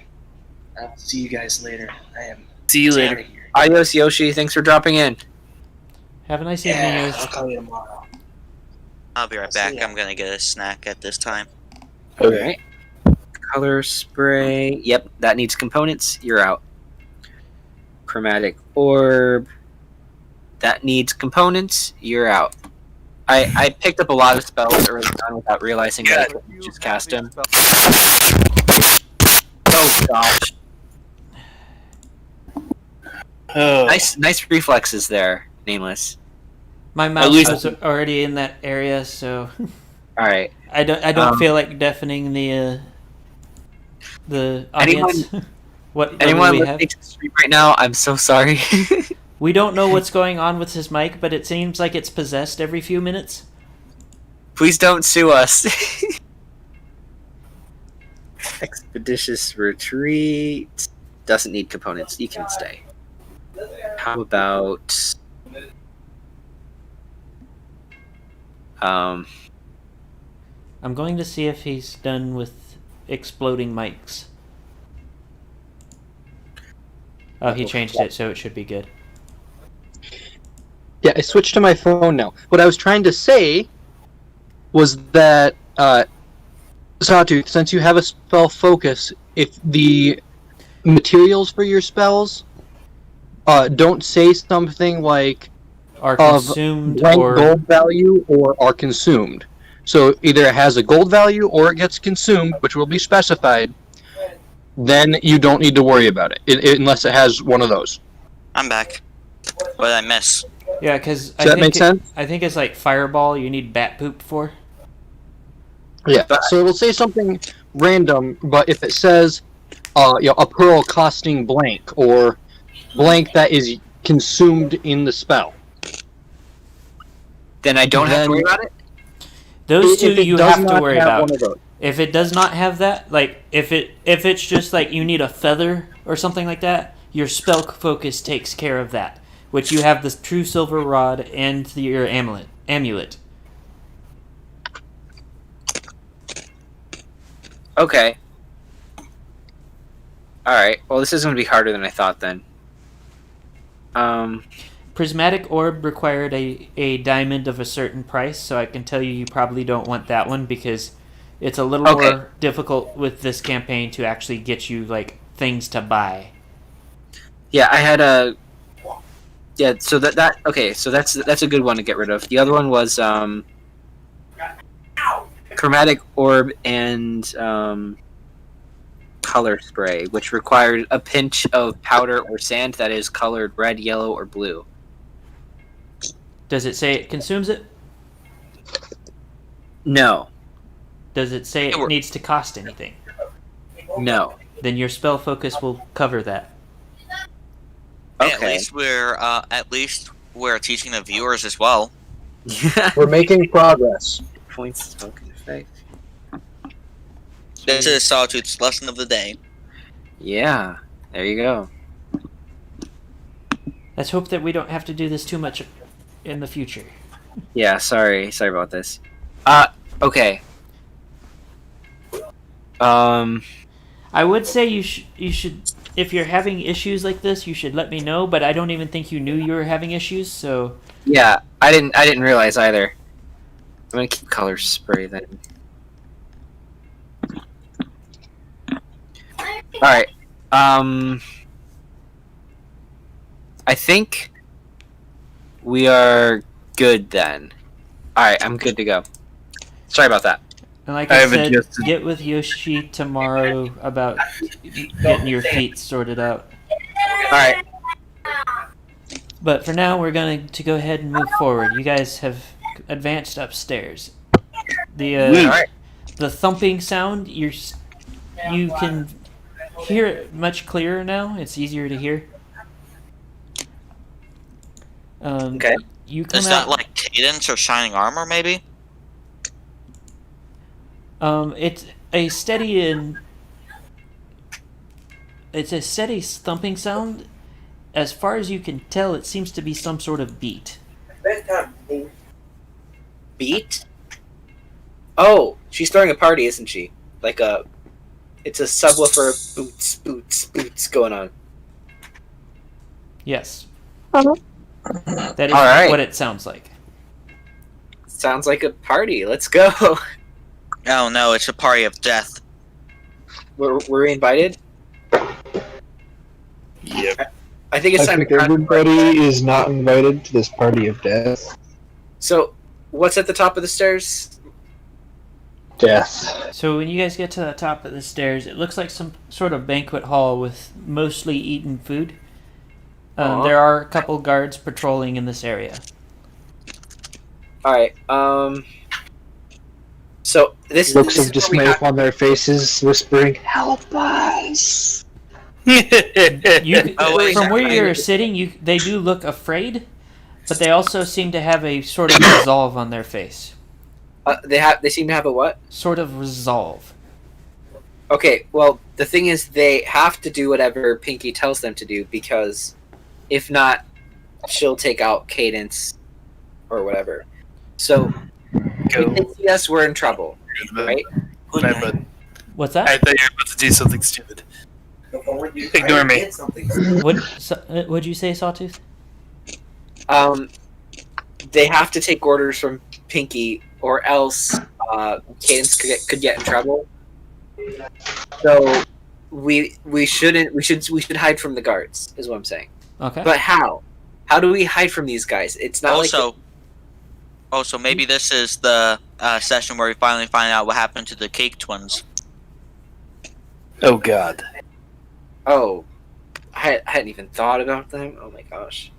I'll see you guys later. I am See you outta later. here. Adios, Yoshi, thanks for dropping in. Have a nice evening, Yeah, Yoshi. I'll call you tomorrow. I'll be right See back. ya. I'm gonna get a snack at this time. Okay. Color spray. Yep, that needs components. You're out. Chromatic orb. That needs components. You're out. I picked up a lot of spells early on without realizing that I couldn't just cast them. Oh gosh. Oh. Nice reflexes there, Nameless. My mouse least- was already in that area, so Alright. I don't feel like deafening the audience. what Anyone do we listening have? to the stream right now, I'm so sorry. We don't know what's going on with his mic, but it seems like it's possessed every few minutes. Please don't sue us. Expeditious retreat. Doesn't need components. You can stay. How about... I'm going to see if he's done with exploding mics. Oh, he changed it, so it should be good. Yeah, I switched to my phone now. What I was trying to say was that, Sawtooth, since you have a spell focus, if the materials for your spells don't say something like Are of consumed blank or gold value or are consumed. So either it has a gold value or it gets consumed, which will be specified, then you don't need to worry about it, unless it has one of those. I'm back. What did I miss? yeah, because Does that make sense? I think it's like fireball. You need bat poop for. Yeah. So it will say something random, but if it says, a pearl costing blank or blank that is consumed in the spell, Then I don't have to worry about it? Those two if it you does have to not worry have about. one of those. If it does not have that, like if it's just like you need a feather or something like that, your spell focus takes care of that. Which you have the true silver rod and your amulet. Okay. Alright, well this is going to be harder than I thought then. Prismatic orb required a diamond of a certain price, so I can tell you probably don't want that one because it's a little more difficult with this campaign to actually get you like things to buy. Yeah, I had a... Yeah, so that's a good one to get rid of. The other one was chromatic orb and color spray, which required a pinch of powder or sand that is colored red, yellow, or blue. Does it say it consumes it? No. Does it say it needs to cost anything? No. Then your spell focus will cover that. Okay. At least we're teaching the viewers as well. We're making progress. Points token effect. This is Sawtooth's lesson of the day. Yeah, there you go. Let's hope that we don't have to do this too much in the future. Yeah, sorry about this. Okay. I would say you should, if you're having issues like this, you should let me know, but I don't even think you knew you were having issues, so... Yeah, I didn't realize either. I'm gonna keep color spray then. Alright, I think we are good then. Alright, I'm good to go. Sorry about that. And like I I have said, adjusted. get with Yoshi tomorrow about getting your feet sorted out. Alright, But for now, we're going to go ahead and move forward. You guys have advanced upstairs. alright. The thumping sound, you can hear it much clearer now. It's easier to hear. Okay. You come Is out. that like Cadence or Shining Armor, maybe? It's a steady thumping sound. As far as you can tell, it seems to be some sort of beat. Beat? Oh, she's throwing a party, isn't she? It's a subwoofer, boots, boots, boots going on. Yes. Uh-huh. That is All right. what it sounds like. Sounds like a party. Let's go. Oh no, it's a party of death. Were we invited? Yep. I think it's I time think to everybody is not invited to this party of death. So, what's at the top of the stairs? Death. So when you guys get to the top of the stairs, it looks like some sort of banquet hall with mostly eaten food. There are a couple guards patrolling in this area. Alright, so this Looks this of is where we dismay have- upon their faces, whispering, "Help us!" You, Oh, wait. from where you're sitting, they do look afraid, but they also seem to have a sort of resolve on their face. they seem to have a what? Sort of resolve. Okay, well, the thing is, they have to do whatever Pinky tells them to do, because if not, she'll take out Cadence or whatever. So, if they see us, we're in trouble, right? Bye, bud. What's I that? thought you were about to do something stupid. Ignore me. What'd you say, Sawtooth? They have to take orders from Pinky, or else Cadence could get in trouble. So we should hide from the guards, is what I'm saying. Okay. But how? How do we hide from these guys? It's not Also, maybe this is the session where we finally find out what happened to the Cake Twins. Oh God. Oh, I hadn't even thought about them. Oh my gosh.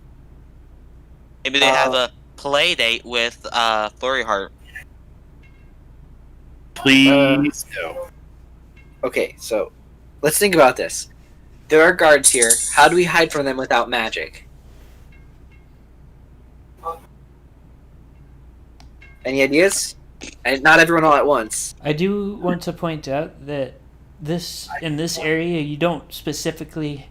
Maybe they have a play date with Flurry Heart. Please no. Okay, so let's think about this. There are guards here. How do we hide from them without magic? Any ideas? And not everyone all at once. I do want to point out that in this area you don't specifically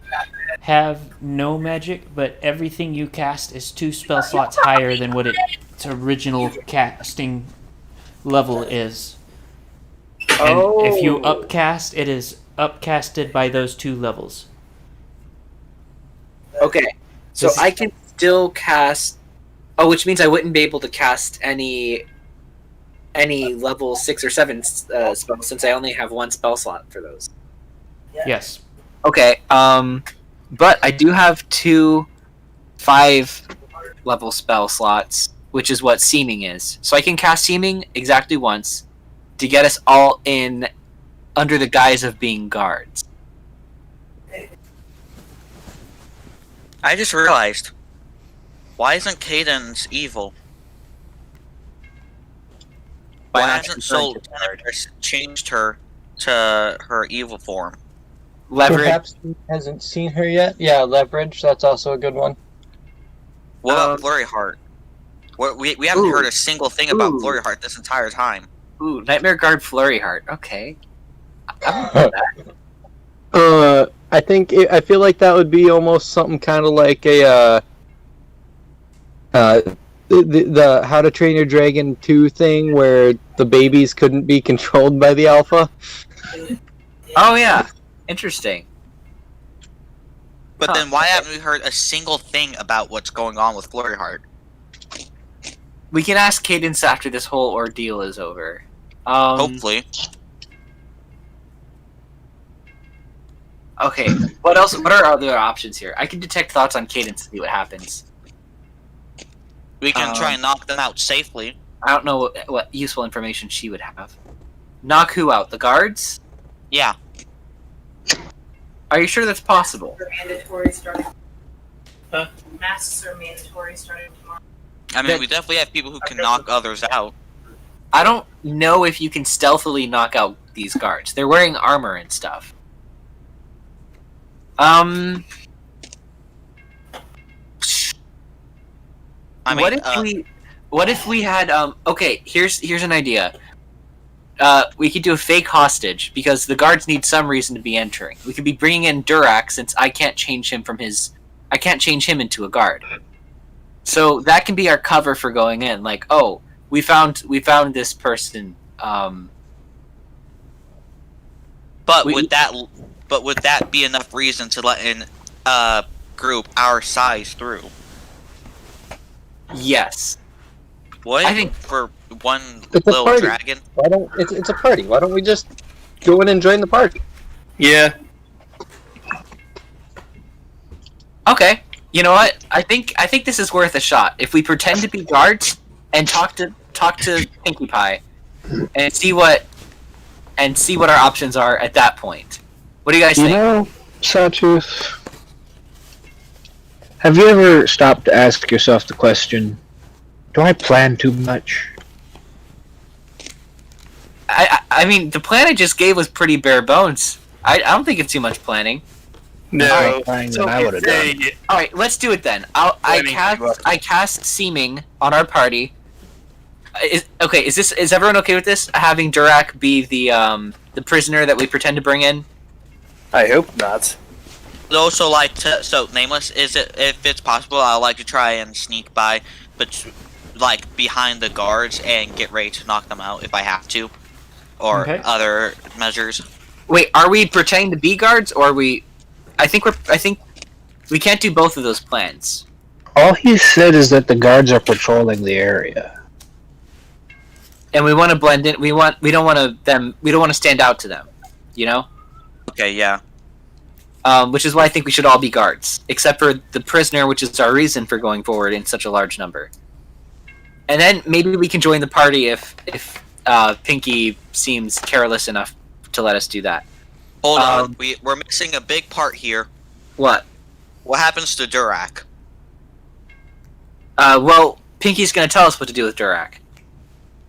have no magic, but everything you cast is 2 spell slots higher than what its original casting level is. And if you upcast, it is upcasted by those 2 levels. Okay, so I can still cast. Oh, which means I wouldn't be able to cast any level 6 or 7 spells since I only have 1 spell slot for those. Yes. Okay, but I do have 2 5-level spell slots, which is what Seeming is. So I can cast Seeming exactly once to get us all in under the guise of being guards. I just realized, why isn't Cadence evil? Why hasn't Soul changed her to her evil form? Leverage. Perhaps he hasn't seen her yet. Yeah, leverage. That's also a good one. What about Flurry Heart? We haven't heard a single thing about Flurry Heart this entire time. Ooh, Nightmare Guard Flurry Heart. Okay. I I feel like that would be almost something kind of like a the How to Train Your Dragon 2 thing where the babies couldn't be controlled by the alpha. Oh yeah, interesting. But then why haven't we heard a single thing about what's going on with Flurry Heart? We can ask Cadence after this whole ordeal is over. Hopefully. Okay, what else? What are other options here? I can detect thoughts on Cadence and see what happens. We can try and knock them out safely. I don't know what useful information she would have. Knock who out? The guards? Yeah. Are you sure that's possible? They're mandatory starting. Huh? Masks are mandatory starting tomorrow. I mean, we definitely have people who can knock others out. I don't know if you can stealthily knock out these guards. They're wearing armor and stuff. I mean, what if we had okay, here's an idea. We could do a fake hostage because the guards need some reason to be entering. We could be bringing in Durak since I can't change him into a guard. So that can be our cover for going in. Like, oh, we found this person. But would that be enough reason to let in a group our size through? Yes. What? I think for one It's a little party. dragon. It's a party. Why don't we just go in and join the party? Yeah. Okay. You know what? I think this is worth a shot. If we pretend to be guards and talk to Pinkie Pie and see what our options are at that point. What do you guys think? You know, Sawtooth, have you ever stopped to ask yourself the question, do I plan too much? I mean, the plan I just gave was pretty bare bones. I don't think it's too much planning. No. That I would have done. All right, let's do it then. I cast Seeming on our party. Is everyone okay with this? Having Durak be the prisoner that we pretend to bring in? I hope not. I'd also like to. So, Nameless, if it's possible, I'd like to try and sneak by, but like behind the guards and get ready to knock them out if I have to. or Okay. other measures. Wait, are we pretending to be guards, or are we? I think we can't do both of those plans. All he said is that the guards are patrolling the area. And we want to blend in. We don't want to stand out to them. You know. Okay, yeah. Which is why I think we should all be guards, except for the prisoner, which is our reason for going forward in such a large number. And then maybe we can join the party if Pinky seems careless enough to let us do that. Hold on, we're missing a big part here. What? What happens to Durak? Well, Pinky's gonna tell us what to do with Durak.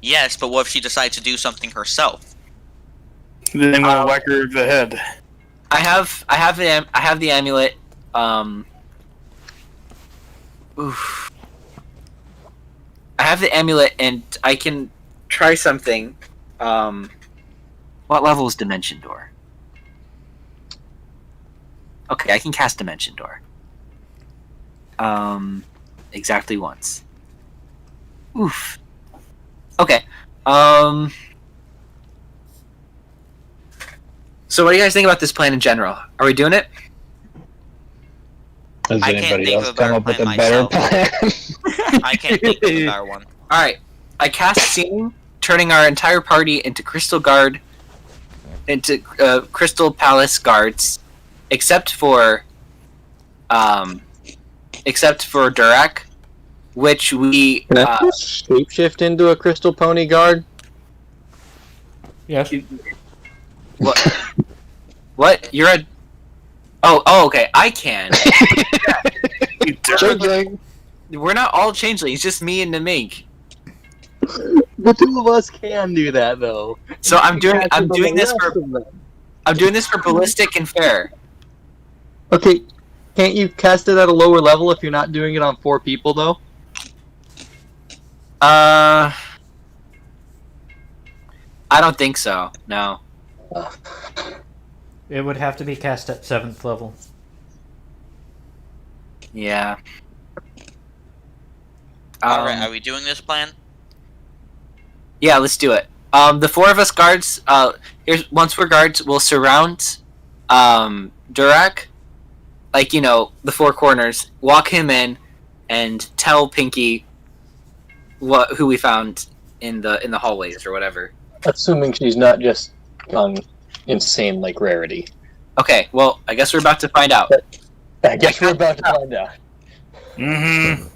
Yes, but what if she decides to do something herself? Then we'll whack her over the head. I have the amulet. Oof. I have the amulet, and I can try something. What level is Dimension Door? Okay, I can cast Dimension Door. Exactly once. Oof. Okay. So what do you guys think about this plan in general? Are we doing it? Does I can't anybody think else of a come better up with a better plan plan? I can't think of a better one. Alright. I cast Seeing, turning our entire party into Crystal Palace guards, except for Durak, which we Can I just shapeshift into a crystal pony guard? Yes. what? What? You're a Oh, okay. I can. We're not all changelings, just me and Namink. The two of us can do that, though. So I'm doing this for ballistic and fair. Okay, can't you cast it at a lower level if you're not doing it on 4 people, though? I don't think so. No. It would have to be cast at 7th level. Yeah. Alright, are we doing this plan? Yeah, let's do it. The 4 of us guards. Once we're guards, we'll surround Durak, like the 4 corners. Walk him in, and tell Pinky who we found in the hallways or whatever. Assuming she's not just gone insane like Rarity. Okay, well, I guess we're about to find out. I guess we're about to find out. Mm-hmm.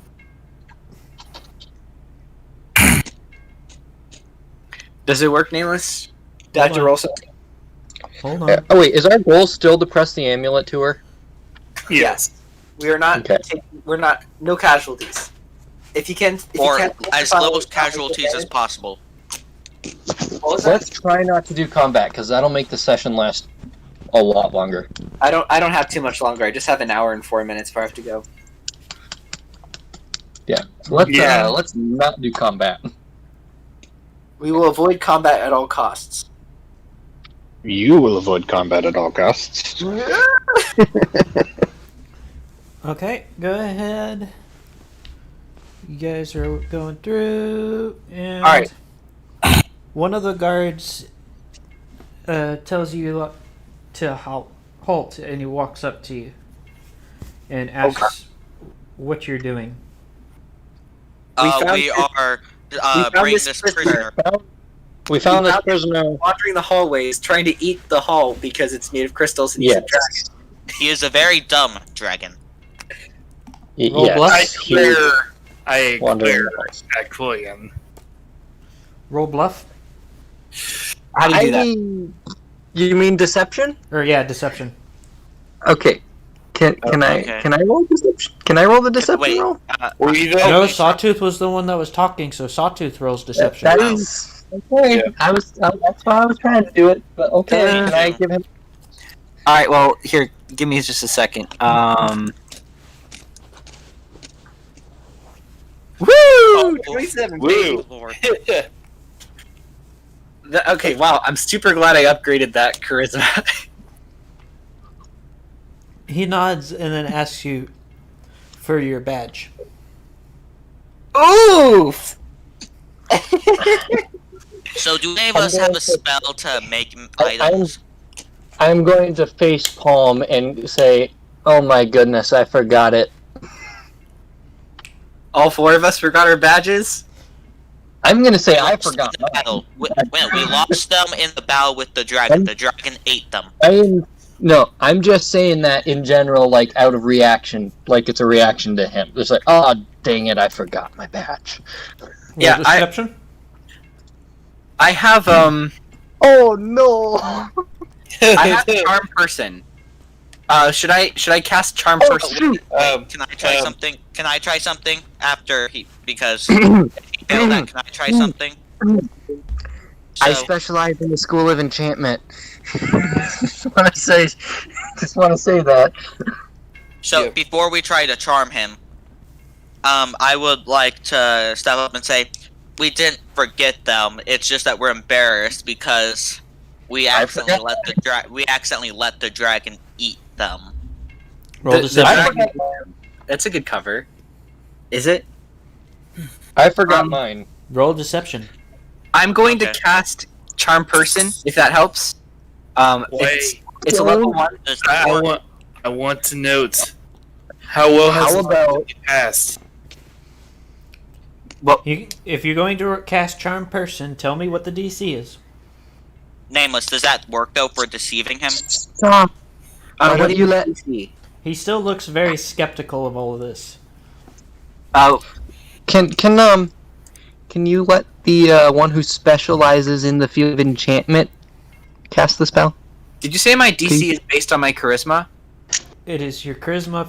Does it work, Nameless? Did I have to roll something? Hold on. Oh wait, is our goal still to press the amulet to her? Yes. We are not. Okay. We're not. No casualties. If you can. Or as low as casualties as possible. What was that? Let's try not to do combat, because that'll make the session last a lot longer. I don't have too much longer. I just have an hour and 4 minutes before I have to go. Yeah. Yeah. Let's not do combat. We will avoid combat at all costs. You will avoid combat at all costs. Okay, go ahead. You guys are going through, and All right. one of the guards tells you to halt, and he walks up to you and asks what you're doing. We found We are bringing this prisoner. We found this found prisoner. Wandering the hallways, trying to eat the hall because it's made of crystals and he's a dragon. He is a very dumb dragon. Roll bluff. I Wandering. declare Aquilian. Roll bluff, How do you do that? You mean deception? or yeah, deception. Okay. Can I okay. can I roll deception? Can I roll the deception Wait, roll? Were you there? No, Sawtooth was the one that was talking, so Sawtooth rolls deception. That is okay. Yeah. That's why I was trying to do it. But okay, can I give him? All right. Well, here, give me just a second. Woo! 27. Woo! Lord. Okay. Wow. I'm super glad I upgraded that charisma. He nods and then asks you for your badge. Oof! So do any of us have a spell to make I'm items? I'm going to face palm and say, "Oh my goodness, I forgot it." All 4 of us forgot our badges? I'm gonna say I Lost them forgot in the mine. battle. We lost them in the battle with the dragon. The dragon ate them. I'm just saying that in general, like out of reaction, like it's a reaction to him. It's like, oh dang it, I forgot my badge. Yeah, Roll deception. I have, Oh no! I have Charm Person. Should I cast Charm Person? Shoot! Can I try something? Can I try something after he? Because if he failed that, can I try something? I So, specialize in the School of Enchantment. just want to say that. so before we try to charm him, I would like to step up and say, we didn't forget them. It's just that we're embarrassed because we accidentally let the dragon eat them. Roll The deception. dragon- That's a good cover. Is it? I forgot mine. Roll deception. I'm going to Okay. cast Charm Person, if that helps. It's a level 1. Does I that work? want to note how well has How about- it passed? If you're going to cast Charm Person, tell me what the DC is. Nameless, does that work though for deceiving him? Stop. Why What don't do you let? see? He still looks very skeptical of all of this. Can you let the one who specializes in the field of enchantment cast the spell? Did you say my DC is based on my charisma? It is your charisma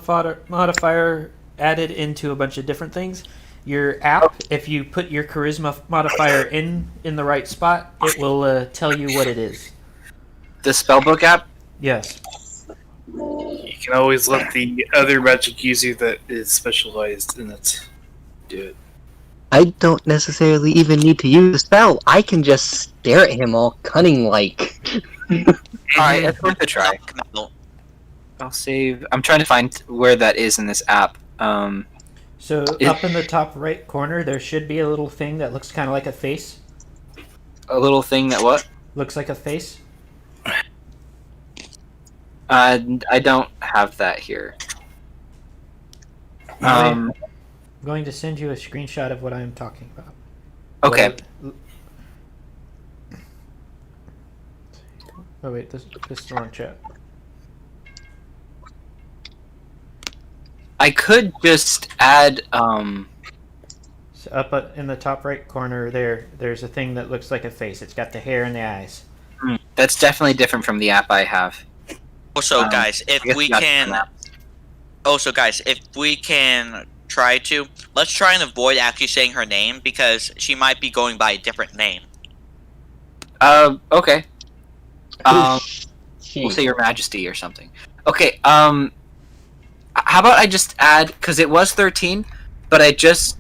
modifier added into a bunch of different things. Your app, if you put your charisma modifier in the right spot, it will tell you what it is. The spellbook app? Yes. You can always let the other magic user that is specialized in it do it. I don't necessarily even need to use the spell. I can just stare at him all cunning-like. Alright, that's worth a try. I'll save. I'm trying to find where that is in this app. So up in the top right corner, there should be a little thing that looks kind of like a face. A little thing that what? Looks like a face. I don't have that here. I'm going to send you a screenshot of what I'm talking about. Okay. Oh wait, this is the wrong chat. I could just add. So up in the top right corner there's a thing that looks like a face. It's got the hair and the eyes. That's definitely different from the app I have. Also, guys, I guess that's an app. if we can try to, let's try and avoid actually saying her name because she might be going by a different name. Okay. We'll say Your Majesty or something. Okay. How about I just add, because it was 13, but I just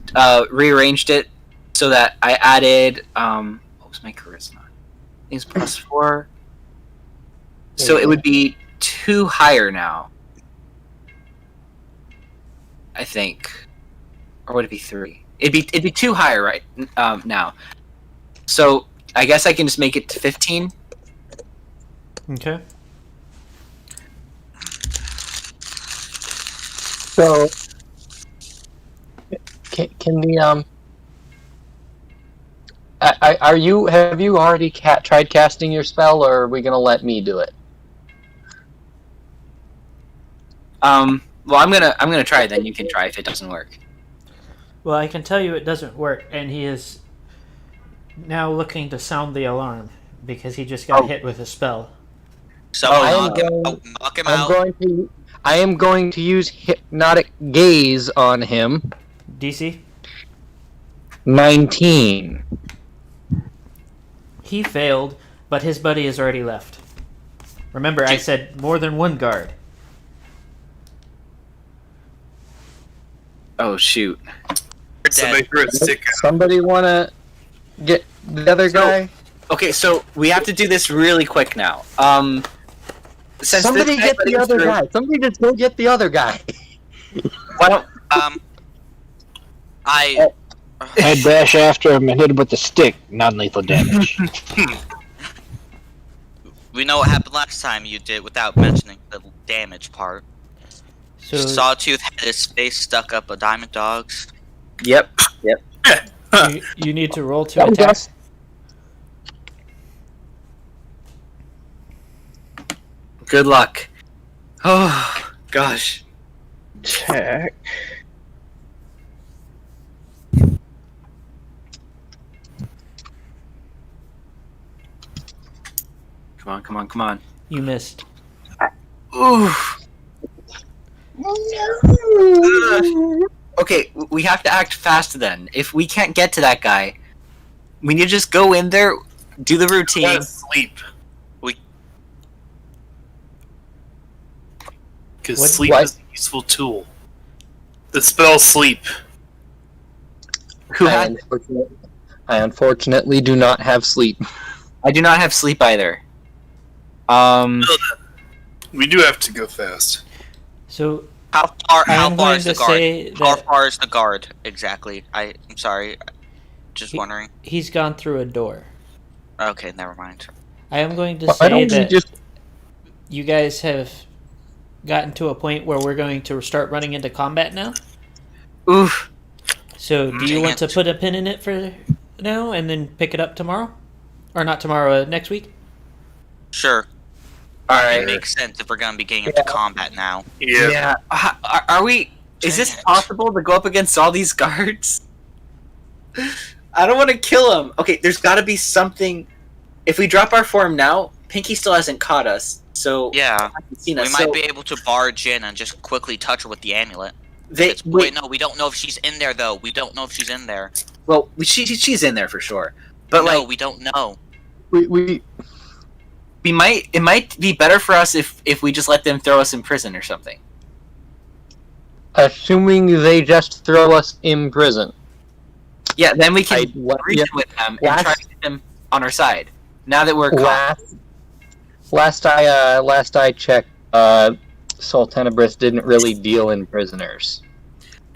rearranged it so that I added. What was my charisma? I think it's +4. So it would be 2 higher now. I think, or would it be 3? It'd be 2 higher right now. So I guess I can just make it to 15. Okay. So, can the have you already tried casting your spell, or are we gonna let me do it? Well, I'm gonna try. Then you can try if it doesn't work. Well, I can tell you it doesn't work, and he is now looking to sound the alarm because he just got hit with a spell. Someone I am knock him going- out. Knock him out. I am going to use hypnotic gaze on him. DC? 19. He failed, but his buddy has already left. Remember, I said more than one guard. Oh shoot! You're Somebody dead. threw a stick out. Somebody wanna get the other guy? Okay, so we have to do this really quick now. Since Somebody this guy get put the us other through- guy. Somebody just go get the other guy. Why don't? I dash after him and hit him with the stick. Non-lethal damage. We know what happened last time you did without mentioning the damage part. So Sawtooth had his face stuck up a Diamond Dog's. Yep. you need to roll to attack. Good luck. Oh gosh. Attack. Come on. You missed. Ooh. Okay, we have to act fast then. If we can't get to that guy, we need to just go in there, do the routine. Gotta sleep. We- Because What- sleep what? is a useful tool. The spell sleep. Who has? I unfortunately do not have sleep. I do not have sleep either. We do have to go fast. So How far I'm going is to the guard? say How that far is the guard exactly? I'm sorry. Just He- wondering. he's gone through a door. Okay, never mind. I am going to Why say don't we that just you guys have gotten to a point where we're going to start running into combat now. Oof. So do you Dang want to it. put a pin in it for now and then pick it up tomorrow? Or not tomorrow, next week? Sure. All It right. makes sense if we're gonna be getting into combat now. Yeah. Yeah. Are we? Is this Dang it. possible to go up against all these guards? I don't want to kill them. Okay, there's got to be something. If we drop our form now, Pinky still hasn't caught us, so Yeah. hasn't seen We us. might so be able to barge in and just quickly touch her with the amulet. wait, Wait, no, we don't know if she's in there though. We don't know if she's in there. well, she's in there for sure. But no, like, we don't know. we it might be better for us if we just let them throw us in prison or something. assuming they just throw us in prison? Yeah, then we can yeah, reason with them and try to get them on our side. Now that we're caught. last I checked, Sol Tenebris didn't really deal in prisoners.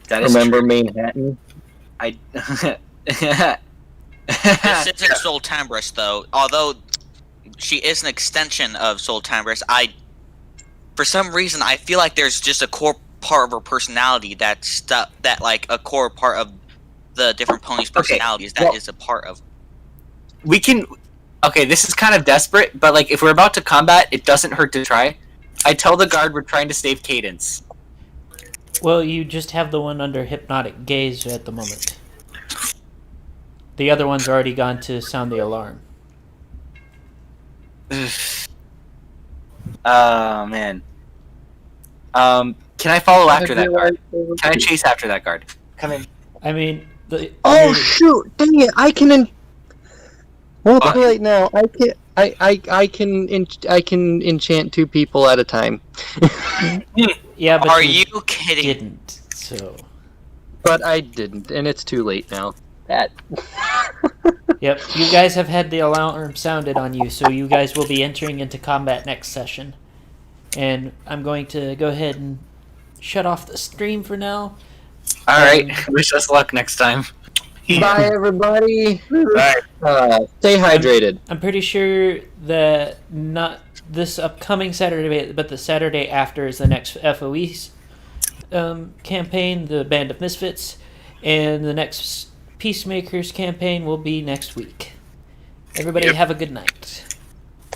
That is Remember true. Manhattan? I. This isn't Soul Tambris though. Although she is an extension of Soul Tambris, for some reason I feel like there's just a core part of her personality that like a core part of the different ponies' personalities that is a part of. We can. Okay, this is kind of desperate, but like if we're about to combat, it doesn't hurt to try. I tell the guard we're trying to save Cadence. Well, you just have the one under hypnotic gaze at the moment. The other one's already gone to sound the alarm. Oh man. Can I follow after that guard? Can I chase after that guard? Come in. I mean, Oh shoot! Dang it! I can. Well, too late now. I can enchant two people at a time. yeah, but Are you kidding? didn't. So, But I didn't, and it's too late now. That. yep, you guys have had the alarm sounded on you, so you guys will be entering into combat next session. And I'm going to go ahead and shut off the stream for now. All right. Wish us luck next time. Bye, everybody. Right. Stay hydrated. I'm pretty sure that not this upcoming Saturday, but the Saturday after is the next FOE campaign, the Band of Misfits, and the next Peacemakers campaign will be next week. Everybody have a good night.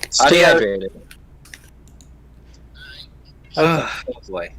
Stay Adios. hydrated. Oh boy.